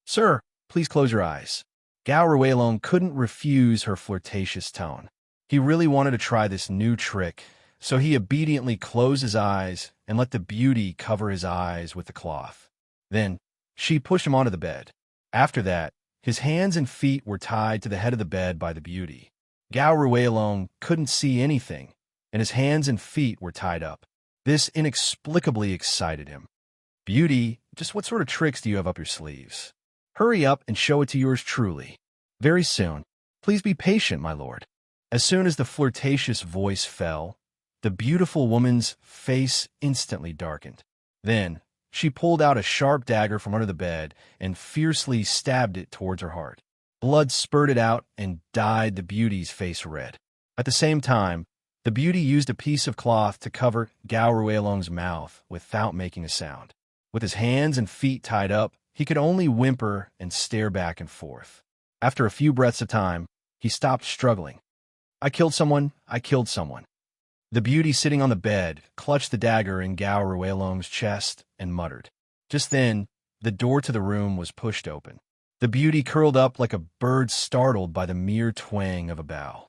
"Sir, please close your eyes." Gao Ruelong couldn't refuse her flirtatious tone. He really wanted to try this new trick, so he obediently closed his eyes and let the beauty cover his eyes with the cloth. Then, she pushed him onto the bed. After that, his hands and feet were tied to the head of the bed by the beauty. Gao Ruelong couldn't see anything, and his hands and feet were tied up. This inexplicably excited him. "Beauty, just what sort of tricks do you have up your sleeves? Hurry up and show it to yours truly. Very soon. Please be patient, my lord." As soon as the flirtatious voice fell, the beautiful woman's face instantly darkened. Then, she pulled out a sharp dagger from under the bed and fiercely stabbed it towards her heart. Blood spurted out and dyed the beauty's face red. At the same time, the beauty used a piece of cloth to cover Gao Ruelong's mouth without making a sound. With his hands and feet tied up, he could only whimper and stare back and forth. After a few breaths of time, he stopped struggling. "I killed someone. I killed someone." The beauty sitting on the bed clutched the dagger in Gao Ruelong's chest and muttered. Just then, the door to the room was pushed open. The beauty curled up like a bird startled by the mere twang of a bough.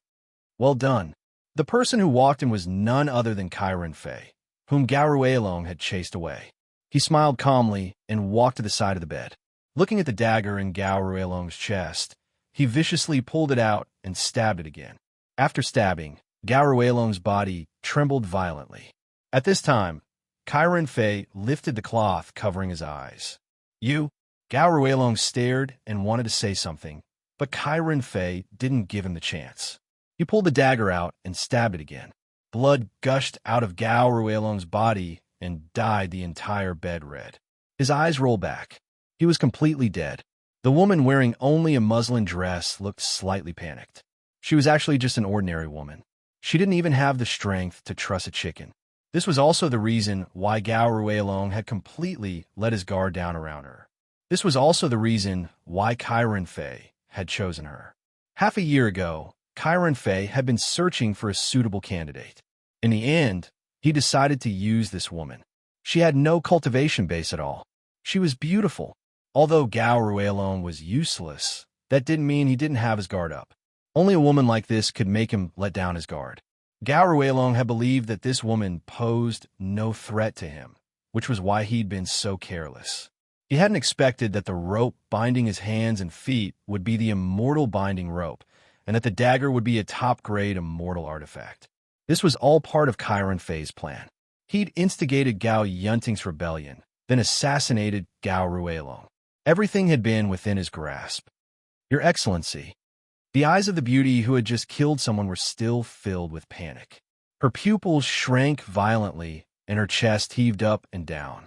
Well done. The person who walked in was none other than Chiron Fei, whom Gao Ruelong had chased away. He smiled calmly and walked to the side of the bed. Looking at the dagger in Gao Ruelong's chest, he viciously pulled it out and stabbed it again. After stabbing, Gao Ruelong's body trembled violently. At this time, Chiron Fei lifted the cloth covering his eyes. You? Gao Ruelong stared and wanted to say something, but Chiron Fei didn't give him the chance. He pulled the dagger out and stabbed it again. Blood gushed out of Gao Ruelong's body and dyed the entire bed red. His eyes rolled back. He was completely dead. The woman wearing only a muslin dress looked slightly panicked. She was actually just an ordinary woman. She didn't even have the strength to truss a chicken. This was also the reason why Gao Ruelong had completely let his guard down around her. This was also the reason why Chiron Fei had chosen her. Half a year ago, Chiron Fei had been searching for a suitable candidate. In the end, he decided to use this woman. She had no cultivation base at all. She was beautiful. Although Gao Ruelong was useless, that didn't mean he didn't have his guard up. Only a woman like this could make him let down his guard. Gao Ruelong had believed that this woman posed no threat to him, which was why he'd been so careless. He hadn't expected that the rope binding his hands and feet would be the immortal binding rope, and that the dagger would be a top-grade immortal artifact. This was all part of Chiron Fei's plan. He'd instigated Gao Yunting's rebellion, then assassinated Gao Ruelong. Everything had been within his grasp. Your Excellency. The eyes of the beauty who had just killed someone were still filled with panic. Her pupils shrank violently, and her chest heaved up and down.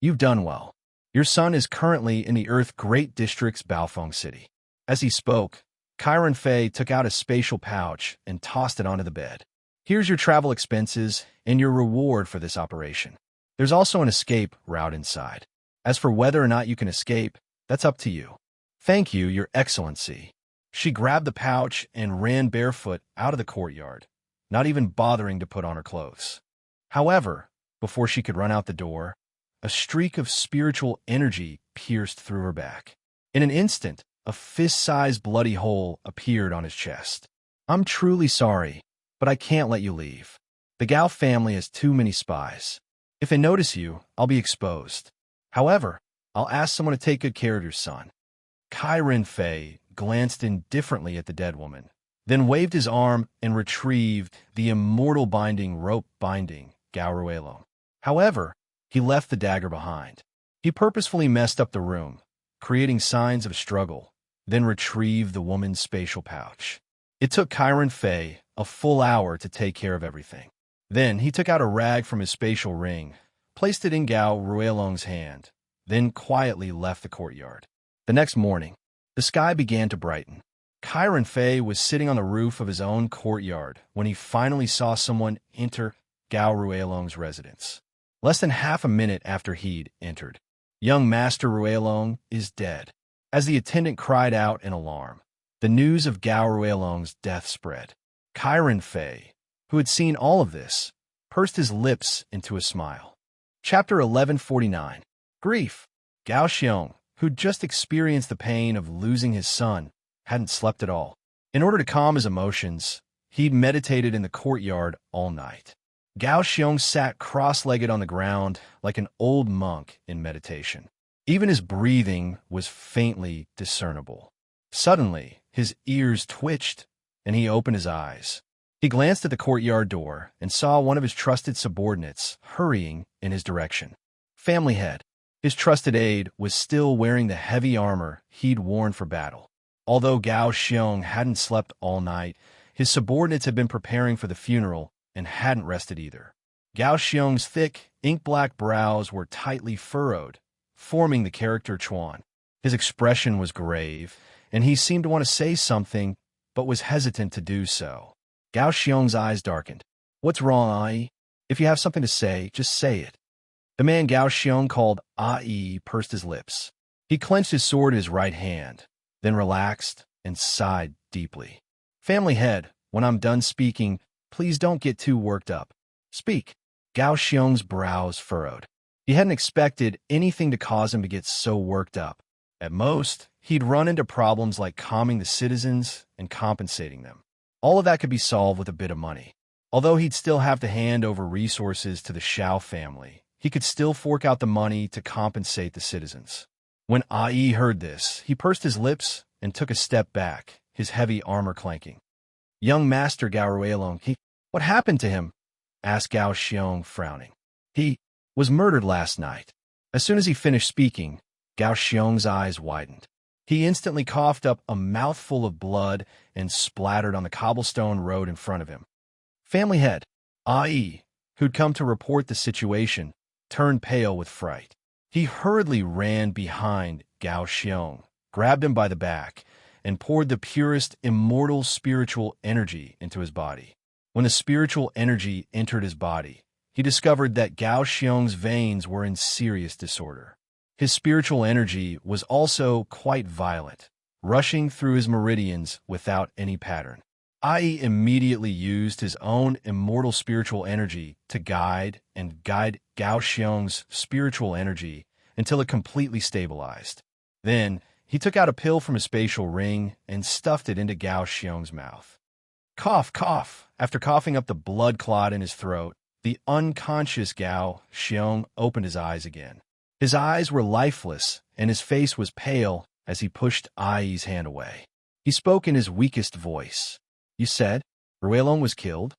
You've done well. Your son is currently in the Earth Great District's Baofeng City. As he spoke, Chiron Fei took out a spatial pouch and tossed it onto the bed. Here's your travel expenses and your reward for this operation. There's also an escape route inside. As for whether or not you can escape, that's up to you. Thank you, Your Excellency. She grabbed the pouch and ran barefoot out of the courtyard, not even bothering to put on her clothes. However, before she could run out the door, a streak of spiritual energy pierced through her back. In an instant, a fist-sized bloody hole appeared on his chest. I'm truly sorry, but I can't let you leave. The Gao family has too many spies. If they notice you, I'll be exposed. However, I'll ask someone to take good care of your son. Chiron Fei glanced indifferently at the dead woman, then waved his arm and retrieved the immortal binding rope binding Gao Ruelong. However, he left the dagger behind. He purposefully messed up the room, creating signs of struggle, then retrieved the woman's spatial pouch. It took Chiron Fei a full hour to take care of everything. Then he took out a rag from his spatial ring, placed it in Gao Ruelong's hand, then quietly left the courtyard. The next morning, the sky began to brighten. Chiron Fei was sitting on the roof of his own courtyard when he finally saw someone enter Gao Ruelong's residence. Less than half a minute after he'd entered, young Master Ruelong is dead. As the attendant cried out in alarm, the news of Gao Ruelong's death spread. Chiron Fei, who had seen all of this, pursed his lips into a smile. Chapter 1149. Grief. Gao Xiong, who'd just experienced the pain of losing his son, hadn't slept at all. In order to calm his emotions, he'd meditated in the courtyard all night. Gao Xiong sat cross-legged on the ground like an old monk in meditation. Even his breathing was faintly discernible. Suddenly, his ears twitched, and he opened his eyes. He glanced at the courtyard door and saw one of his trusted subordinates hurrying in his direction. Family Head. His trusted aide was still wearing the heavy armor he'd worn for battle. Although Gao Xiong hadn't slept all night, his subordinates had been preparing for the funeral and hadn't rested either. Gao Xiong's thick, ink-black brows were tightly furrowed, forming the character Chuan. His expression was grave, and he seemed to want to say something, but was hesitant to do so. Gao Xiong's eyes darkened. What's wrong, Ai? If you have something to say, just say it. The man Gao Xiong called Ai pursed his lips. He clenched his sword in his right hand, then relaxed and sighed deeply. Family Head, when I'm done speaking, please don't get too worked up. Speak. Gao Xiong's brows furrowed. He hadn't expected anything to cause him to get so worked up. At most, he'd run into problems like calming the citizens and compensating them. All of that could be solved with a bit of money. Although he'd still have to hand over resources to the Shao family, he could still fork out the money to compensate the citizens. When Ai heard this, he pursed his lips and took a step back, his heavy armor clanking. Young Master Gao Ruelong, what happened to him? Asked Gao Xiong, frowning. He was murdered last night. As soon as he finished speaking, Gao Xiong's eyes widened. He instantly coughed up a mouthful of blood and splattered on the cobblestone road in front of him. Family head, Ai, who'd come to report the situation, turned pale with fright. He hurriedly ran behind Gao Xiong, grabbed him by the back, and poured the purest immortal spiritual energy into his body. When the spiritual energy entered his body, he discovered that Gao Xiong's veins were in serious disorder. His spiritual energy was also quite violent, rushing through his meridians without any pattern. Ai immediately used his own immortal spiritual energy to guide Gao Xiong's spiritual energy until it completely stabilized. Then, he took out a pill from his spatial ring and stuffed it into Gao Xiong's mouth. Cough, cough. After coughing up the blood clot in his throat, the unconscious Gao Xiong opened his eyes again. His eyes were lifeless, and his face was pale as he pushed Ai's hand away. He spoke in his weakest voice. You said Ruelong was killed?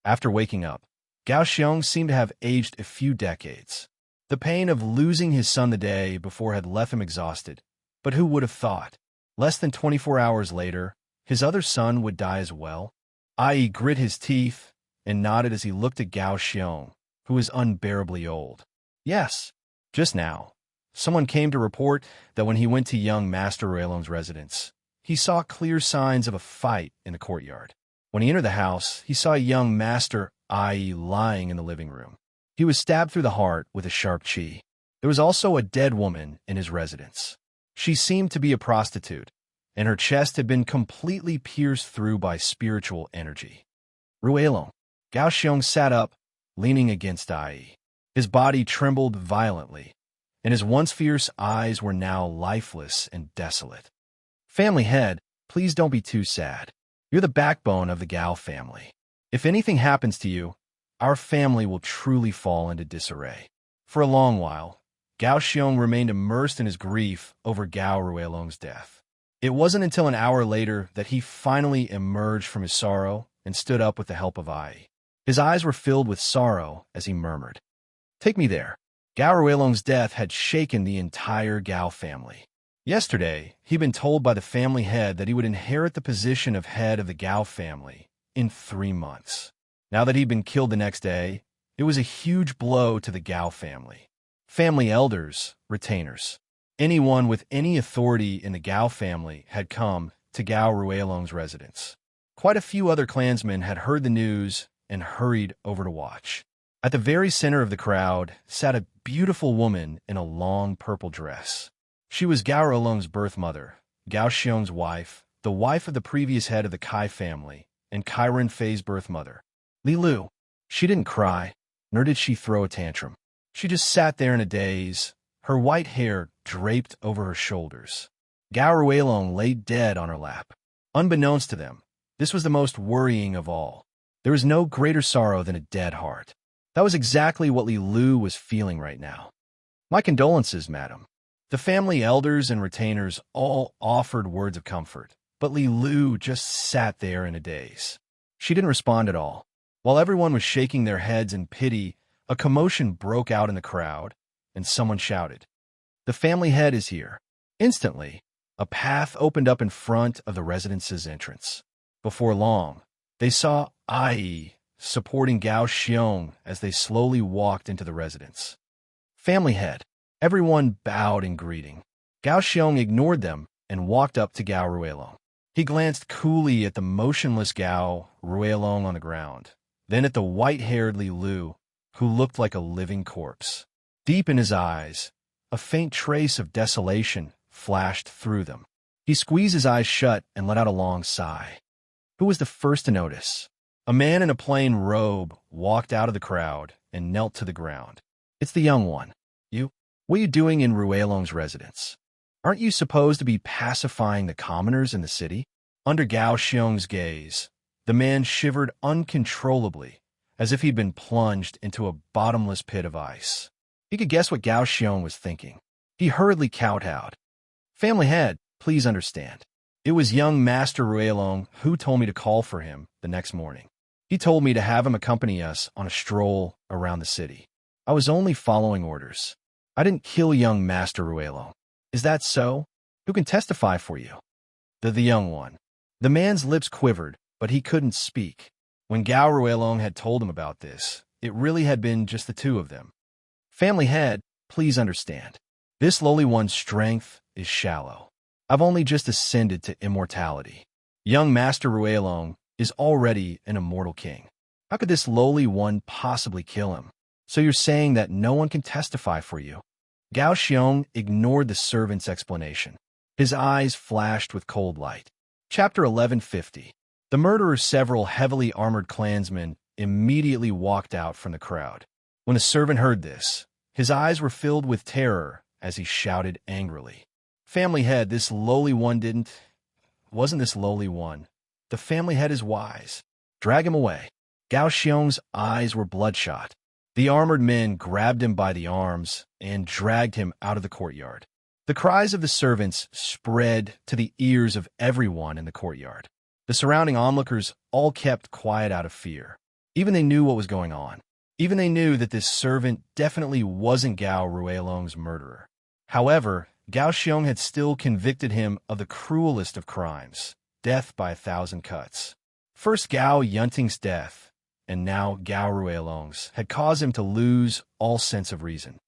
After waking up, Gao Xiong seemed to have aged a few decades. The pain of losing his son the day before had left him exhausted. But who would have thought? Less than 24 hours later, his other son would die as well. Ai grit his teeth and nodded as he looked at Gao Xiong, who was unbearably old. Yes, just now, someone came to report that when he went to young Master Ruelong's residence, he saw clear signs of a fight in the courtyard. When he entered the house, he saw young Master Ai lying in the living room. He was stabbed through the heart with a sharp chi. There was also a dead woman in his residence. She seemed to be a prostitute, and her chest had been completely pierced through by spiritual energy. Ruelong. Gao Xiong sat up, leaning against Ai. His body trembled violently, and his once fierce eyes were now lifeless and desolate. Family head, please don't be too sad. You're the backbone of the Gao family. If anything happens to you, our family will truly fall into disarray. For a long while, Gao Xiong remained immersed in his grief over Gao Ruelong's death. It wasn't until an hour later that he finally emerged from his sorrow and stood up with the help of Ai. His eyes were filled with sorrow as he murmured, "Take me there." Gao Ruelong's death had shaken the entire Gao family. Yesterday, he'd been told by the family head that he would inherit the position of head of the Gao family in 3 months. Now that he'd been killed the next day, it was a huge blow to the Gao family. Family elders, retainers, anyone with any authority in the Gao family had come to Gao Ruelong's residence. Quite a few other clansmen had heard the news and hurried over to watch. At the very center of the crowd sat a beautiful woman in a long purple dress. She was Gao Ruelong's birth mother, Gao Xiong's wife, the wife of the previous head of the Kai family, and Kai Renfei's birth mother. Li Lu. She didn't cry, nor did she throw a tantrum. She just sat there in a daze, her white hair draped over her shoulders. Gao Ruelong lay dead on her lap. Unbeknownst to them, this was the most worrying of all. There was no greater sorrow than a dead heart. That was exactly what Li Lu was feeling right now. My condolences, madam. The family elders and retainers all offered words of comfort, but Li Lu just sat there in a daze. She didn't respond at all. While everyone was shaking their heads in pity, a commotion broke out in the crowd, and someone shouted, "The family head is here." Instantly, a path opened up in front of the residence's entrance. Before long, they saw Ai supporting Gao Xiong as they slowly walked into the residence. Family head. Everyone bowed in greeting. Gao Xiong ignored them and walked up to Gao Ruelong. He glanced coolly at the motionless Gao Ruelong on the ground, then at the white-haired Li Lu, who looked like a living corpse. Deep in his eyes, a faint trace of desolation flashed through them. He squeezed his eyes shut and let out a long sigh. Who was the first to notice? A man in a plain robe walked out of the crowd and knelt to the ground. It's the young one. You? What are you doing in Ruelong's residence? Aren't you supposed to be pacifying the commoners in the city? Under Gao Xiong's gaze, the man shivered uncontrollably, as if he'd been plunged into a bottomless pit of ice. He could guess what Gao Xiong was thinking. He hurriedly kowtowed. Family head, please understand. It was young Master Ruelong who told me to call for him the next morning. He told me to have him accompany us on a stroll around the city. I was only following orders. I didn't kill young Master Ruelong. Is that so? Who can testify for you? The young one. The man's lips quivered, but he couldn't speak. When Gao Ruelong had told him about this, it really had been just the two of them. Family head, please understand. This lowly one's strength is shallow. I've only just ascended to immortality. Young Master Ruelong is already an immortal king. How could this lowly one possibly kill him? So you're saying that no one can testify for you? Gao Xiong ignored the servant's explanation. His eyes flashed with cold light. Chapter 1150. The murderer's several heavily armored clansmen immediately walked out from the crowd. When the servant heard this, his eyes were filled with terror as he shouted angrily. Family head, wasn't this lowly one. The family head is wise. Drag him away. Gao Xiong's eyes were bloodshot. The armored men grabbed him by the arms and dragged him out of the courtyard. The cries of the servants spread to the ears of everyone in the courtyard. The surrounding onlookers all kept quiet out of fear. Even they knew what was going on. Even they knew that this servant definitely wasn't Gao Ruelong's murderer. However, Gao Xiong had still convicted him of the cruelest of crimes, death by 1,000 cuts. First Gao Yunting's death, and now Gao Ruelong's, had caused him to lose all sense of reason.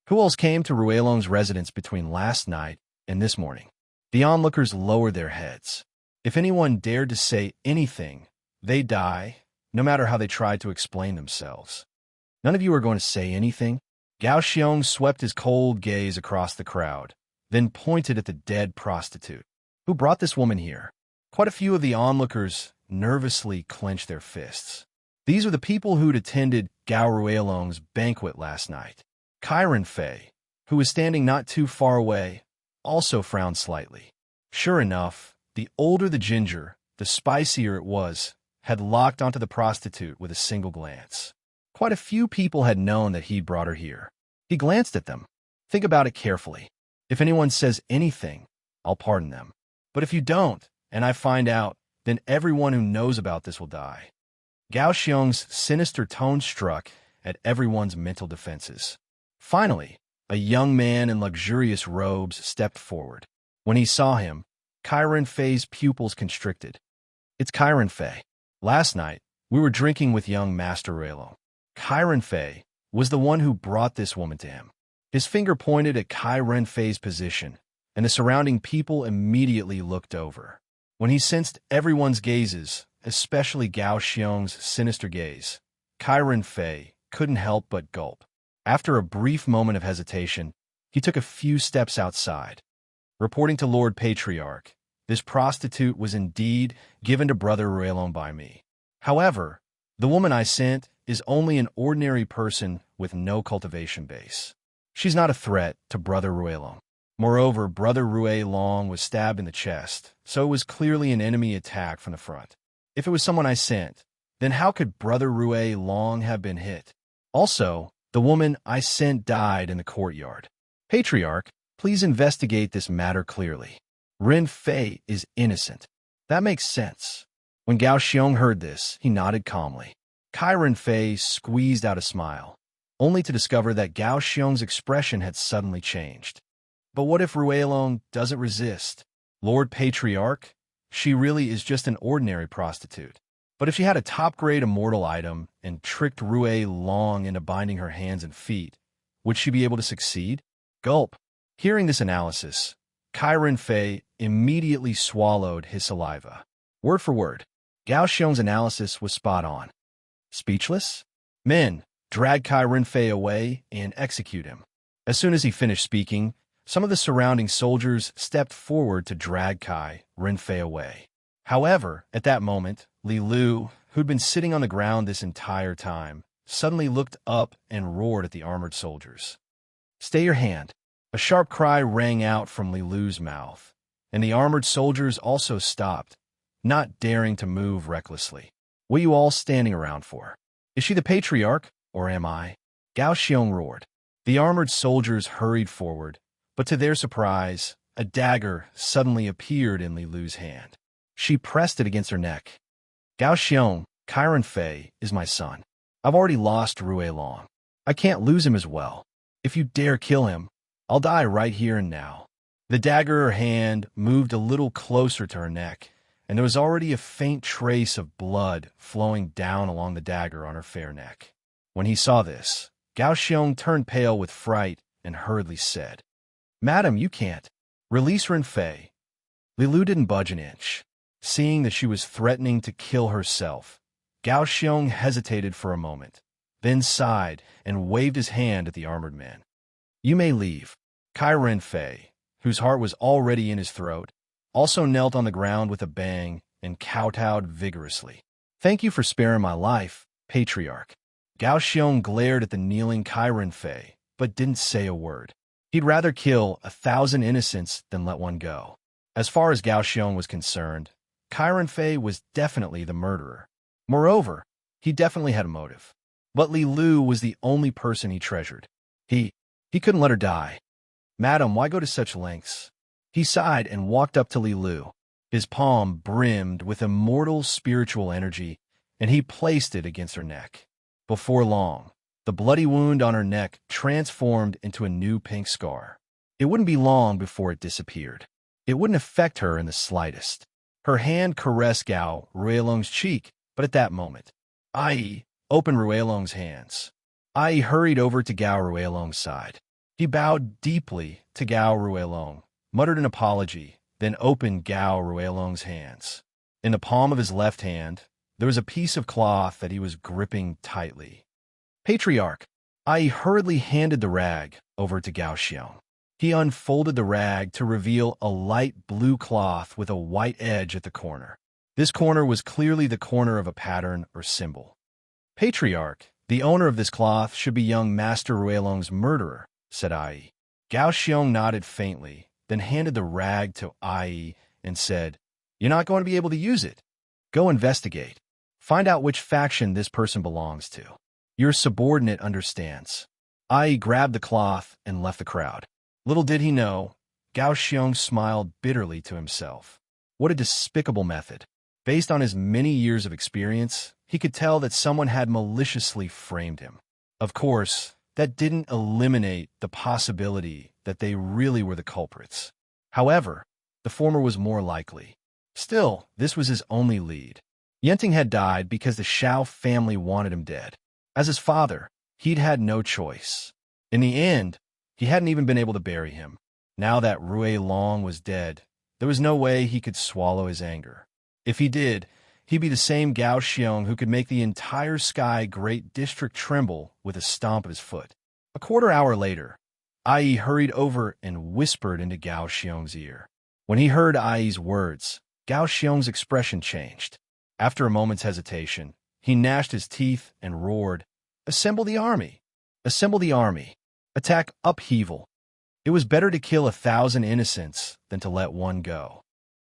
Who else came to Ruelong's residence between last night and this morning? The onlookers lowered their heads. If anyone dared to say anything, they'd die, no matter how they tried to explain themselves. None of you are going to say anything? Gao Xiong swept his cold gaze across the crowd, then pointed at the dead prostitute. Who brought this woman here? Quite a few of the onlookers nervously clenched their fists. These were the people who'd attended Gao Ruelong's banquet last night. Chiron Fei, who was standing not too far away, also frowned slightly. Sure enough, the older the ginger, the spicier it was, had locked onto the prostitute with a single glance. Quite a few people had known that he'd brought her here. He glanced at them. Think about it carefully. If anyone says anything, I'll pardon them. But if you don't, and I find out, then everyone who knows about this will die. Gao Xiong's sinister tone struck at everyone's mental defenses. Finally, a young man in luxurious robes stepped forward. When he saw him, Chiron Fei's pupils constricted. It's Chiron Fei. Last night, we were drinking with young Master Ruelong. Chiron Fei was the one who brought this woman to him. His finger pointed at Chiron Fei's position, and the surrounding people immediately looked over. When he sensed everyone's gazes, especially Gao Xiong's sinister gaze, Chiron Fei couldn't help but gulp. After a brief moment of hesitation, he took a few steps outside. Reporting to Lord Patriarch, this prostitute was indeed given to Brother Ruelong by me. However, the woman I sent is only an ordinary person with no cultivation base. She's not a threat to Brother Ruelong. Moreover, Brother Ruelong was stabbed in the chest, so it was clearly an enemy attack from the front. If it was someone I sent, then how could Brother Ruelong have been hit? Also, the woman I sent died in the courtyard. Patriarch, please investigate this matter clearly. Ren Fei is innocent. That makes sense. When Gao Xiong heard this, he nodded calmly. Chiron Fei squeezed out a smile, only to discover that Gao Xiong's expression had suddenly changed. But what if Ruelong doesn't resist? Lord Patriarch, she really is just an ordinary prostitute. But if she had a top-grade immortal item and tricked Ruelong into binding her hands and feet, would she be able to succeed? Gulp. Hearing this analysis, Chiron Fei immediately swallowed his saliva. Word for word, Gao Xiong's analysis was spot on. Speechless? Men, drag Chiron Fei away and execute him. As soon as he finished speaking, some of the surrounding soldiers stepped forward to drag Chiron Fei away. However, at that moment, Li Lu, who'd been sitting on the ground this entire time, suddenly looked up and roared at the armored soldiers. Stay your hand. A sharp cry rang out from Li Lu's mouth, and the armored soldiers also stopped, not daring to move recklessly. What are you all standing around for? Is she the patriarch, or am I? Gao Xiong roared. The armored soldiers hurried forward, but to their surprise, a dagger suddenly appeared in Li Lu's hand. She pressed it against her neck. Gao Xiong, Chiron Fei, is my son. I've already lost Rue Long. I can't lose him as well. If you dare kill him, I'll die right here and now. The dagger in her hand moved a little closer to her neck, and there was already a faint trace of blood flowing down along the dagger on her fair neck. When he saw this, Gao Xiong turned pale with fright and hurriedly said, Madam, you can't. Release Ren Fei. Li Lu didn't budge an inch. Seeing that she was threatening to kill herself, Gao Xiong hesitated for a moment, then sighed and waved his hand at the armored man. You may leave. Ren Fei, whose heart was already in his throat, also knelt on the ground with a bang and kowtowed vigorously. Thank you for sparing my life, patriarch. Gao Xiong glared at the kneeling Ren Fei, but didn't say a word. He'd rather kill 1,000 innocents than let one go. As far as Gao Xiong was concerned, Ren Fei was definitely the murderer. Moreover, he definitely had a motive. But Li Lu was the only person he treasured. He couldn't let her die. Madam, why go to such lengths? He sighed and walked up to Li Lu. His palm brimmed with immortal spiritual energy, and he placed it against her neck. Before long, the bloody wound on her neck transformed into a new pink scar. It wouldn't be long before it disappeared. It wouldn't affect her in the slightest. Her hand caressed Gao Ruelong's cheek, but at that moment, Ai opened Ruelong's hands. Ai hurried over to Gao Ruelong's side. He bowed deeply to Gao Ruelong, muttered an apology, then opened Gao Ruelong's hands. In the palm of his left hand, there was a piece of cloth that he was gripping tightly. Patriarch, Ai hurriedly handed the rag over to Gao Xiong. He unfolded the rag to reveal a light blue cloth with a white edge at the corner. This corner was clearly the corner of a pattern or symbol. Patriarch, the owner of this cloth should be young Master Ruelong's murderer, said Ai. Gao Xiong nodded faintly, then handed the rag to Ai and said, You're not going to be able to use it. Go investigate. Find out which faction this person belongs to. Your subordinate understands. Ai grabbed the cloth and left the crowd. Little did he know, Gao Xiong smiled bitterly to himself. What a despicable method. Based on his many years of experience, he could tell that someone had maliciously framed him. Of course, that didn't eliminate the possibility that they really were the culprits. However, the former was more likely. Still, this was his only lead. Yenting had died because the Shao family wanted him dead. As his father, he'd had no choice. In the end, he hadn't even been able to bury him. Now that Rue Long was dead, there was no way he could swallow his anger. If he did, he'd be the same Gao Xiong who could make the entire Sky Great District tremble with a stomp of his foot. A quarter hour later, Ai hurried over and whispered into Gao Xiong's ear. When he heard Ai's words, Gao Xiong's expression changed. After a moment's hesitation, he gnashed his teeth and roared, Assemble the army! Assemble the army! Attack upheaval! It was better to kill 1,000 innocents than to let one go.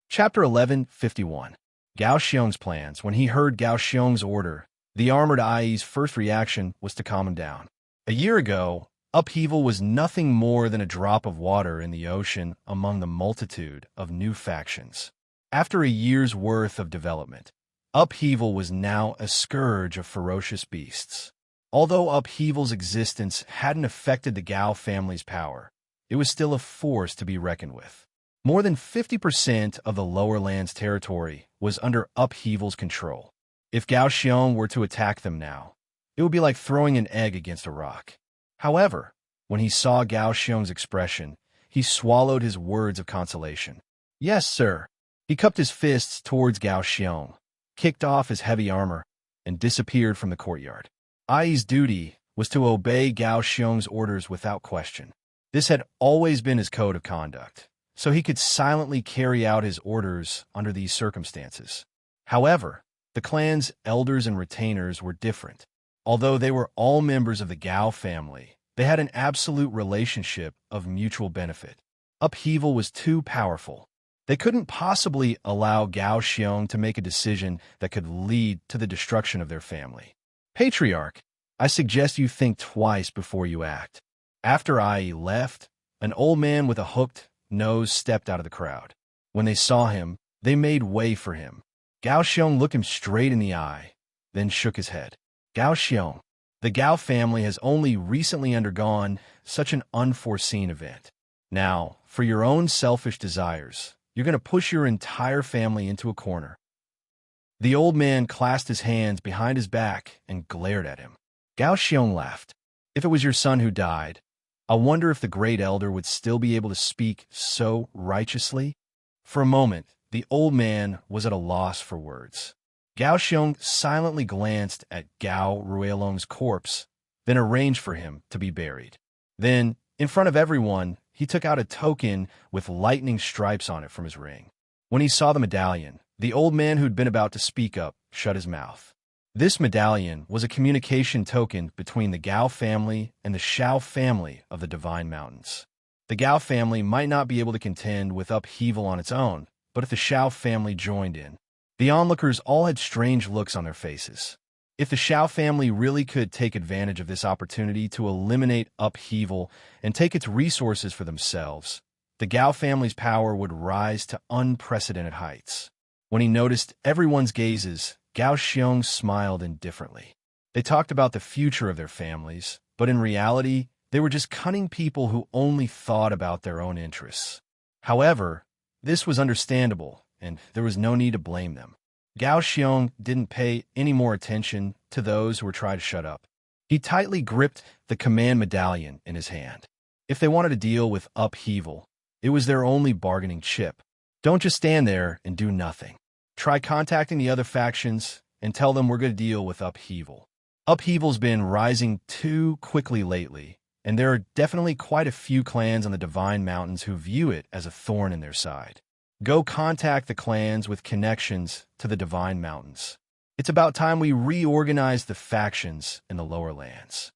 Chapter 11:51. Gao Xiong's plans. When he heard Gao Xiong's order, the armored Ai's first reaction was to calm him down. A year ago, upheaval was nothing more than a drop of water in the ocean among the multitude of new factions. After a year's worth of development, upheaval was now a scourge of ferocious beasts. Although upheaval's existence hadn't affected the Gao family's power, it was still a force to be reckoned with. More than 50% of the lower lands territory was under upheaval's control. If Gao Xiong were to attack them now, it would be like throwing an egg against a rock. However, when he saw Gao Xiong's expression, he swallowed his words of consolation. Yes, sir. He cupped his fists towards Gao Xiong, kicked off his heavy armor, and disappeared from the courtyard. Ai's duty was to obey Gao Xiong's orders without question. This had always been his code of conduct, so he could silently carry out his orders under these circumstances. However, the clan's elders and retainers were different. Although they were all members of the Gao family, They had an absolute relationship of mutual benefit. Upheaval was too powerful. They couldn't possibly allow Gao Xiong to make a decision that could lead to the destruction of their family. Patriarch, I suggest you think twice before you act. After I left, an old man with a hooked nose stepped out of the crowd. When they saw him, they made way for him. Gao Xiong looked him straight in the eye, then shook his head. Gao Xiong, the Gao family has only recently undergone such an unforeseen event. Now, for your own selfish desires, you're going to push your entire family into a corner. The old man clasped his hands behind his back and glared at him. Gao Xiong laughed. If it was your son who died, I wonder if the great elder would still be able to speak so righteously? For a moment, the old man was at a loss for words. Gao Xiong silently glanced at Gao Ruilong's corpse, then arranged for him to be buried. Then, in front of everyone, he took out a token with lightning stripes on it from his ring. When he saw the medallion, the old man who'd been about to speak up shut his mouth. This medallion was a communication token between the Gao family and the Shao family of the Divine Mountains. The Gao family might not be able to contend with upheaval on its own, but if the Shao family joined in, the onlookers all had strange looks on their faces. If the Shao family really could take advantage of this opportunity to eliminate upheaval and take its resources for themselves, the Gao family's power would rise to unprecedented heights. When he noticed everyone's gazes, Gao Xiong smiled indifferently. They talked about the future of their families, but in reality, they were just cunning people who only thought about their own interests. However, this was understandable, and there was no need to blame them. Gao Xiong didn't pay any more attention to those who were trying to shut up. He tightly gripped the command medallion in his hand. If they wanted to deal with upheaval, it was their only bargaining chip. Don't just stand there and do nothing. Try contacting the other factions and tell them we're going to deal with upheaval. Upheaval's been rising too quickly lately, and there are definitely quite a few clans on the Divine Mountains who view it as a thorn in their side. Go contact the clans with connections to the Divine Mountains. It's about time we reorganize the factions in the lower lands.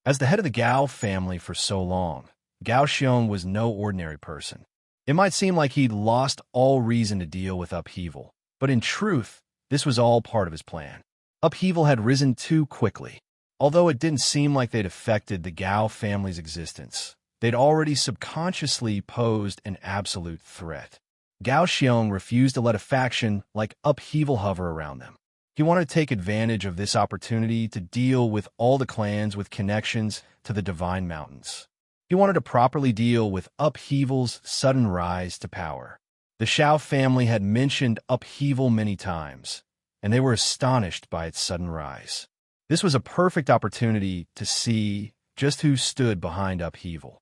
As the head of the Gao family for so long, Gao Xiong was no ordinary person. It might seem like he'd lost all reason to deal with upheaval, but in truth, this was all part of his plan. Upheaval had risen too quickly. Although it didn't seem like they'd affected the Gao family's existence, they'd already subconsciously posed an absolute threat. Gao Xiong refused to let a faction like upheaval hover around them. He wanted to take advantage of this opportunity to deal with all the clans with connections to the Divine Mountains. He wanted to properly deal with upheaval's sudden rise to power. The Shao family had mentioned upheaval many times, and they were astonished by its sudden rise. This was a perfect opportunity to see just who stood behind upheaval.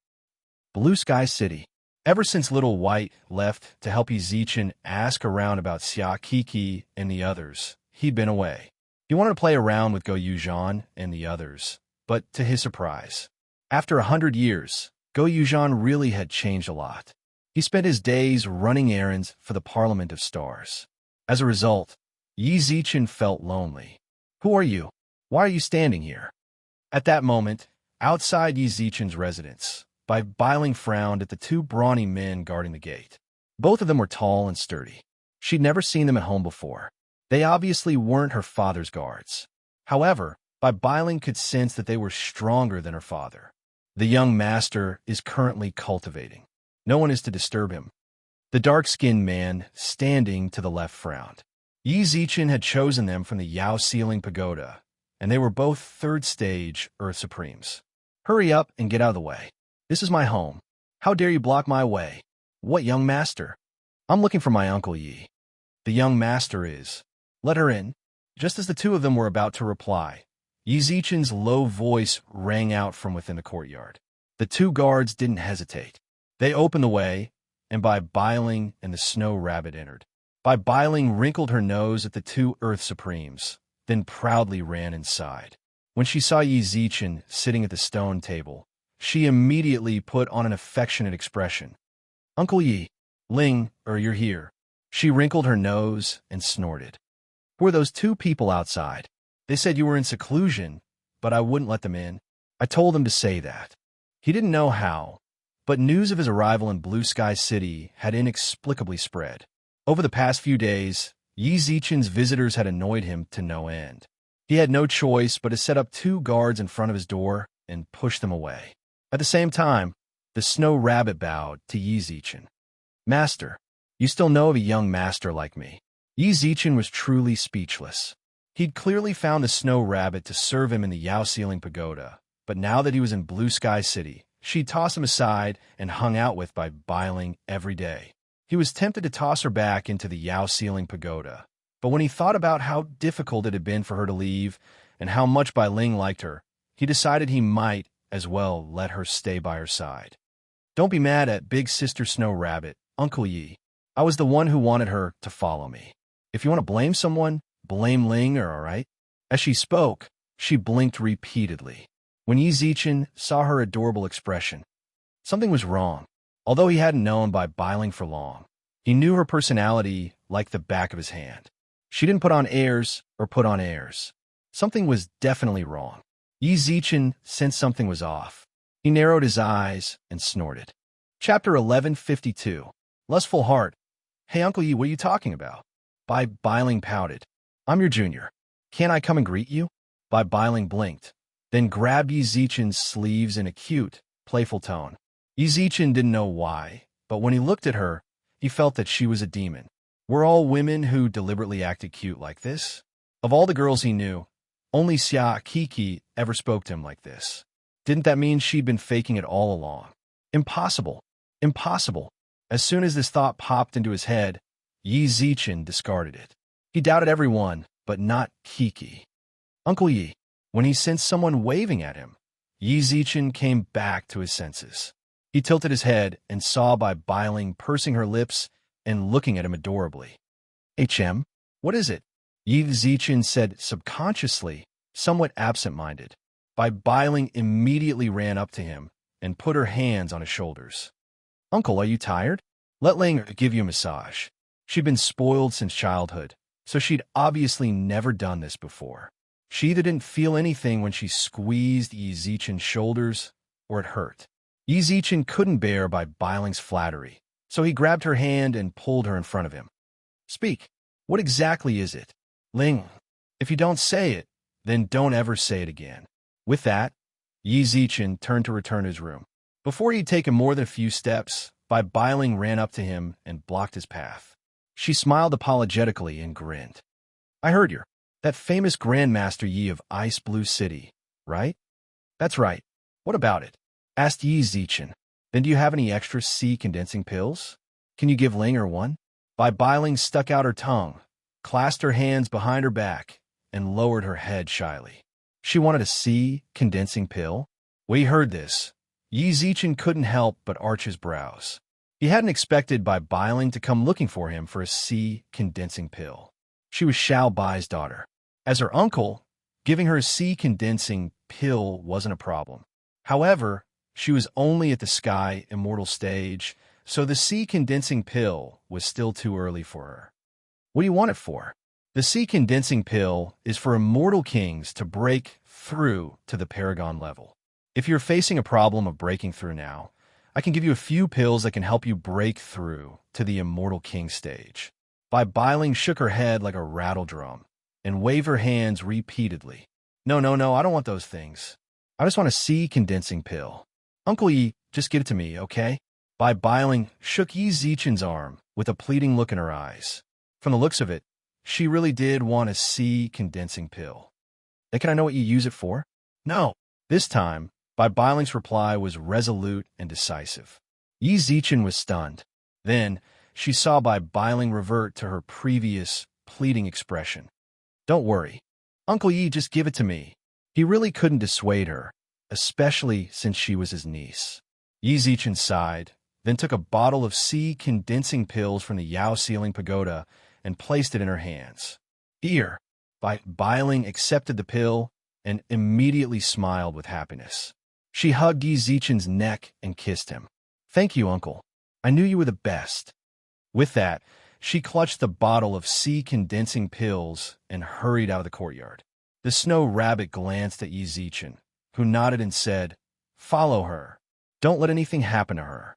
Blue Sky City. Ever since Little White left to help Yizichen ask around about Xia Kiki and the others, he'd been away. He wanted to play around with Go Yuzhan and the others, but to his surprise, after 100 years, Go Yuzhan really had changed a lot. He spent his days running errands for the Parliament of Stars. As a result, Yizichen felt lonely. Who are you? Why are you standing here? At that moment, outside Yizichen's residence, Bustling frowned at the two brawny men guarding the gate. Both of them were tall and sturdy. She'd never seen them at home before. They obviously weren't her father's guards. However, Bustling could sense that they were stronger than her father. The young master is currently cultivating. No one is to disturb him. The dark-skinned man, standing to the left, frowned. Yizichen had chosen them from the Yao Ceiling Pagoda, and they were both third-stage Earth Supremes. Hurry up and get out of the way. This is my home. How dare you block my way? What young master? I'm looking for my Uncle Yi. The young master is. Let her in. Just as the two of them were about to reply, Yizichen's low voice rang out from within the courtyard. The two guards didn't hesitate. They opened the way, and Bustling and the Snow Rabbit entered. Bustling wrinkled her nose at the two Earth Supremes, then proudly ran inside. When she saw Yizichen sitting at the stone table, she immediately put on an affectionate expression. Uncle Yi, you're here. She wrinkled her nose and snorted. Who are those two people outside? They said you were in seclusion, but I wouldn't let them in. I told them to say that. He didn't know how, but news of his arrival in Blue Sky City had inexplicably spread. Over the past few days, Yi Zichen's visitors had annoyed him to no end. He had no choice but to set up 2 guards in front of his door and push them away. At the same time, the Snow Rabbit bowed to Yi Zichen. "Master, you still know of a young master like me." Yi Zichen was truly speechless. He'd clearly found the Snow Rabbit to serve him in the Yao Ceiling Pagoda, but now that he was in Blue Sky City, she'd toss him aside and hung out with by Bailing every day. He was tempted to toss her back into the Yao Ceiling Pagoda, but when he thought about how difficult it had been for her to leave and how much Bai Ling liked her, he decided he might as well let her stay by her side. "Don't be mad at Big Sister Snow Rabbit, Uncle Yi. I was the one who wanted her to follow me. If you want to blame someone, blame Ling, all right?" As she spoke, she blinked repeatedly. When Yi Zichen saw her adorable expression, something was wrong. Although he hadn't known by Bailing for long, he knew her personality like the back of his hand. She didn't put on airs or put on airs. Something was definitely wrong. Yi Zichen sensed something was off. He narrowed his eyes and snorted. Chapter 1152. Lustful Heart. "Hey, Uncle Yi, what are you talking about?" Bai Bailing pouted. "I'm your junior. Can't I come and greet you?" Bai Bailing blinked, then grabbed Yi Zichen's sleeves in a cute, playful tone. Yi Zichen didn't know why, but when he looked at her, he felt that she was a demon. Were all women who deliberately acted cute like this? Of all the girls he knew, only Xia Kiki ever spoke to him like this. Didn't that mean she'd been faking it all along? Impossible. Impossible. As soon as this thought popped into his head, Yi Zichen discarded it. He doubted everyone, but not Kiki. Uncle Yi. When he sensed someone waving at him, Yi Zichen came back to his senses. He tilted his head and saw Bai Bailing pursing her lips and looking at him adorably. "HM, what is it?" Yi Zichen said subconsciously, somewhat absent-minded. Bai Bailing immediately ran up to him and put her hands on his shoulders. "Uncle, are you tired? Let Ling give you a massage." She'd been spoiled since childhood, so she'd obviously never done this before. She either didn't feel anything when she squeezed Yi Zichen's shoulders, or it hurt. Yi Zichen couldn't bear Bai Bailing's flattery, so he grabbed her hand and pulled her in front of him. "Speak. What exactly is it?" "Ling, if you don't say it, then don't ever say it again." With that, Yi Zichen turned to return to his room. Before he'd taken more than a few steps, Bai Bailing ran up to him and blocked his path. She smiled apologetically and grinned. "I heard you're that famous Grandmaster Yi of Ice Blue City, right?" "That's right. What about it?" asked Yi Zichen. "Then do you have any extra sea condensing pills? Can you give Ling one?" Bai Bailing stuck out her tongue, clasped her hands behind her back, and lowered her head shyly. She wanted a sea condensing pill? When he heard this, Yi Zichen couldn't help but arch his brows. He hadn't expected Bai Bailing to come looking for him for a sea condensing pill. She was Xiao Bai's daughter. As her uncle, giving her a sea condensing pill wasn't a problem. However, she was only at the Sky Immortal stage, so the sea condensing pill was still too early for her. "What do you want it for?" "The sea condensing pill is for immortal kings to break through to the Paragon level. If you're facing a problem of breaking through now, I can give you a few pills that can help you break through to the Immortal King stage." Bai Bailing shook her head like a rattle drum and waved her hands repeatedly. No, I don't want those things. I just want a sea condensing pill. Uncle Yi, just give it to me, okay?" Bai Bailing shook Yi Zichen's arm with a pleading look in her eyes. From the looks of it, she really did want a sea condensing pill. "Then can I know what you use it for?" "No." This time, Bai Bailing's reply was resolute and decisive. Yi Zichen was stunned. Then, she saw Bai Bailing revert to her previous, pleading expression. "Don't worry. Uncle Yi, just give it to me." He really couldn't dissuade her, especially since she was his niece. Yi Zichen sighed, then took a bottle of sea condensing pills from the Yao Ceiling Pagoda and placed it in her hands. "Here." Bai Bailing accepted the pill and immediately smiled with happiness. She hugged Yi Zichen's neck and kissed him. "Thank you, Uncle. I knew you were the best." With that, she clutched the bottle of sea condensing pills and hurried out of the courtyard. The Snow Rabbit glanced at Yi Zichen, who nodded and said, "Follow her." Don't let anything happen to her.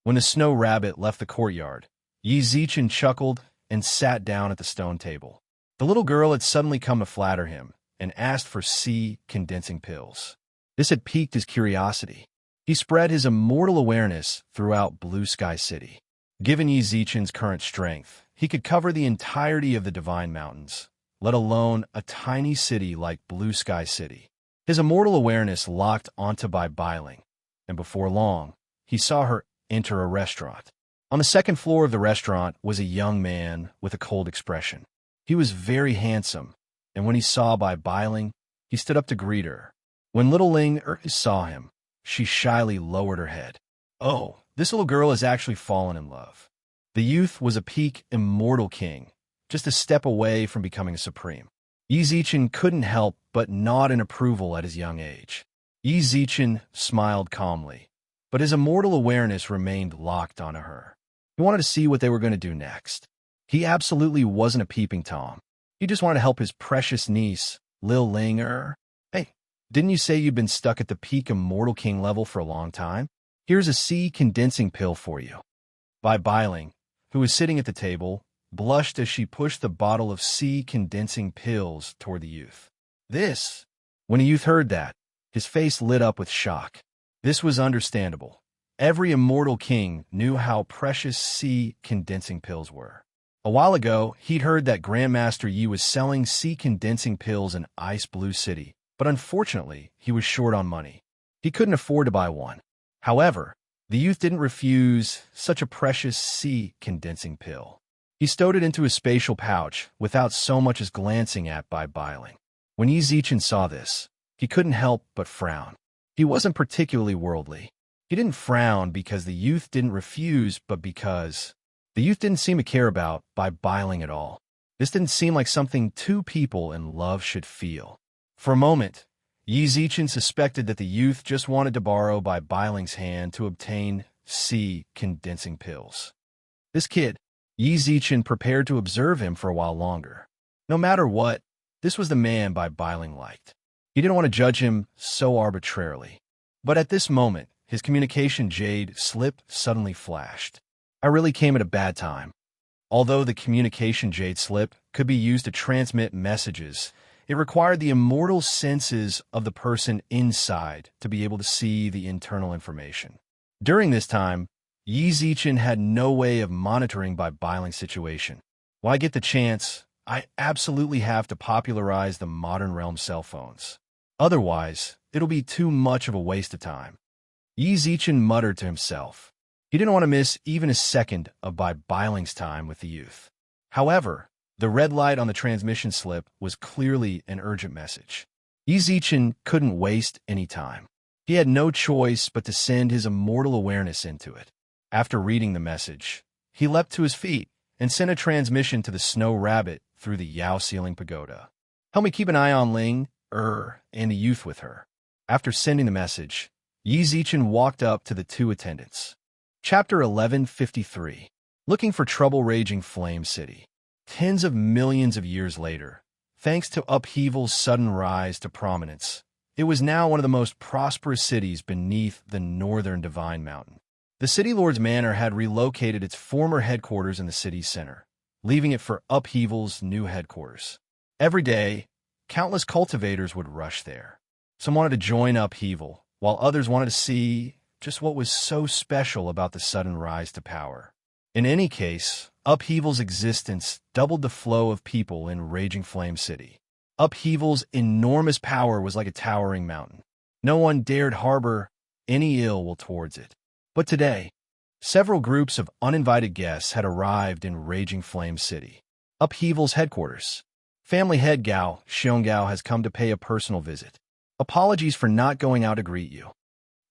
When the snow rabbit left the courtyard, Yi Zichen chuckled and sat down at the stone table. The little girl had suddenly come to flatter him and asked for sea condensing pills. This had piqued his curiosity. He spread his immortal awareness throughout Blue Sky City. Given Yi Zichen's current strength, he could cover the entirety of the Divine Mountains, let alone a tiny city like Blue Sky City. His immortal awareness locked onto Bai Bailing, and before long, he saw her enter a restaurant. On the second floor of the restaurant was a young man with a cold expression. He was very handsome, and when he saw Bai Bailing, he stood up to greet her. When little Ling saw him, she shyly lowered her head. Oh, this little girl has actually fallen in love. The youth was a peak immortal king, just a step away from becoming supreme. Yi Zichen couldn't help but nod in approval at his young age. Yi Zichen smiled calmly, but his immortal awareness remained locked onto her. He wanted to see what they were going to do next. He absolutely wasn't a peeping Tom. He just wanted to help his precious niece, Lil Ling. Hey, didn't you say you'd been stuck at the peak immortal king level for a long time? Here's a sea condensing pill for you. Bai Bailing, who was sitting at the table, blushed as she pushed the bottle of sea condensing pills toward the youth. This, when the youth heard that, his face lit up with shock. This was understandable. Every immortal king knew how precious sea condensing pills were. A while ago, he'd heard that Grandmaster Yi was selling sea condensing pills in Ice Blue City, but unfortunately, he was short on money. He couldn't afford to buy one. However, the youth didn't refuse such a precious sea condensing pill. He stowed it into his spatial pouch without so much as glancing at Bai Bailing. When Yi Zichen saw this, he couldn't help but frown. He wasn't particularly worldly. He didn't frown because the youth didn't refuse, but because the youth didn't seem to care about Bai Bailing at all. This didn't seem like something two people in love should feel. For a moment, Yi Zichen suspected that the youth just wanted to borrow Bai Bailing's hand to obtain sea condensing pills. This kid, Yi Zichen prepared to observe him for a while longer. No matter what, this was the man Bai Bailing liked. He didn't want to judge him so arbitrarily. But at this moment, his communication jade slip suddenly flashed. I really came at a bad time. Although the communication jade slip could be used to transmit messages, it required the immortal senses of the person inside to be able to see the internal information. During this time, Yi Zichen had no way of monitoring Bai Bailing's situation. When I get the chance, I absolutely have to popularize the modern realm cell phones. Otherwise, it'll be too much of a waste of time. Yi Zichen muttered to himself. He didn't want to miss even a second of Bai Bailing's time with the youth. However, the red light on the transmission slip was clearly an urgent message. Yi Zichen couldn't waste any time. He had no choice but to send his immortal awareness into it. After reading the message, he leapt to his feet and sent a transmission to the snow rabbit through the Yao Ceiling Pagoda. Help me keep an eye on Ling, and the youth with her. After sending the message, Yi Zichen walked up to the two attendants. Chapter 1153. Looking for trouble raging Flame City. Tens of millions of years later, thanks to upheaval's sudden rise to prominence, it was now one of the most prosperous cities beneath the northern Divine Mountain. The City Lord's Manor had relocated its former headquarters in the city's center, leaving it for upheaval's new headquarters. Every day, countless cultivators would rush there. Some wanted to join upheaval, while others wanted to see just what was so special about the sudden rise to power. In any case, upheaval's existence doubled the flow of people in Raging Flame City. Upheaval's enormous power was like a towering mountain. No one dared harbor any ill will towards it. But today, several groups of uninvited guests had arrived in Raging Flame City, Upheaval's headquarters. Family head Gao, Xiongao, has come to pay a personal visit. Apologies for not going out to greet you.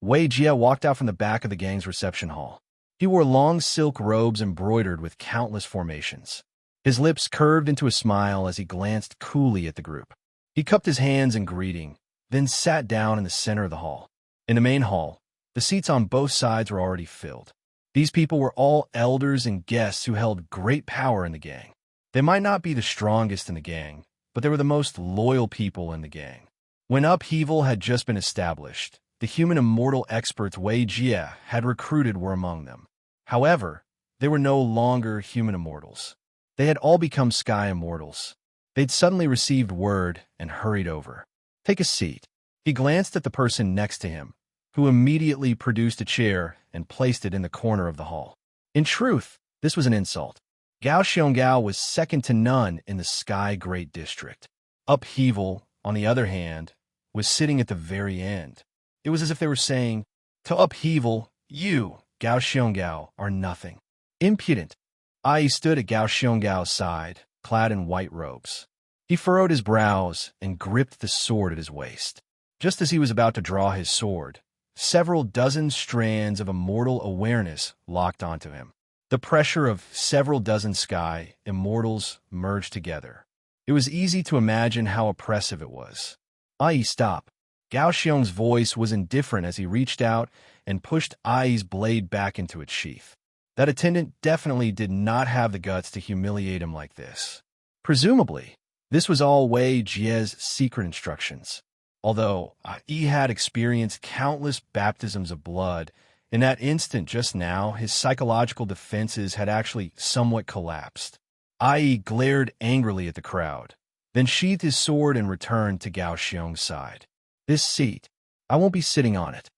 Wei Jia walked out from the back of the gang's reception hall. He wore long silk robes embroidered with countless formations. His lips curved into a smile as he glanced coolly at the group. He cupped his hands in greeting, then sat down in the center of the hall. In the main hall, the seats on both sides were already filled. These people were all elders and guests who held great power in the gang. They might not be the strongest in the gang, but they were the most loyal people in the gang. When upheaval had just been established, the human immortal experts Wei Jie had recruited were among them. However, they were no longer human immortals. They had all become sky immortals. They'd suddenly received word and hurried over. "Take a seat." He glanced at the person next to him, who immediately produced a chair and placed it in the corner of the hall. In truth, this was an insult. Gao Xiongao was second to none in the Sky Great District. Upheaval, on the other hand, was sitting at the very end. It was as if they were saying, "To Upheaval, you, Gao Xiongao, are nothing." Impudent. Ai stood at Gao Xionggao's side, clad in white robes. He furrowed his brows and gripped the sword at his waist. Just as he was about to draw his sword, several dozen strands of immortal awareness locked onto him. The pressure of several dozen sky immortals merged together. It was easy to imagine how oppressive it was. Ai, stop. Gao Xiong's voice was indifferent as he reached out and pushed Ai's blade back into its sheath. That attendant definitely did not have the guts to humiliate him like this. Presumably, this was all Wei Jie's secret instructions. Although Ai had experienced countless baptisms of blood, in that instant just now, his psychological defenses had actually somewhat collapsed. Ai glared angrily at the crowd, then sheathed his sword and returned to Gao Xiong's side. "This seat, I won't be sitting on it."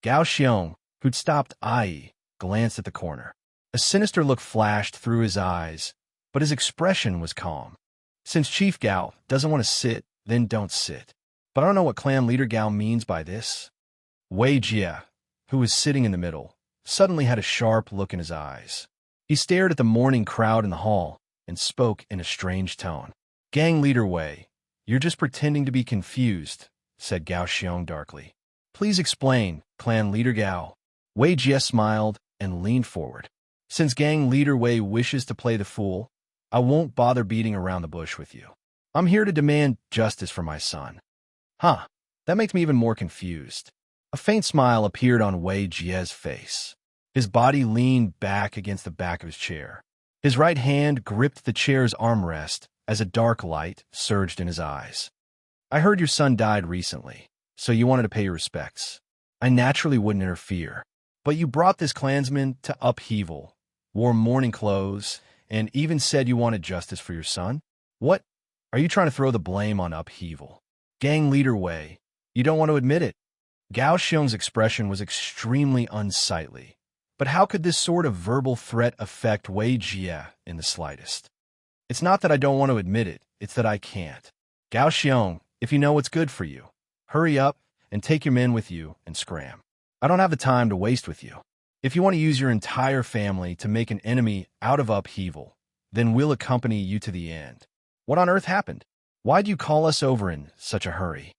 Gao Xiong, who'd stopped Ai, glanced at the corner. A sinister look flashed through his eyes, but his expression was calm. "Since Chief Gao doesn't want to sit, then don't sit. But I don't know what clan leader Gao means by this." Wei Jie, who was sitting in the middle, suddenly had a sharp look in his eyes. He stared at the mourning crowd in the hall and spoke in a strange tone. "Gang leader Wei, you're just pretending to be confused," said Gao Xiong darkly. "Please explain, clan leader Gao." Wei Jie smiled and leaned forward. "Since gang leader Wei wishes to play the fool, I won't bother beating around the bush with you. I'm here to demand justice for my son." "Huh, that makes me even more confused." A faint smile appeared on Wei Jie's face. His body leaned back against the back of his chair. His right hand gripped the chair's armrest as a dark light surged in his eyes. "I heard your son died recently, so you wanted to pay your respects. I naturally wouldn't interfere. But you brought this clansman to Upheaval, wore mourning clothes, and even said you wanted justice for your son? What? Are you trying to throw the blame on Upheaval? Gang leader Wei, you don't want to admit it." Gao Xiong's expression was extremely unsightly. But how could this sort of verbal threat affect Wei Jie in the slightest? "It's not that I don't want to admit it, it's that I can't. Gao Xiong, if you know what's good for you, hurry up and take your men with you and scram. I don't have the time to waste with you. If you want to use your entire family to make an enemy out of Upheaval, then we'll accompany you to the end. What on earth happened? Why'd you call us over in such a hurry?"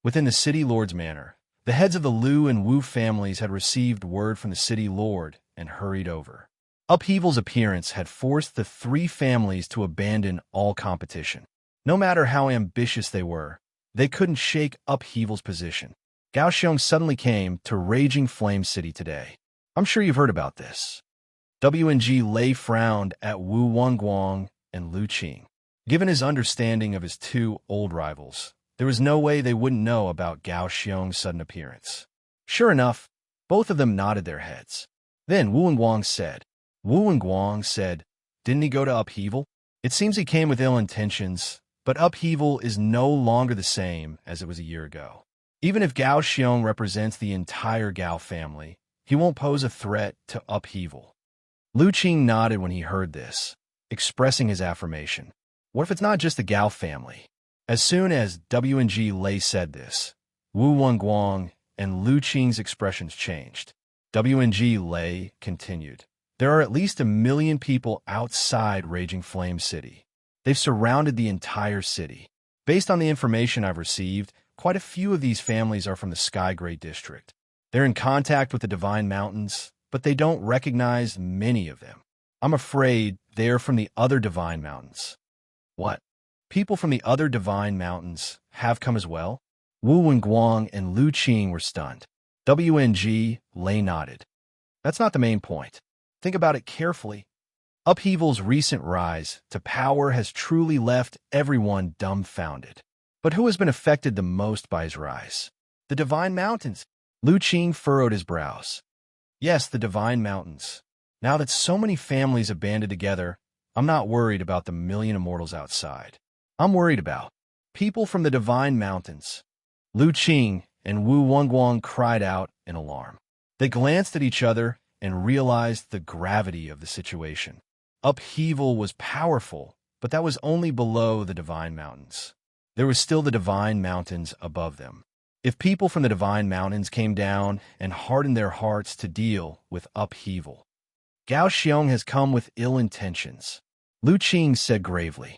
Within the city lord's manor, the heads of the Liu and Wu families had received word from the city lord and hurried over. Upheaval's appearance had forced the three families to abandon all competition. No matter how ambitious they were, they couldn't shake Upheaval's position. Gao Xiong suddenly came to Raging Flame City today. "I'm sure you've heard about this." WNG Lei frowned at Wu Wangguang and Lu Qing. Given his understanding of his two old rivals, there was no way they wouldn't know about Gao Xiong's sudden appearance. Sure enough, both of them nodded their heads. Then Wu Wangguang said, "Didn't he go to Upheaval? It seems he came with ill intentions, but Upheaval is no longer the same as it was a year ago. Even if Gao Xiong represents the entire Gao family, he won't pose a threat to Upheaval." Lu Qing nodded when he heard this, expressing his affirmation. What if it's not just the Gao family? As soon as WNG Lei said this, Wu Wangguang and Lu Qing's expressions changed. WNG Lei continued, "There are at least 1 million people outside Raging Flame City. They've surrounded the entire city. Based on the information I've received, quite a few of these families are from the Sky Great District. They're in contact with the Divine Mountains, but they don't recognize many of them. I'm afraid they're from the other Divine Mountains." "What? People from the other Divine Mountains have come as well?" Wu Wangguang and Lu Qing were stunned. WNG Lei nodded. "That's not the main point. Think about it carefully. Upheaval's recent rise to power has truly left everyone dumbfounded. But who has been affected the most by his rise? The Divine Mountains. Lu Qing furrowed his brows. Yes, the divine mountains. Now that so many families have banded together, I'm not worried about the million immortals outside. I'm worried about people from the divine mountains. Lu Qing and Wu Wangguang cried out in alarm. They glanced at each other and realized the gravity of the situation. Upheaval was powerful, but that was only below the divine mountains. There was still the divine mountains above them. If people from the divine mountains came down and hardened their hearts to deal with upheaval, Gao Xiong has come with ill intentions, Lu Qing said gravely.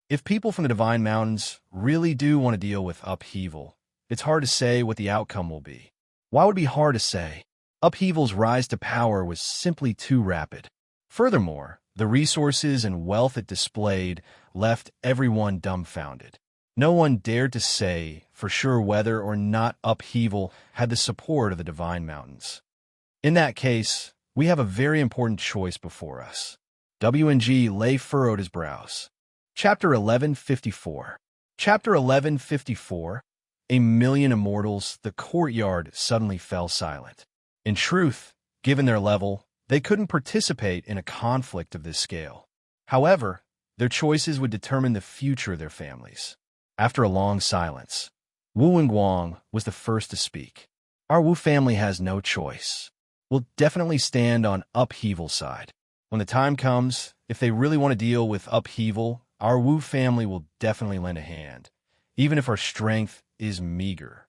If people from the divine mountains really do want to deal with upheaval, it's hard to say what the outcome will be. Why would it be hard to say? Upheaval's rise to power was simply too rapid. Furthermore, the resources and wealth it displayed left everyone dumbfounded. No one dared to say for sure whether or not upheaval had the support of the divine mountains. In that case, we have a very important choice before us. WNG Lei furrowed his brows. Chapter 1154. Chapter 1154. A million immortals, the courtyard suddenly fell silent. In truth, given their level, they couldn't participate in a conflict of this scale. However, their choices would determine the future of their families. After a long silence, Wu Wangguang was the first to speak. Our Wu family has no choice. We'll definitely stand on upheaval's side. When the time comes, if they really want to deal with upheaval, our Wu family will definitely lend a hand, even if our strength is meager.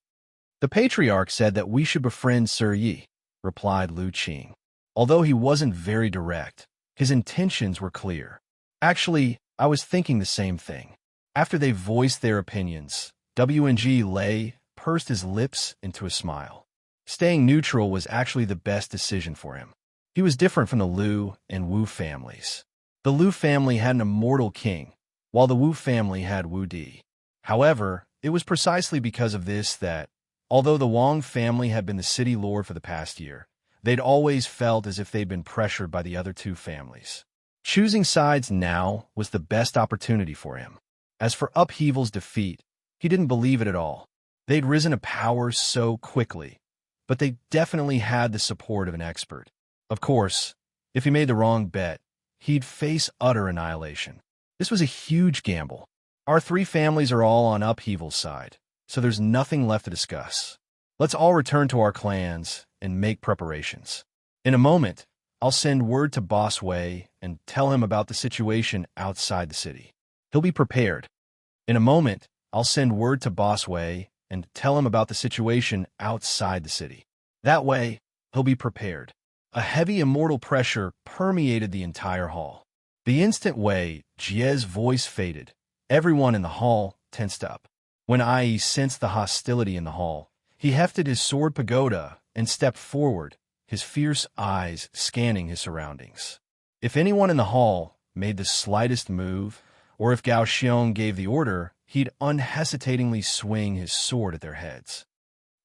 The patriarch said that we should befriend Sir Yi, replied Lu Qing. Although he wasn't very direct, his intentions were clear. Actually, I was thinking the same thing. After they voiced their opinions, WNG Lei pursed his lips into a smile. Staying neutral was actually the best decision for him. He was different from the Lu and Wu families. The Lu family had an immortal king, while the Wu family had Wu Di. However, it was precisely because of this that, although the Wang family had been the city lord for the past year, they'd always felt as if they'd been pressured by the other two families. Choosing sides now was the best opportunity for him. As for upheaval's defeat, he didn't believe it at all. They'd risen to power so quickly, but they definitely had the support of an expert. Of course, if he made the wrong bet, he'd face utter annihilation. This was a huge gamble. Our three families are all on upheaval's side, so there's nothing left to discuss. Let's all return to our clans and make preparations. In a moment, I'll send word to Boss Wei and tell him about the situation outside the city. He'll be prepared. In a moment, I'll send word to Boss Wei and tell him about the situation outside the city. That way, he'll be prepared. A heavy immortal pressure permeated the entire hall. The instant Wei Jie's voice faded, everyone in the hall tensed up. When Ai sensed the hostility in the hall, he hefted his sword pagoda and stepped forward, his fierce eyes scanning his surroundings. If anyone in the hall made the slightest move, or if Gao Xiong gave the order, he'd unhesitatingly swing his sword at their heads.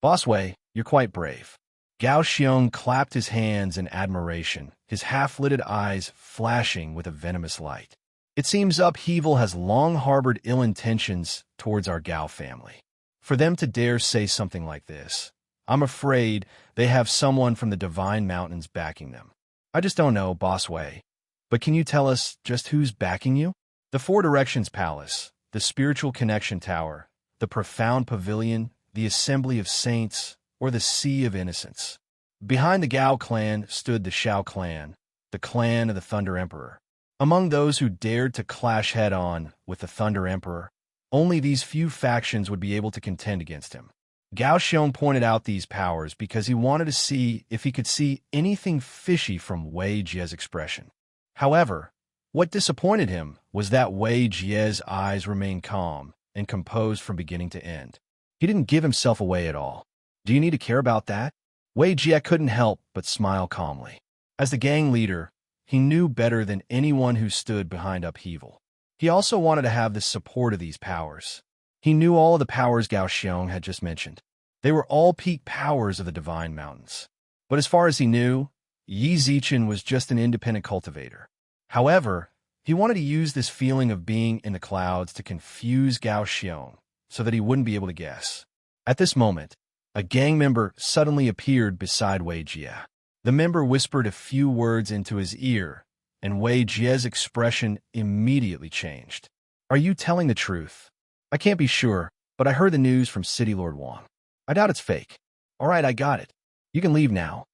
Boss Wei, you're quite brave. Gao Xiong clapped his hands in admiration, his half-lidded eyes flashing with a venomous light. It seems upheaval has long harbored ill intentions towards our Gao family. For them to dare say something like this, I'm afraid they have someone from the divine mountains backing them. I just don't know, Boss Wei. But can you tell us just who's backing you? The Four Directions Palace, the Spiritual Connection Tower, the Profound Pavilion, the Assembly of Saints, or the Sea of Innocence. Behind the Gao clan stood the Shao clan, the clan of the Thunder Emperor. Among those who dared to clash head-on with the Thunder Emperor, only these few factions would be able to contend against him. Gao Xiong pointed out these powers because he wanted to see if he could see anything fishy from Wei Jie's expression. However, what disappointed him was that Wei Jie's eyes remained calm and composed from beginning to end. He didn't give himself away at all. Do you need to care about that? Wei Jie couldn't help but smile calmly. As the gang leader, he knew better than anyone who stood behind upheaval. He also wanted to have the support of these powers. He knew all of the powers Gao Xiong had just mentioned. They were all peak powers of the Divine Mountains. But as far as he knew, Yi Zichen was just an independent cultivator. However, he wanted to use this feeling of being in the clouds to confuse Gao Xiong so that he wouldn't be able to guess. At this moment, a gang member suddenly appeared beside Wei Jie. The member whispered a few words into his ear, and Wei Jie's expression immediately changed. Are you telling the truth? I can't be sure, but I heard the news from City Lord Wang. I doubt it's fake. All right, I got it. You can leave now.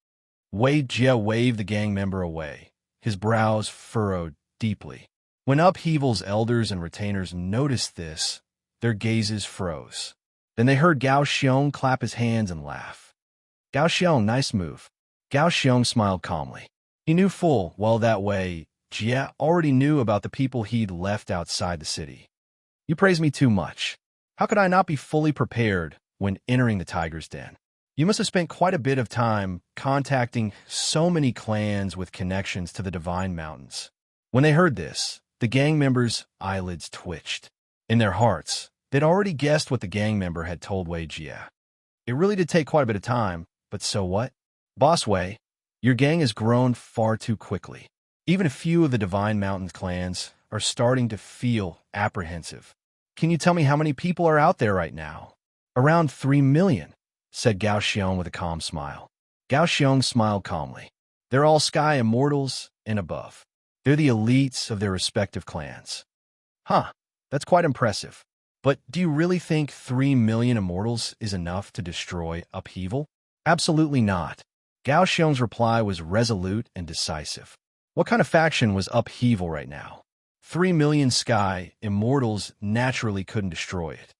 Wei Jie waved the gang member away, his brows furrowed deeply. When Upheaval's elders and retainers noticed this, their gazes froze. Then they heard Gao Xiong clap his hands and laugh. Gao Xiong, nice move. Gao Xiong smiled calmly. He knew full well that Wei Jie already knew about the people he'd left outside the city. You praise me too much. How could I not be fully prepared when entering the tiger's den? You must have spent quite a bit of time contacting so many clans with connections to the Divine Mountains. When they heard this, the gang members' eyelids twitched. In their hearts, they'd already guessed what the gang member had told Wei Jie. It really did take quite a bit of time, but so what? Boss Wei, your gang has grown far too quickly. Even a few of the Divine Mountains clans are starting to feel apprehensive. Can you tell me how many people are out there right now? Around 3 million, said Gao Xiong with a calm smile. Gao Xiong smiled calmly. They're all sky immortals and above. They're the elites of their respective clans. Huh, that's quite impressive. But do you really think 3 million immortals is enough to destroy Upheaval? Absolutely not. Gao Xiong's reply was resolute and decisive. What kind of faction was Upheaval right now? 3 million sky immortals naturally couldn't destroy it.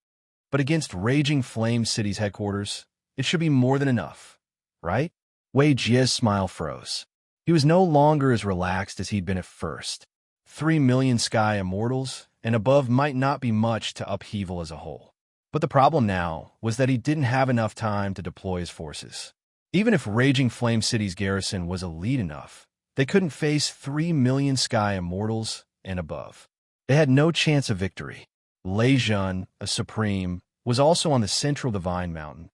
But against Raging Flame City's headquarters, it should be more than enough, right? Wei Jie's smile froze. He was no longer as relaxed as he'd been at first. 3 million sky immortals and above might not be much to Upheaval as a whole. But the problem now was that he didn't have enough time to deploy his forces. Even if Raging Flame City's garrison was elite enough, they couldn't face 3 million sky immortals and above. They had no chance of victory. Lei Jun, a supreme, was also on the central Divine Mountain.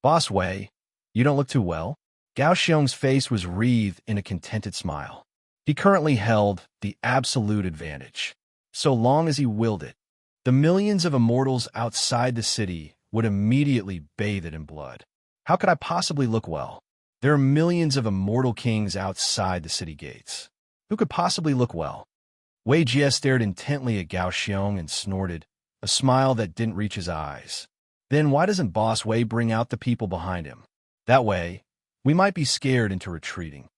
Boss Wei, you don't look too well. Gao Xiong's face was wreathed in a contented smile. He currently held the absolute advantage. So long as he willed it, the millions of immortals outside the city would immediately bathe it in blood. How could I possibly look well? There are millions of immortal kings outside the city gates. Who could possibly look well? Wei Jie stared intently at Gao Xiong and snorted, a smile that didn't reach his eyes. Then why doesn't Boss Wei bring out the people behind him? That way, we might be scared into retreating.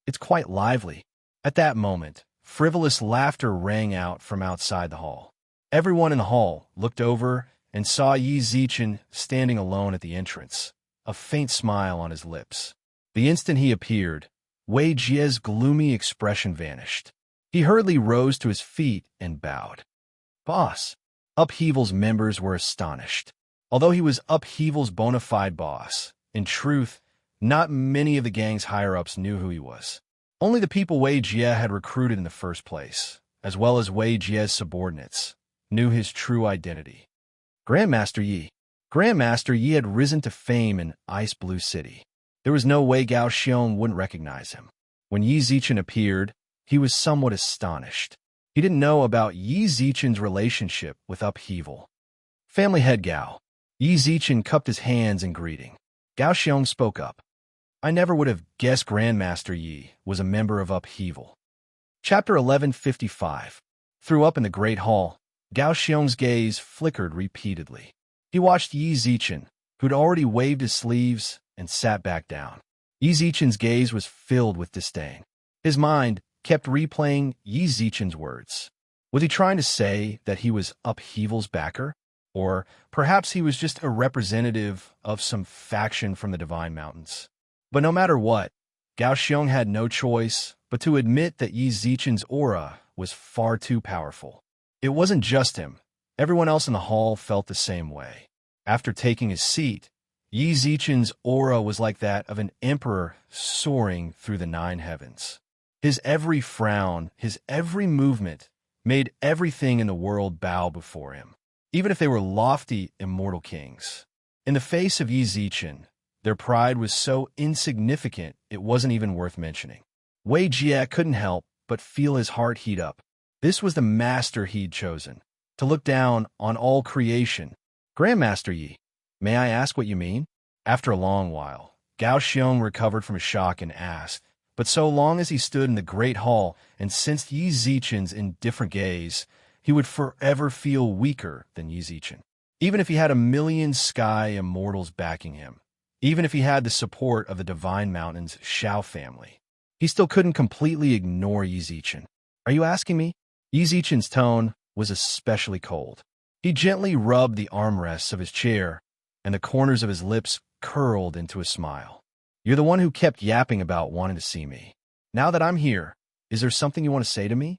It's quite lively. At that moment, frivolous laughter rang out from outside the hall. Everyone in the hall looked over and saw Yi Zichen standing alone at the entrance, a faint smile on his lips. The instant he appeared, Wei Jie's gloomy expression vanished. He hurriedly rose to his feet and bowed. Boss. Upheaval's members were astonished. Although he was Upheaval's bona fide boss, in truth, not many of the gang's higher-ups knew who he was. Only the people Wei Jie had recruited in the first place, as well as Wei Jie's subordinates, knew his true identity. Grandmaster Yi. Grandmaster Yi had risen to fame in Ice Blue City. There was no way Gao Xiong wouldn't recognize him. When Yi Zichen appeared, he was somewhat astonished. He didn't know about Yi Zichen's relationship with Upheaval. Family head Gao. Yi Zichen cupped his hands in greeting. Gao Xiong spoke up. I never would have guessed Grandmaster Yi was a member of Upheaval. Chapter 1155. Threw up in the Great Hall, Gao Xiong's gaze flickered repeatedly. He watched Yi Zichen, who'd already waved his sleeves, and sat back down. Yi Zichen's gaze was filled with disdain. His mind kept replaying Yi Zichen's words. Was he trying to say that he was Upheaval's backer? Or perhaps he was just a representative of some faction from the Divine Mountains? But no matter what, Gao Xiong had no choice but to admit that Yi Zichen's aura was far too powerful. It wasn't just him. Everyone else in the hall felt the same way. After taking his seat, Yi Zichen's aura was like that of an emperor soaring through the 9 heavens. His every frown, his every movement, made everything in the world bow before him, even if they were lofty, immortal kings. In the face of Yi Zichen, their pride was so insignificant it wasn't even worth mentioning. Wei Jie couldn't help but feel his heart heat up. This was the master he'd chosen, to look down on all creation. Grandmaster Yi, may I ask what you mean? After a long while, Gao Xiong recovered from his shock and asked, but so long as he stood in the great hall and sensed Yi Zichen's indifferent gaze, he would forever feel weaker than Yi Zichen. Even if he had a million sky immortals backing him, even if he had the support of the Divine Mountain's Xiao family, he still couldn't completely ignore Yi Zichen. Are you asking me? Yi Zichen's tone was especially cold. He gently rubbed the armrests of his chair, and the corners of his lips curled into a smile. You're the one who kept yapping about wanting to see me. Now that I'm here, is there something you want to say to me?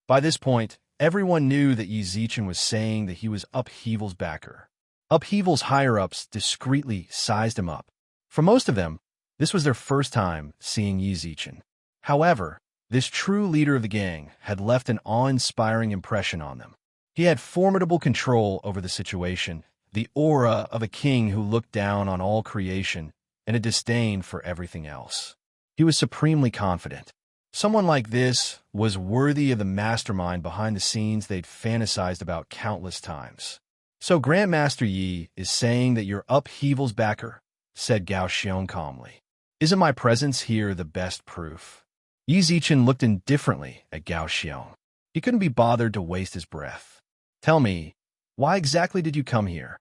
By this point, everyone knew that Yi Zichen was saying that he was Upheaval's backer. Upheaval's higher-ups discreetly sized him up. For most of them, this was their first time seeing Yi Zichen. However, this true leader of the gang had left an awe-inspiring impression on them. He had formidable control over the situation, the aura of a king who looked down on all creation and a disdain for everything else. He was supremely confident. Someone like this was worthy of the mastermind behind the scenes they'd fantasized about countless times. So Grandmaster Yi is saying that you're Upheaval's backer, said Gao Xiong calmly. Isn't my presence here the best proof? Yi Zichen looked indifferently at Gao Xiong. He couldn't be bothered to waste his breath. Tell me, why exactly did you come here?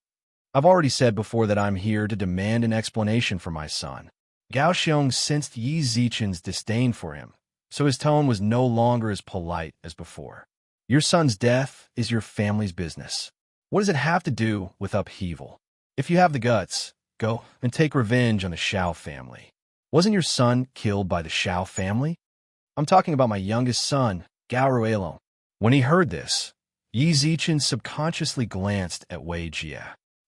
I've already said before that I'm here to demand an explanation for my son. Gao Xiong sensed Yi Zichen's disdain for him, so his tone was no longer as polite as before. Your son's death is your family's business. What does it have to do with Upheaval? If you have the guts, go and take revenge on the Xiao family. Wasn't your son killed by the Xiao family? I'm talking about my youngest son, Gao Ruelong. When he heard this, Yi Zichen subconsciously glanced at Wei Jie.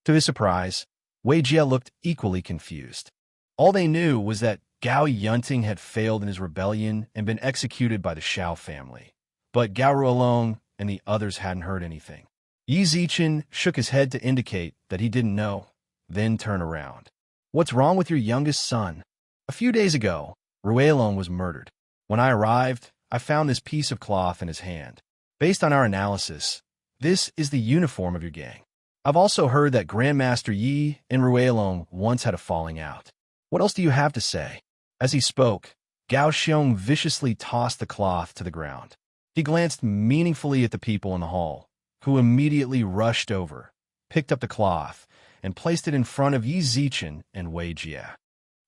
To his surprise, Wei Jie looked equally confused. All they knew was that Gao Yunting had failed in his rebellion and been executed by the Xiao family. But Gao Ruelong and the others hadn't heard anything. Yi Zichen shook his head to indicate that he didn't know, then turned around. What's wrong with your youngest son? A few days ago, Ruelong was murdered. When I arrived, I found this piece of cloth in his hand. Based on our analysis, this is the uniform of your gang. I've also heard that Grandmaster Yi and Ruelong once had a falling out. What else do you have to say? As he spoke, Gao Xiong viciously tossed the cloth to the ground. He glanced meaningfully at the people in the hall, who immediately rushed over, picked up the cloth, and placed it in front of Yi Zichen and Wei Jie.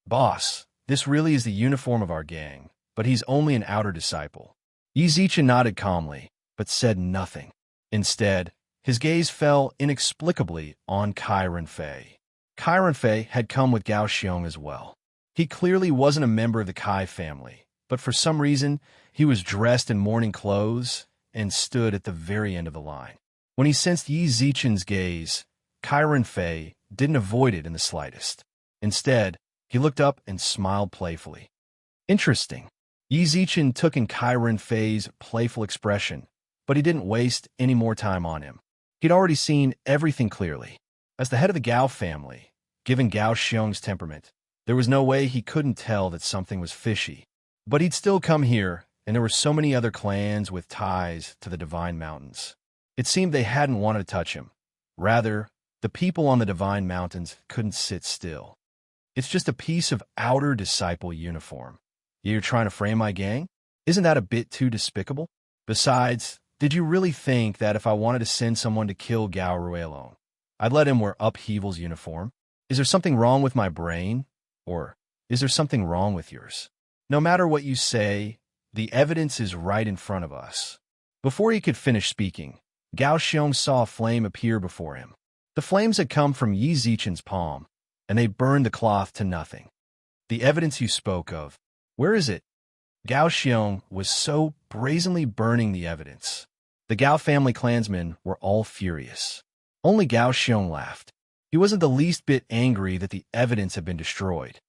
Boss, this really is the uniform of our gang, but he's only an outer disciple. Yi Zichen nodded calmly, but said nothing. Instead, his gaze fell inexplicably on Kai Renfei. Kai Renfei had come with Gao Xiong as well. He clearly wasn't a member of the Kai family, but for some reason, he was dressed in mourning clothes and stood at the very end of the line. When he sensed Yi Zichen's gaze, Kai Renfei didn't avoid it in the slightest. Instead, he looked up and smiled playfully. Interesting. Yi Zichen took in Kai Renfei's playful expression, but he didn't waste any more time on him. He'd already seen everything clearly. As the head of the Gao family, given Gao Xiong's temperament, there was no way he couldn't tell that something was fishy. But he'd still come here, and there were so many other clans with ties to the Divine Mountains. It seemed they hadn't wanted to touch him. Rather, the people on the Divine Mountains couldn't sit still. It's just a piece of outer disciple uniform. You're trying to frame my gang? Isn't that a bit too despicable? Besides, did you really think that if I wanted to send someone to kill Gao Ruelong, I'd let him wear Upheaval's uniform? Is there something wrong with my brain? Or is there something wrong with yours? No matter what you say, the evidence is right in front of us. Before he could finish speaking, Gao Xiong saw a flame appear before him. The flames had come from Yi Zichen's palm, and they burned the cloth to nothing. The evidence you spoke of, where is it? Gao Xiong was so brazenly burning the evidence. The Gao family clansmen were all furious. Only Gao Xiong laughed. He wasn't the least bit angry that the evidence had been destroyed.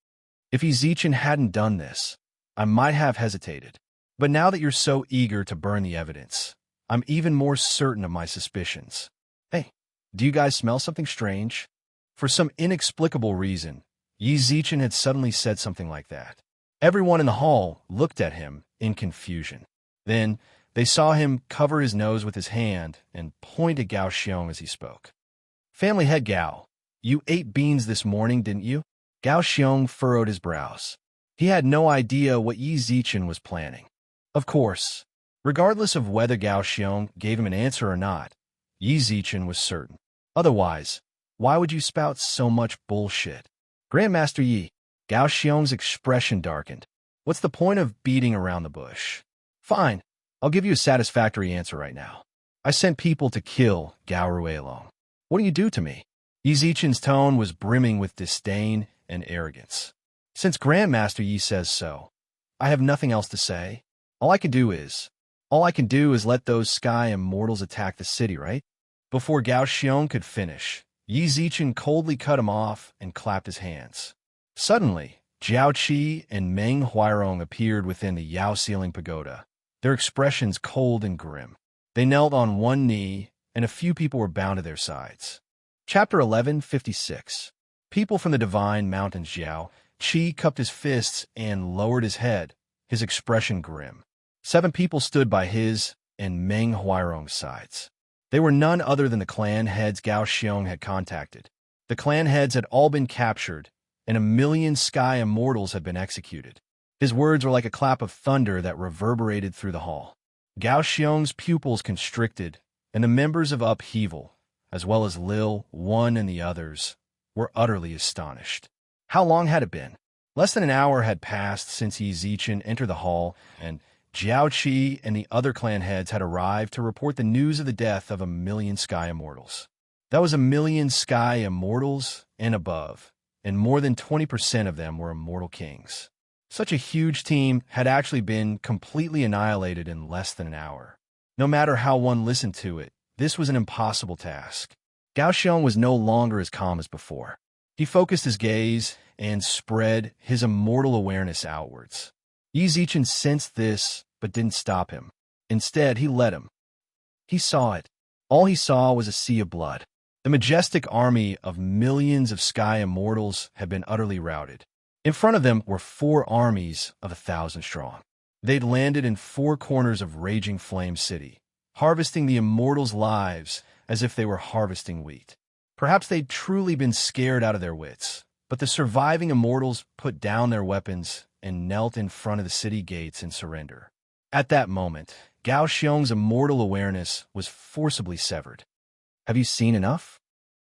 If Yi Zichen hadn't done this, I might have hesitated. But now that you're so eager to burn the evidence, I'm even more certain of my suspicions. Hey, do you guys smell something strange? For some inexplicable reason, Yi Zichen had suddenly said something like that. Everyone in the hall looked at him in confusion. Then, they saw him cover his nose with his hand and point at Gao Xiong as he spoke. Family head Gao, you ate beans this morning, didn't you? Gao Xiong furrowed his brows. He had no idea what Yi Zichen was planning. Of course, regardless of whether Gao Xiong gave him an answer or not, Yi Zichen was certain. Otherwise, why would you spout so much bullshit? Grandmaster Yi, Gao Xiong's expression darkened. What's the point of beating around the bush? Fine, I'll give you a satisfactory answer right now. I sent people to kill Gao Ruelong. What do you do to me? Yi Zichen's tone was brimming with disdain and arrogance. Since Grandmaster Yi says so, I have nothing else to say. All I can do is let those sky immortals attack the city, right? Before Gao Xiong could finish, Yi Zichen coldly cut him off and clapped his hands. Suddenly, Jiao Qi and Meng Huairong appeared within the Yao Ceiling Pagoda, their expressions cold and grim. They knelt on one knee, and a few people were bound to their sides. Chapter 1156. People from the Divine Mountains. Jiao Qi cupped his fists and lowered his head, his expression grim. 7 people stood by his and Meng Huairong's sides. They were none other than the clan heads Gao Xiong had contacted. The clan heads had all been captured, and 1,000,000 sky immortals had been executed. His words were like a clap of thunder that reverberated through the hall. Gao Xiong's pupils constricted, and the members of Upheaval, as well as Lil, One, and the others, were utterly astonished. How long had it been? Less than an hour had passed since Yi Zichen entered the hall, and Jiao Qi and the other clan heads had arrived to report the news of the death of 1,000,000 sky immortals. That was 1,000,000 sky immortals and above, and more than 20% of them were immortal kings. Such a huge team had actually been completely annihilated in less than an hour. No matter how one listened to it, this was an impossible task. Gao Xiong was no longer as calm as before. He focused his gaze and spread his immortal awareness outwards. Yi Zichen sensed this, but didn't stop him. Instead, he let him. He saw it. All he saw was a sea of blood. The majestic army of millions of sky immortals had been utterly routed. In front of them were 4 armies of 1,000 strong. They'd landed in 4 corners of Raging Flame City, harvesting the immortals' lives as if they were harvesting wheat. Perhaps they'd truly been scared out of their wits, but the surviving immortals put down their weapons and knelt in front of the city gates in surrender. At that moment, Gao Xiong's immortal awareness was forcibly severed. Have you seen enough?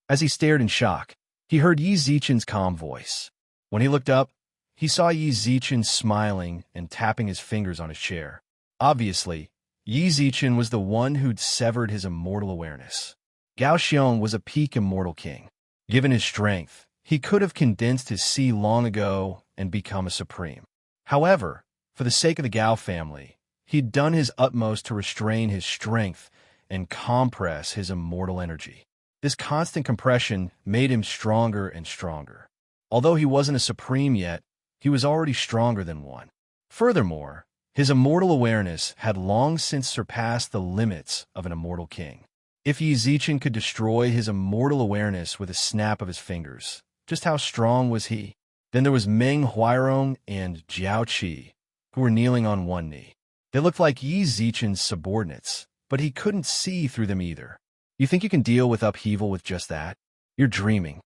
As he stared in shock, he heard Yi Zichen's calm voice. When he looked up, he saw Yi Zichen smiling and tapping his fingers on his chair. Obviously, Yi Zichen was the one who'd severed his immortal awareness. Gao Xiong was a peak immortal king. Given his strength, he could have condensed his sea long ago and become a supreme. However, for the sake of the Gao family, he'd done his utmost to restrain his strength and compress his immortal energy. This constant compression made him stronger and stronger. Although he wasn't a supreme yet, he was already stronger than one. Furthermore, his immortal awareness had long since surpassed the limits of an immortal king. If Yi Zichen could destroy his immortal awareness with a snap of his fingers, just how strong was he? Then there was Meng Huairong and Jiao Qi, who were kneeling on one knee. They looked like Yi Zichen's subordinates, but he couldn't see through them either. You think you can deal with Upheaval with just that? You're dreaming.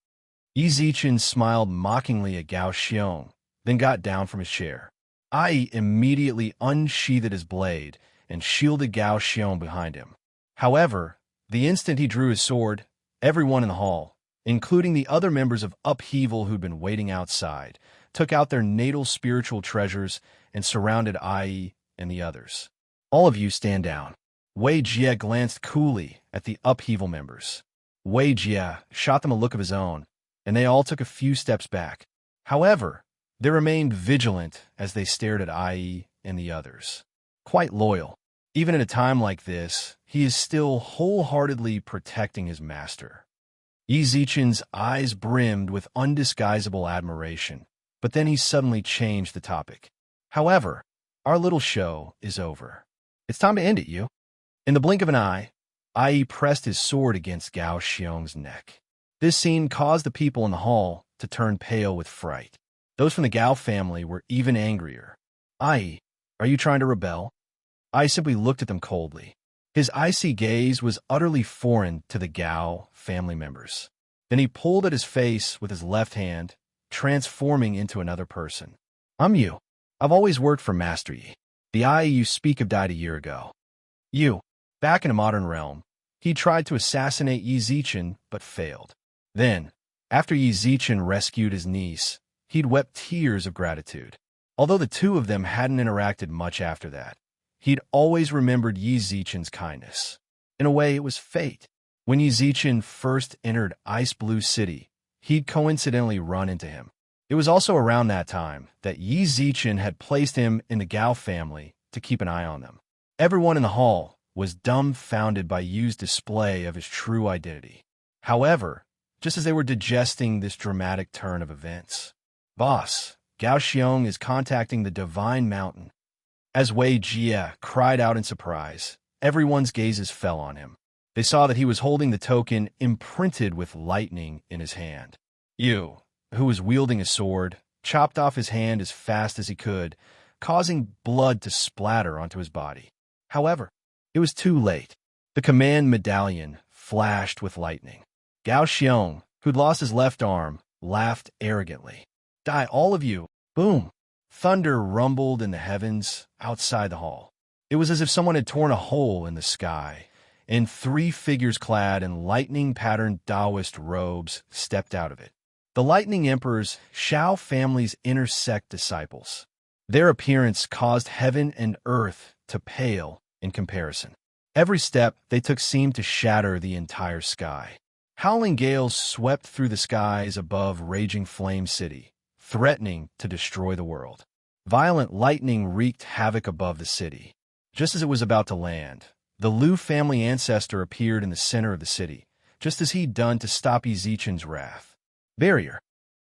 Yi Zichen smiled mockingly at Gao Xiong, then got down from his chair. Ai immediately unsheathed his blade and shielded Gao Xiong behind him. However, the instant he drew his sword, everyone in the hall, including the other members of Upheaval who'd been waiting outside, took out their natal spiritual treasures and surrounded Ai and the others. All of you stand down. Wei Jie glanced coolly at the Upheaval members. Wei Jie shot them a look of his own, and they all took a few steps back. However, they remained vigilant as they stared at Ai and the others. Quite loyal. Even at a time like this, he is still wholeheartedly protecting his master. Yi Zichen's eyes brimmed with undisguisable admiration, but then he suddenly changed the topic. However, our little show is over. It's time to end it, you. In the blink of an eye, Ai pressed his sword against Gao Xiong's neck. This scene caused the people in the hall to turn pale with fright. Those from the Gao family were even angrier. Ai, are you trying to rebel? Ai simply looked at them coldly. His icy gaze was utterly foreign to the Gao family members. Then he pulled at his face with his left hand, transforming into another person. I'm you. I've always worked for Master Yi. The I you speak of died a year ago. You. Back in a modern realm, he tried to assassinate Yi Zichen, but failed. Then, after Yi Zichen rescued his niece, he'd wept tears of gratitude. Although the two of them hadn't interacted much after that, he'd always remembered Yi Zichen's kindness. In a way, it was fate. When Yi Zichen first entered Ice Blue City, he'd coincidentally run into him. It was also around that time that Yi Zichen had placed him in the Gao family to keep an eye on them. Everyone in the hall was dumbfounded by Yu's display of his true identity. However, just as they were digesting this dramatic turn of events, "Boss, Gao Xiong is contacting the Divine Mountain." As Wei Jie cried out in surprise, everyone's gazes fell on him. They saw that he was holding the token imprinted with lightning in his hand. Yu, who was wielding a sword, chopped off his hand as fast as he could, causing blood to splatter onto his body. However, it was too late. The command medallion flashed with lightning. Gao Xiong, who'd lost his left arm, laughed arrogantly. "Die, all of you!" Boom! Thunder rumbled in the heavens outside the hall. It was as if someone had torn a hole in the sky, and three figures clad in lightning-patterned Taoist robes stepped out of it. The Lightning Emperor's Shao family's inner sect disciples. Their appearance caused heaven and earth to pale in comparison. Every step they took seemed to shatter the entire sky. Howling gales swept through the skies above Raging Flame City, threatening to destroy the world. Violent lightning wreaked havoc above the city. Just as it was about to land, the Liu family ancestor appeared in the center of the city, just as he'd done to stop Yi Zichen's wrath. Barrier.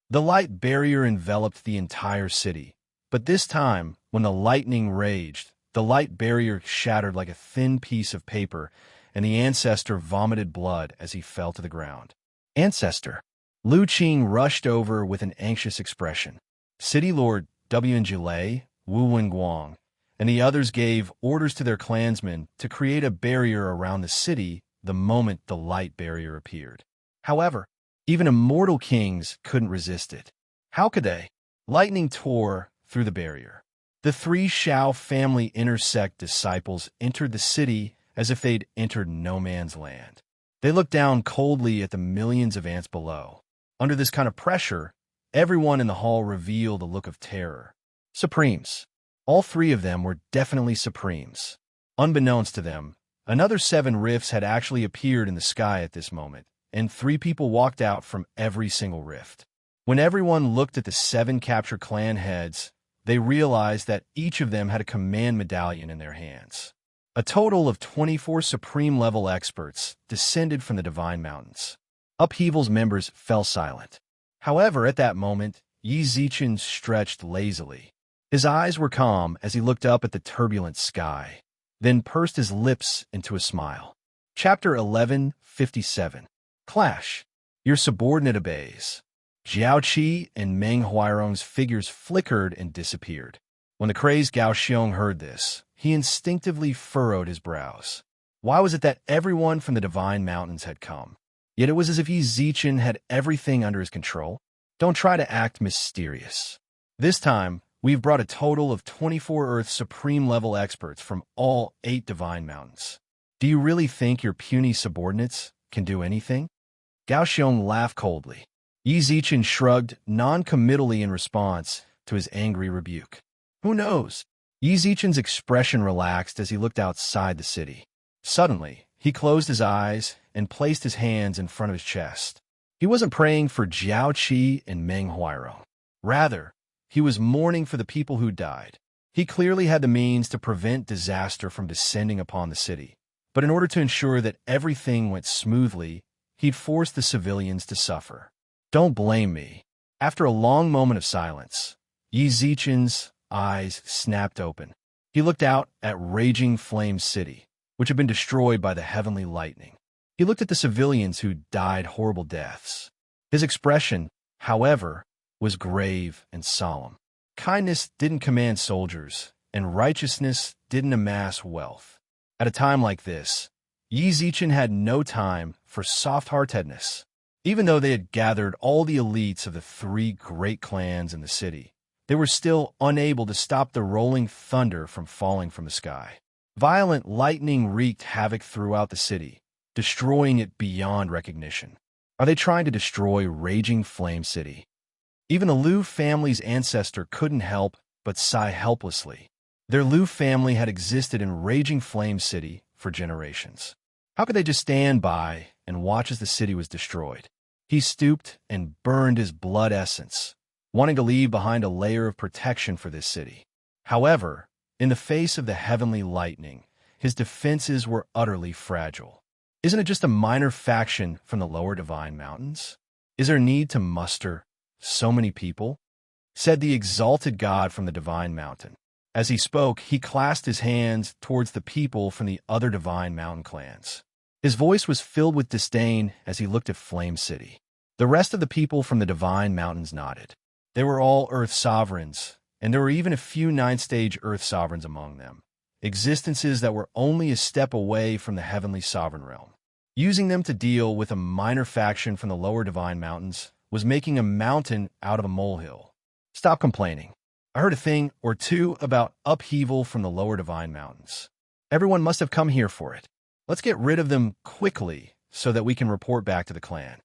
The light barrier enveloped the entire city, but this time, when the lightning raged, the light barrier shattered like a thin piece of paper, and the ancestor vomited blood as he fell to the ground. Ancestor. Lu Qing rushed over with an anxious expression. City Lord Wen Jilei, Wu Wenguang, and the others gave orders to their clansmen to create a barrier around the city the moment the light barrier appeared. However, even immortal kings couldn't resist it. How could they? Lightning tore through the barrier. The three Shao family intersect disciples entered the city as if they'd entered no man's land. They looked down coldly at the millions of ants below. Under this kind of pressure, everyone in the hall revealed a look of terror. Supremes. All three of them were definitely Supremes. Unbeknownst to them, another 7 rifts had actually appeared in the sky at this moment, and 3 people walked out from every single rift. When everyone looked at the 7 captured clan heads, they realized that each of them had a command medallion in their hands. A total of 24 Supreme-level experts descended from the Divine Mountains. Upheaval's members fell silent. However, at that moment, Yi Zichen stretched lazily. His eyes were calm as he looked up at the turbulent sky, then pursed his lips into a smile. Chapter 11:57. Clash. Your subordinate obeys. Jiao Qi and Meng Huairong's figures flickered and disappeared. When the crazed Gao Xiong heard this, he instinctively furrowed his brows. Why was it that everyone from the Divine Mountains had come? Yet it was as if Yi Zichen had everything under his control. Don't try to act mysterious. This time, we've brought a total of 24 Earth Supreme-level experts from all 8 Divine Mountains. Do you really think your puny subordinates can do anything? Gao Xiong laughed coldly. Yi Zichen shrugged non-committally in response to his angry rebuke. Who knows? Yi Zichen's expression relaxed as he looked outside the city. Suddenly, he closed his eyes and placed his hands in front of his chest. He wasn't praying for Jiao Qi and Meng Huairong. Rather, he was mourning for the people who died. He clearly had the means to prevent disaster from descending upon the city. But in order to ensure that everything went smoothly, he'd forced the civilians to suffer. Don't blame me. After a long moment of silence, Yi Zichen's eyes snapped open. He looked out at Raging Flame City, which had been destroyed by the heavenly lightning. He looked at the civilians who died horrible deaths. His expression, however, was grave and solemn. Kindness didn't command soldiers, and righteousness didn't amass wealth. At a time like this, Yi Zichen had no time for soft-heartedness. Even though they had gathered all the elites of the three great clans in the city, they were still unable to stop the rolling thunder from falling from the sky. Violent lightning wreaked havoc throughout the city, destroying it beyond recognition. Are they trying to destroy Raging Flame City? Even the Liu family's ancestor couldn't help but sigh helplessly. Their Liu family had existed in Raging Flame City for generations. How could they just stand by and watch as the city was destroyed? He stooped and burned his blood essence, wanting to leave behind a layer of protection for this city. However, in the face of the heavenly lightning, his defenses were utterly fragile. Isn't it just a minor faction from the lower Divine Mountains? Is there need to muster so many people? Said the exalted god from the Divine Mountain. As he spoke, he clasped his hands towards the people from the other Divine Mountain clans. His voice was filled with disdain as he looked at Flame City. The rest of the people from the Divine Mountains nodded. They were all Earth sovereigns, and there were even a few nine-stage Earth sovereigns among them, existences that were only a step away from the heavenly sovereign realm. Using them to deal with a minor faction from the lower Divine Mountains was making a mountain out of a molehill. Stop complaining. I heard a thing or two about upheaval from the lower Divine Mountains. Everyone must have come here for it. Let's get rid of them quickly so that we can report back to the clan.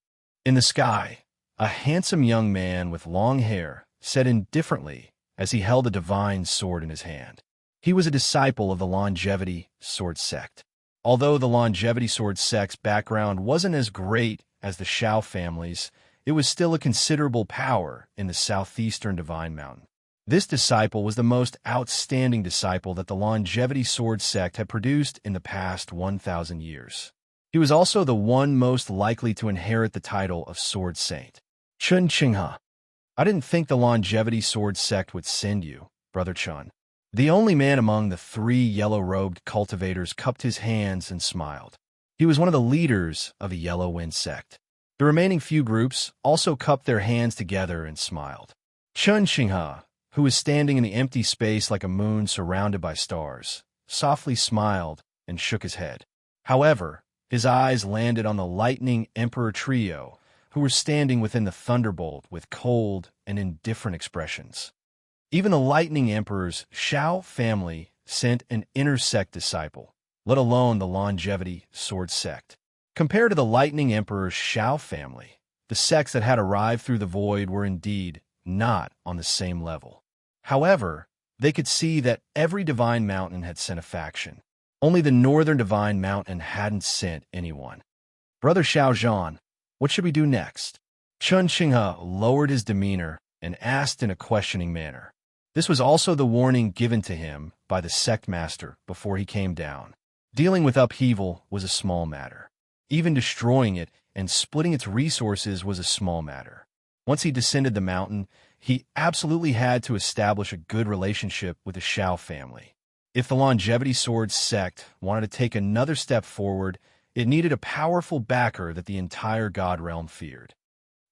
In the sky, a handsome young man with long hair said indifferently as he held a divine sword in his hand. He was a disciple of the Longevity Sword Sect. Although the Longevity Sword Sect's background wasn't as great as the Shao family's, it was still a considerable power in the southeastern Divine Mountain. This disciple was the most outstanding disciple that the Longevity Sword Sect had produced in the past 1,000 years. He was also the one most likely to inherit the title of Sword Saint. Chun Qinghe. I didn't think the Longevity Sword Sect would send you, Brother Chun. The only man among the three yellow-robed cultivators cupped his hands and smiled. He was one of the leaders of the Yellow Wind Sect. The remaining few groups also cupped their hands together and smiled. Chun Qinghe, who was standing in the empty space like a moon surrounded by stars, softly smiled and shook his head. However, his eyes landed on the Lightning Emperor trio, who were standing within the Thunderbolt with cold and indifferent expressions. Even the Lightning Emperor's Shao family sent an intersect disciple, let alone the Longevity Sword Sect. Compared to the Lightning Emperor's Shao family, the sects that had arrived through the void were indeed not on the same level. However, they could see that every Divine Mountain had sent a faction. Only the Northern Divine Mountain hadn't sent anyone. Brother Xiao Zhan, what should we do next? Chun Qinghe lowered his demeanor and asked in a questioning manner. This was also the warning given to him by the sect master before he came down. Dealing with upheaval was a small matter. Even destroying it and splitting its resources was a small matter. Once he descended the mountain, he absolutely had to establish a good relationship with the Shao family. If the Longevity Sword Sect wanted to take another step forward, it needed a powerful backer that the entire God Realm feared.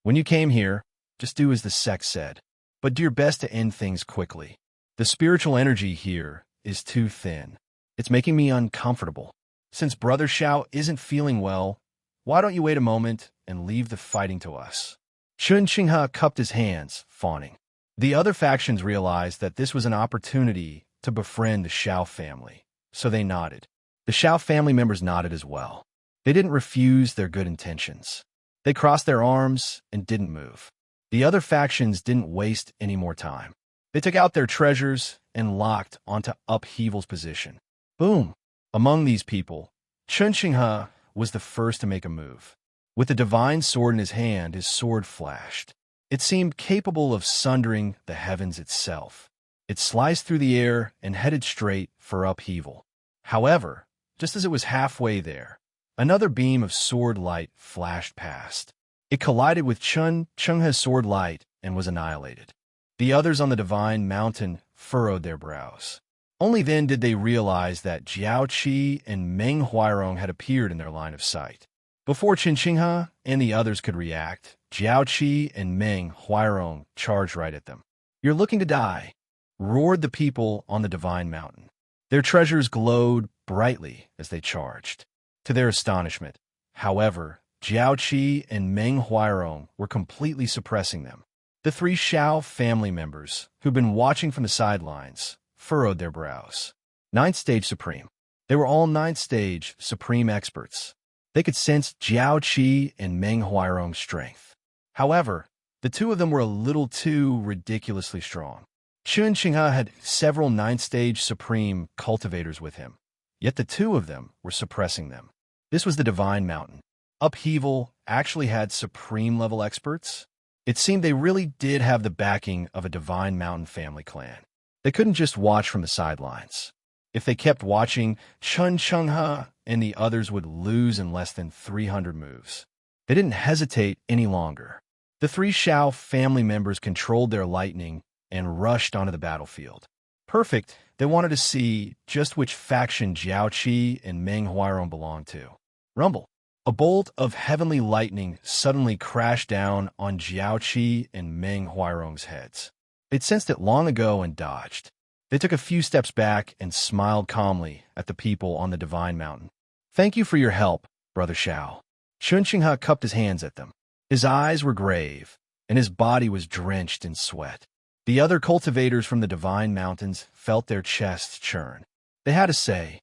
When you came here, just do as the sect said, but do your best to end things quickly. The spiritual energy here is too thin. It's making me uncomfortable. Since Brother Shao isn't feeling well, why don't you wait a moment and leave the fighting to us? Chun Qinghe cupped his hands, fawning. The other factions realized that this was an opportunity to befriend the Shao family, so they nodded. The Shao family members nodded as well. They didn't refuse their good intentions. They crossed their arms and didn't move. The other factions didn't waste any more time. They took out their treasures and locked onto Upheaval's position. Boom! Among these people, Chun Qinghe was the first to make a move. With the divine sword in his hand, his sword flashed. It seemed capable of sundering the heavens itself. It sliced through the air and headed straight for Upheaval. However, just as it was halfway there, another beam of sword light flashed past. It collided with Chun Qinghe's sword light and was annihilated. The others on the Divine Mountain furrowed their brows. Only then did they realize that Jiao Qi and Meng Huairong had appeared in their line of sight. Before Chun Qinghe and the others could react, Jiao Qi and Meng Huairong charged right at them. "You're looking to die," roared the people on the Divine Mountain. Their treasures glowed brightly as they charged. To their astonishment, however, Jiao Qi and Meng Huairong were completely suppressing them. The three Xiao family members, who'd been watching from the sidelines, furrowed their brows. Ninth Stage Supreme. They were all Ninth Stage Supreme experts. They could sense Jiao Qi and Meng Huairong's strength. However, the two of them were a little too ridiculously strong. Chun Qinghe had several Ninth Stage Supreme cultivators with him, yet the two of them were suppressing them. This was the Divine Mountain. Upheaval actually had Supreme-level experts. It seemed they really did have the backing of a Divine Mountain family clan. They couldn't just watch from the sidelines. If they kept watching, Chun Qinghe and the others would lose in less than 300 moves. They didn't hesitate any longer. The three Xiao family members controlled their lightning and rushed onto the battlefield. Perfect, they wanted to see just which faction Jiao Qi and Meng Huairong belonged to. Rumble. A bolt of heavenly lightning suddenly crashed down on Jiao Qi and Meng Huairong's heads. They'd sensed it long ago and dodged. They took a few steps back and smiled calmly at the people on the Divine Mountain. "Thank you for your help, Brother Xiao." Chun Qinghe cupped his hands at them. His eyes were grave, and his body was drenched in sweat. The other cultivators from the Divine Mountains felt their chests churn. They had to say,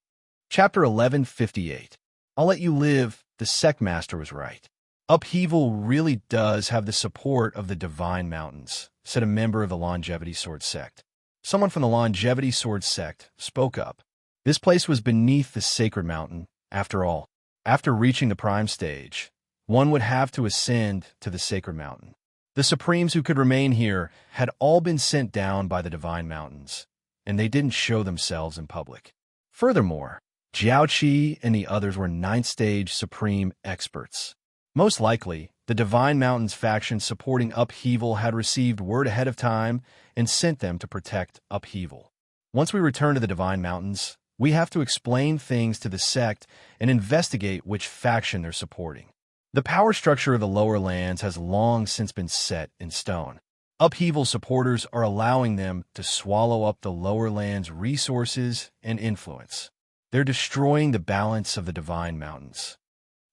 Chapter 1158. I'll let you live, the sect master was right. Upheaval really does have the support of the Divine Mountains, said a member of the Longevity Sword sect. Someone from the Longevity Sword sect spoke up. This place was beneath the Sacred Mountain, after all. After reaching the Prime Stage, one would have to ascend to the Sacred Mountain. The Supremes who could remain here had all been sent down by the Divine Mountains, and they didn't show themselves in public. Furthermore, Jiao Qi and the others were Ninth Stage Supreme experts. Most likely, the Divine Mountains faction supporting Upheaval had received word ahead of time and sent them to protect Upheaval. Once we return to the Divine Mountains, we have to explain things to the sect and investigate which faction they're supporting. The power structure of the lower lands has long since been set in stone. Upheaval supporters are allowing them to swallow up the lower lands' resources and influence. They're destroying the balance of the Divine Mountains.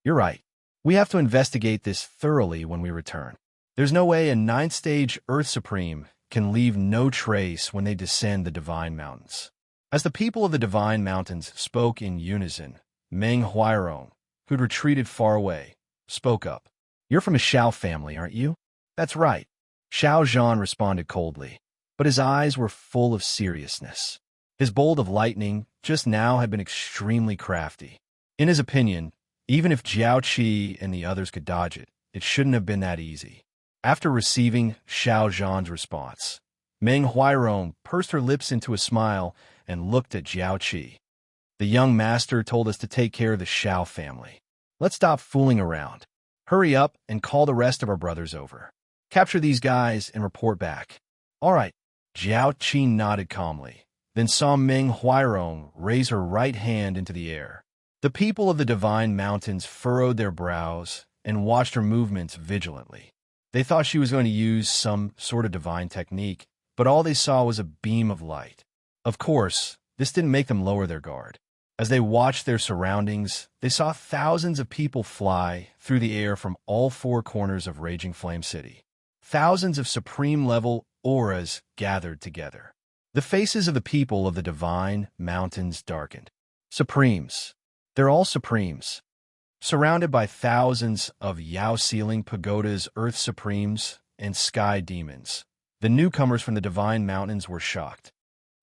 You're right. We have to investigate this thoroughly when we return. There's no way a Ninth Stage Earth Supreme can leave no trace when they descend the Divine Mountains. As the people of the Divine Mountains spoke in unison, Meng Huairong, who'd retreated far away, spoke up. "You're from a Xiao family, aren't you?" "That's right." Xiao Zhan responded coldly, but his eyes were full of seriousness. His bolt of lightning just now had been extremely crafty. In his opinion, even if Jiao Qi and the others could dodge it, it shouldn't have been that easy. After receiving Xiao Zhan's response, Meng Huairong pursed her lips into a smile and looked at Jiao Qi. "The young master told us to take care of the Xiao family. Let's stop fooling around. Hurry up and call the rest of our brothers over. Capture these guys and report back." "All right." Jiao Qi nodded calmly, then saw Meng Huairong raise her right hand into the air. The people of the Divine Mountains furrowed their brows and watched her movements vigilantly. They thought she was going to use some sort of divine technique, but all they saw was a beam of light. Of course, this didn't make them lower their guard. As they watched their surroundings, they saw thousands of people fly through the air from all four corners of Raging Flame City. Thousands of supreme-level auras gathered together. The faces of the people of the Divine Mountains darkened. Supremes. They're all Supremes. Surrounded by thousands of Yao-ceiling pagodas, Earth Supremes, and Sky Demons, the newcomers from the Divine Mountains were shocked.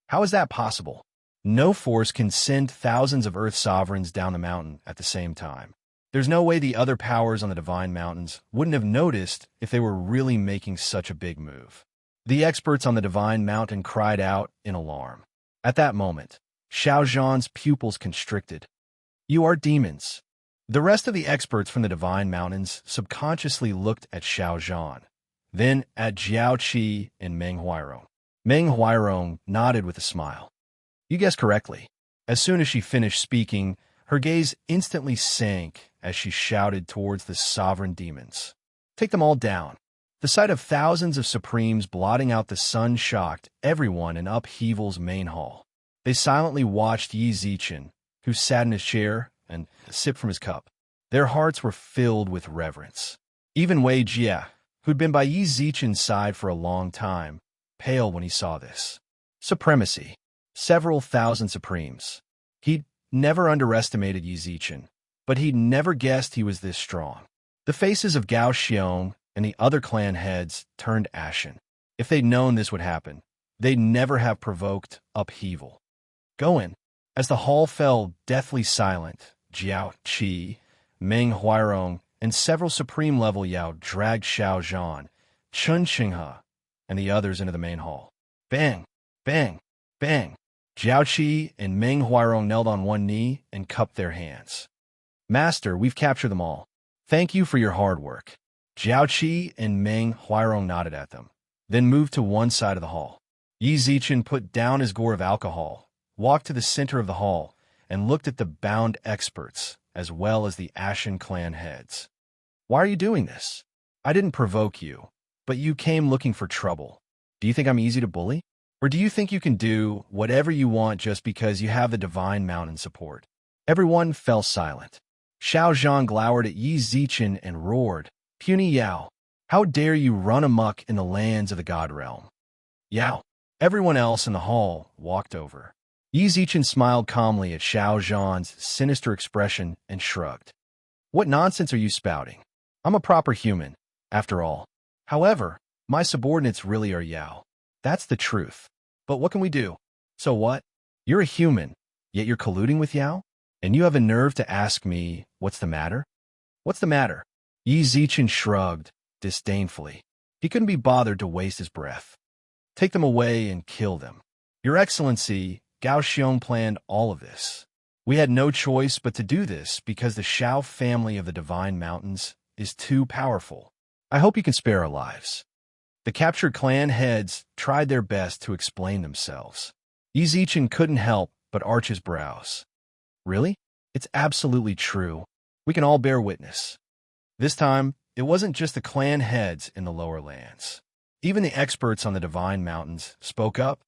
How is that possible? No force can send thousands of Earth Sovereigns down the mountain at the same time. There's no way the other powers on the Divine Mountains wouldn't have noticed if they were really making such a big move. The experts on the Divine Mountain cried out in alarm. At that moment, Xiao Zhan's pupils constricted. "You are demons." The rest of the experts from the Divine Mountains subconsciously looked at Xiao Zhan, then at Jiao Qi and Meng Huairong. Meng Huairong nodded with a smile. "You guessed correctly." As soon as she finished speaking, her gaze instantly sank as she shouted towards the sovereign demons. "Take them all down." The sight of thousands of Supremes blotting out the sun shocked everyone in Upheaval's main hall. They silently watched Yi Zichen, who sat in his chair and sipped from his cup. Their hearts were filled with reverence. Even Wei Jia, who'd been by Yi Zichen's side for a long time, paled when he saw this. Supremacy. Several thousand supremes. He'd never underestimated Yi Zichen, but he'd never guessed he was this strong. The faces of Gao Xiong and the other clan heads turned ashen. If they'd known this would happen, they'd never have provoked upheaval. Go in. As the hall fell deathly silent, Jiao Qi, Meng Huairong, and several supreme-level Yao dragged Xiao Zhan, Chun Qinghe, and the others into the main hall. Bang! Bang! Bang! Jiao Qi and Meng Huairong knelt on one knee and cupped their hands. Master, we've captured them all. Thank you for your hard work. Jiao Qi and Meng Huairong nodded at them, then moved to one side of the hall. Yi Zichen put down his gourd of alcohol, walked to the center of the hall, and looked at the bound experts, as well as the Ashen clan heads. Why are you doing this? I didn't provoke you, but you came looking for trouble. Do you think I'm easy to bully? Or do you think you can do whatever you want just because you have the Divine Mountain support? Everyone fell silent. Xiao Zhan glowered at Yi Zichen and roared, Puny Yao, how dare you run amok in the lands of the God Realm? Yao. Everyone else in the hall walked over. Yi Zichen smiled calmly at Xiao Zhan's sinister expression and shrugged. What nonsense are you spouting? I'm a proper human, after all. However, my subordinates really are Yao. That's the truth. But what can we do? So what? You're a human, yet you're colluding with Yao? And you have a nerve to ask me, what's the matter? What's the matter? Yi Zichen shrugged disdainfully. He couldn't be bothered to waste his breath. Take them away and kill them. Your Excellency, Gao Xiong planned all of this. We had no choice but to do this because the Shao family of the Divine Mountains is too powerful. I hope you can spare our lives. The captured clan heads tried their best to explain themselves. Yi Zichen couldn't help but arch his brows. Really? It's absolutely true. We can all bear witness. This time, it wasn't just the clan heads in the lower lands. Even the experts on the Divine Mountains spoke up.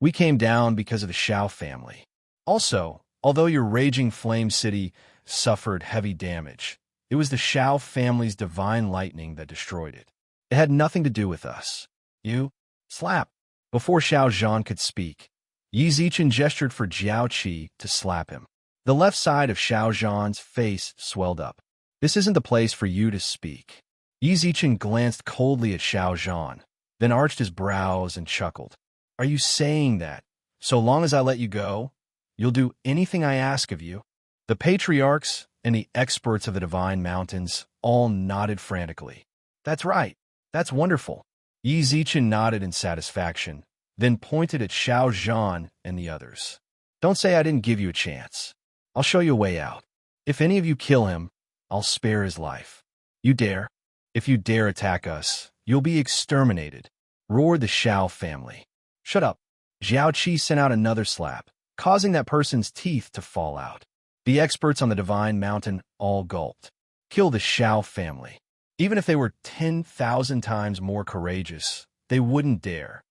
We came down because of the Shao family. Also, although your raging flame city suffered heavy damage, it was the Shao family's divine lightning that destroyed it. It had nothing to do with us. You slap. Before Xiao Zhan could speak, Yi Zichen gestured for Jiao Qi to slap him. The left side of Xiao Zhan's face swelled up. This isn't the place for you to speak. Yi Zichen glanced coldly at Xiao Zhan, then arched his brows and chuckled. Are you saying that, so long as I let you go, you'll do anything I ask of you? The patriarchs and the experts of the Divine Mountains all nodded frantically. That's right. That's wonderful. Yi Zichen nodded in satisfaction, then pointed at Xiao Zhan and the others. Don't say I didn't give you a chance. I'll show you a way out. If any of you kill him, I'll spare his life. You dare? If you dare attack us, you'll be exterminated, roared the Shao family. Shut up. Jiao Qi sent out another slap, causing that person's teeth to fall out. The experts on the Divine Mountain all gulped. Kill the Shao family. Even if they were 10,000 times more courageous, they wouldn't dare.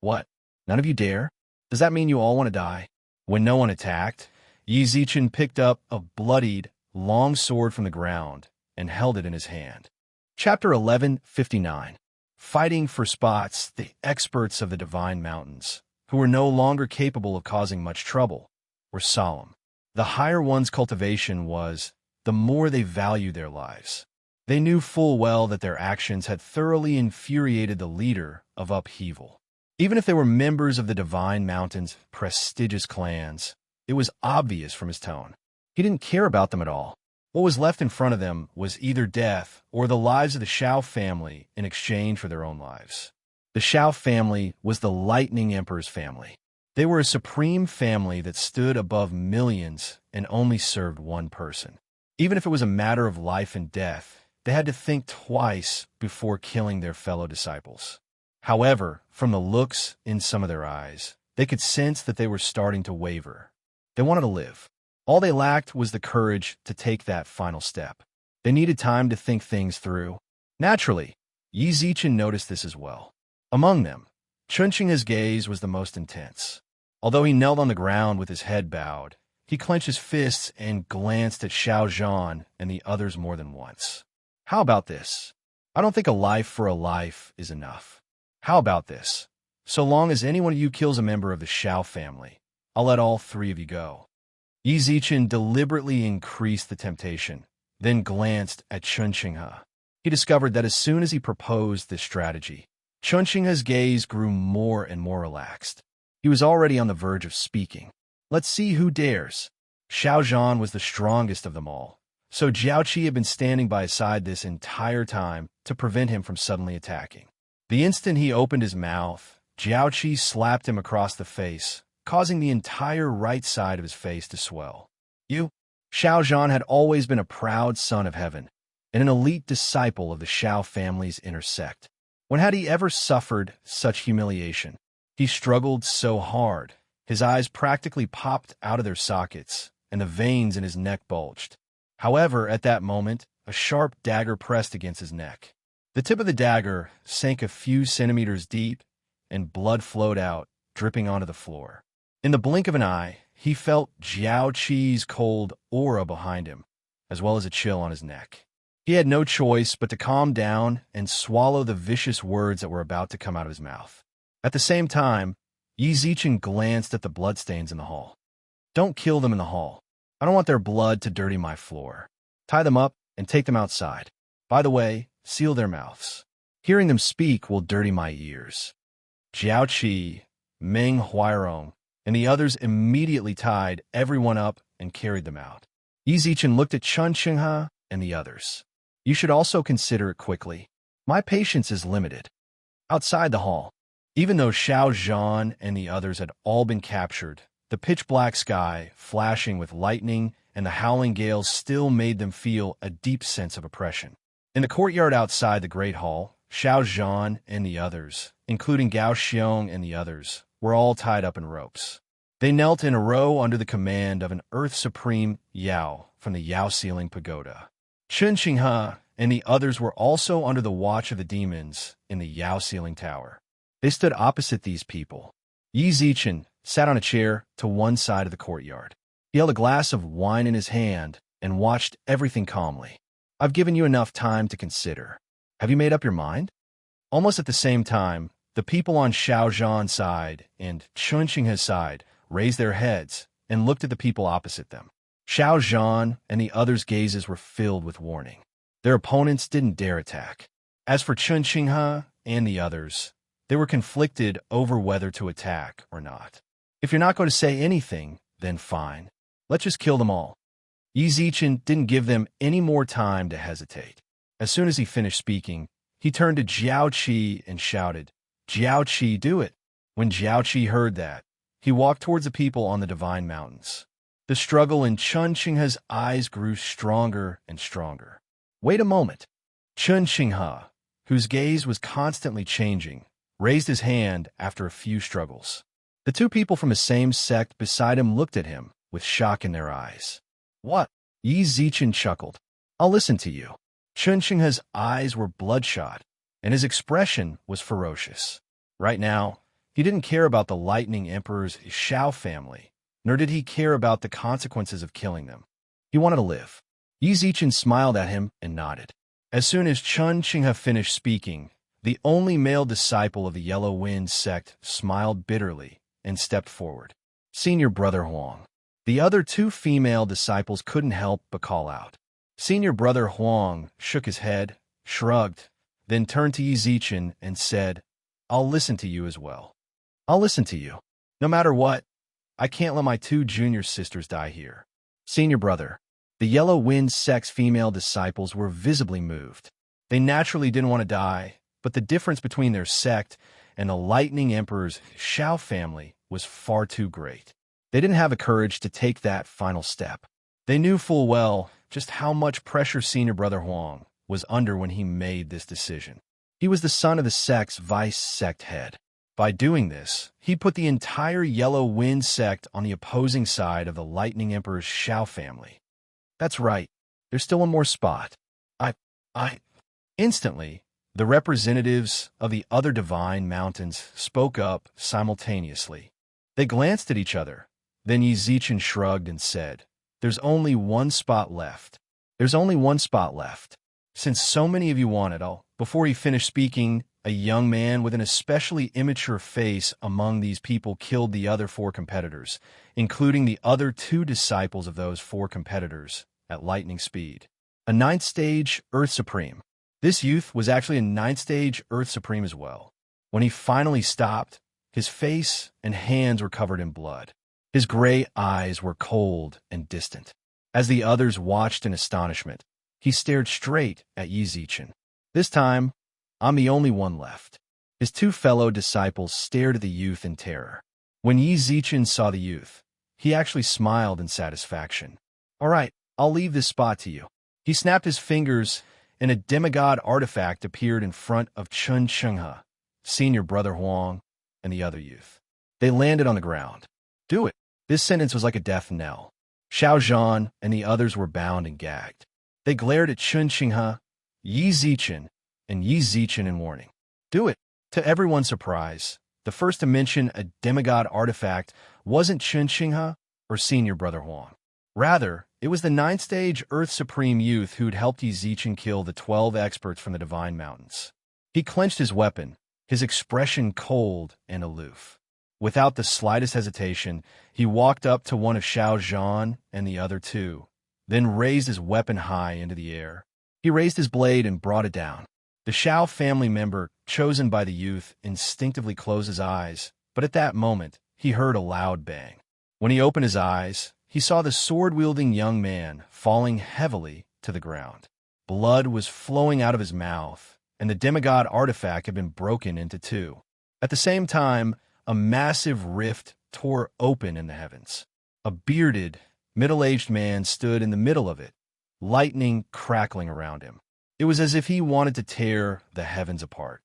What? None of you dare? Does that mean you all want to die? When no one attacked, Yi Zichen picked up a bloodied, long sword from the ground and held it in his hand. Chapter 1159. Fighting for spots, the experts of the Divine Mountains, who were no longer capable of causing much trouble, were solemn. The higher one's cultivation was, the more they valued their lives. They knew full well that their actions had thoroughly infuriated the leader of upheaval. Even if they were members of the Divine Mountain's prestigious clans, it was obvious from his tone. He didn't care about them at all. What was left in front of them was either death or the lives of the Shao family in exchange for their own lives. The Shao family was the Lightning Emperor's family. They were a supreme family that stood above millions and only served one person. Even if it was a matter of life and death, they had to think twice before killing their fellow disciples. However, from the looks in some of their eyes, they could sense that they were starting to waver. They wanted to live. All they lacked was the courage to take that final step. They needed time to think things through. Naturally, Yi Zichen noticed this as well. Among them, Chunqing's gaze was the most intense. Although he knelt on the ground with his head bowed, He clenched his fists and glanced at Xiao Zhan and the others more than once. How about this? I don't think a life for a life is enough. How about this? So long as any one of you kills a member of the Xiao family, I'll let all three of you go. Yi Zichen deliberately increased the temptation, then glanced at Chun Qinghe. He discovered that as soon as he proposed this strategy, Chun Qinghe's gaze grew more and more relaxed. He was already on the verge of speaking. Let's see who dares. Xiao Zhan was the strongest of them all, so Jiao Qi had been standing by his side this entire time to prevent him from suddenly attacking. The instant he opened his mouth, Jiao Qi slapped him across the face, causing the entire right side of his face to swell. Xiao Zhan had always been a proud son of heaven, and an elite disciple of the Xiao family's inner sect. When had he ever suffered such humiliation? He struggled so hard. His eyes practically popped out of their sockets, and the veins in his neck bulged. However, at that moment, a sharp dagger pressed against his neck. The tip of the dagger sank a few centimeters deep, and blood flowed out, dripping onto the floor. In the blink of an eye, he felt Jiao Qi's cold aura behind him, as well as a chill on his neck. He had no choice but to calm down and swallow the vicious words that were about to come out of his mouth. At the same time, Yi Zichen glanced at the bloodstains in the hall. Don't kill them in the hall. I don't want their blood to dirty my floor. Tie them up and take them outside. By the way, seal their mouths. Hearing them speak will dirty my ears. Jiao Qi, Meng Huairong, and the others immediately tied everyone up and carried them out. Yi Zichen looked at Chun Qinghe and the others. You should also consider it quickly. My patience is limited. Outside the hall, even though Xiao Zhan and the others had all been captured, the pitch-black sky, flashing with lightning, and the howling gales still made them feel a deep sense of oppression. In the courtyard outside the Great Hall, Xiao Zhan and the others, including Gao Xiong and the others, were all tied up in ropes. They knelt in a row under the command of an Earth Supreme Yao from the Yao Ceiling Pagoda. Chun Qinghe and the others were also under the watch of the demons in the Yao Ceiling Tower. They stood opposite these people. Yi Zichen sat on a chair to one side of the courtyard. He held a glass of wine in his hand and watched everything calmly. I've given you enough time to consider. Have you made up your mind? Almost at the same time, the people on Xiao Zhan's side and Chun Qinghe's side raised their heads and looked at the people opposite them. Xiao Zhan and the others' gazes were filled with warning. Their opponents didn't dare attack. As for Chun Qinghe and the others, they were conflicted over whether to attack or not. If you're not going to say anything, then fine. Let's just kill them all. Yi Zichen didn't give them any more time to hesitate. As soon as he finished speaking, he turned to Jiao Qi and shouted, Jiao Qi, do it. When Jiao Qi heard that, he walked towards the people on the Divine Mountains. The struggle in Chun Qinghe's eyes grew stronger and stronger. Wait a moment. Chun Qinghe, whose gaze was constantly changing, raised his hand after a few struggles. The two people from the same sect beside him looked at him with shock in their eyes. What? Yi Zichen chuckled. I'll listen to you. Chun Qinghe's eyes were bloodshot, and his expression was ferocious. Right now, he didn't care about the Lightning Emperor's Xiao family, nor did he care about the consequences of killing them. He wanted to live. Yi Zichen smiled at him and nodded. As soon as Chun Qinghe finished speaking, the only male disciple of the Yellow Wind sect smiled bitterly and stepped forward. Senior Brother Huang. The other two female disciples couldn't help but call out. Senior Brother Huang shook his head, shrugged, then turned to Yi Zichen and said, I'll listen to you as well. I'll listen to you. No matter what, I can't let my two junior sisters die here. Senior Brother. The Yellow Wind sect's female disciples were visibly moved. They naturally didn't want to die, but the difference between their sect and the Lightning Emperor's Xiao family was far too great. They didn't have the courage to take that final step. They knew full well just how much pressure Senior Brother Huang was under when he made this decision. He was the son of the sect's vice-sect head. By doing this, he put the entire Yellow Wind sect on the opposing side of the Lightning Emperor's Xiao family. That's right. There's still one more spot. Instantly, the representatives of the other divine mountains spoke up simultaneously. They glanced at each other, Then Yi Zichen shrugged and said, "There's only one spot left. There's only one spot left. Since so many of you want it all." Before he finished speaking, a young man with an especially immature face among these people killed the other 4 competitors, including the other 2 disciples of those 4 competitors, at lightning speed. A 9th stage Earth Supreme. This youth was actually a 9th stage Earth Supreme as well. When he finally stopped, his face and hands were covered in blood. His gray eyes were cold and distant. As the others watched in astonishment, he stared straight at Yi Zichen. "This time, I'm the only one left." His 2 fellow disciples stared at the youth in terror. When Yi Zichen saw the youth, he actually smiled in satisfaction. "All right, I'll leave this spot to you." He snapped his fingers, and a demigod artifact appeared in front of Chun Chenghe, Senior Brother Huang, and the other youth. They landed on the ground. "Do it." This sentence was like a death knell. Xiao Zhan and the others were bound and gagged. They glared at Chun Chenghe, Yi Zichen, and Yi Zichen in warning. "Do it." To everyone's surprise, the first to mention a demigod artifact wasn't Chun Chenghe or Senior Brother Huang. Rather, it was the 9th stage Earth Supreme youth who'd helped Yi Zichen kill the 12 experts from the Divine Mountains. He clenched his weapon, his expression cold and aloof. Without the slightest hesitation, he walked up to one of Xiao Zhan and the other 2, then raised his weapon high into the air. He raised his blade and brought it down. The Xiao family member, chosen by the youth, instinctively closed his eyes, but at that moment, he heard a loud bang. When he opened his eyes, he saw the sword-wielding young man falling heavily to the ground. Blood was flowing out of his mouth, and the demigod artifact had been broken into 2. At the same time, a massive rift tore open in the heavens. A bearded, middle-aged man stood in the middle of it, lightning crackling around him. It was as if he wanted to tear the heavens apart.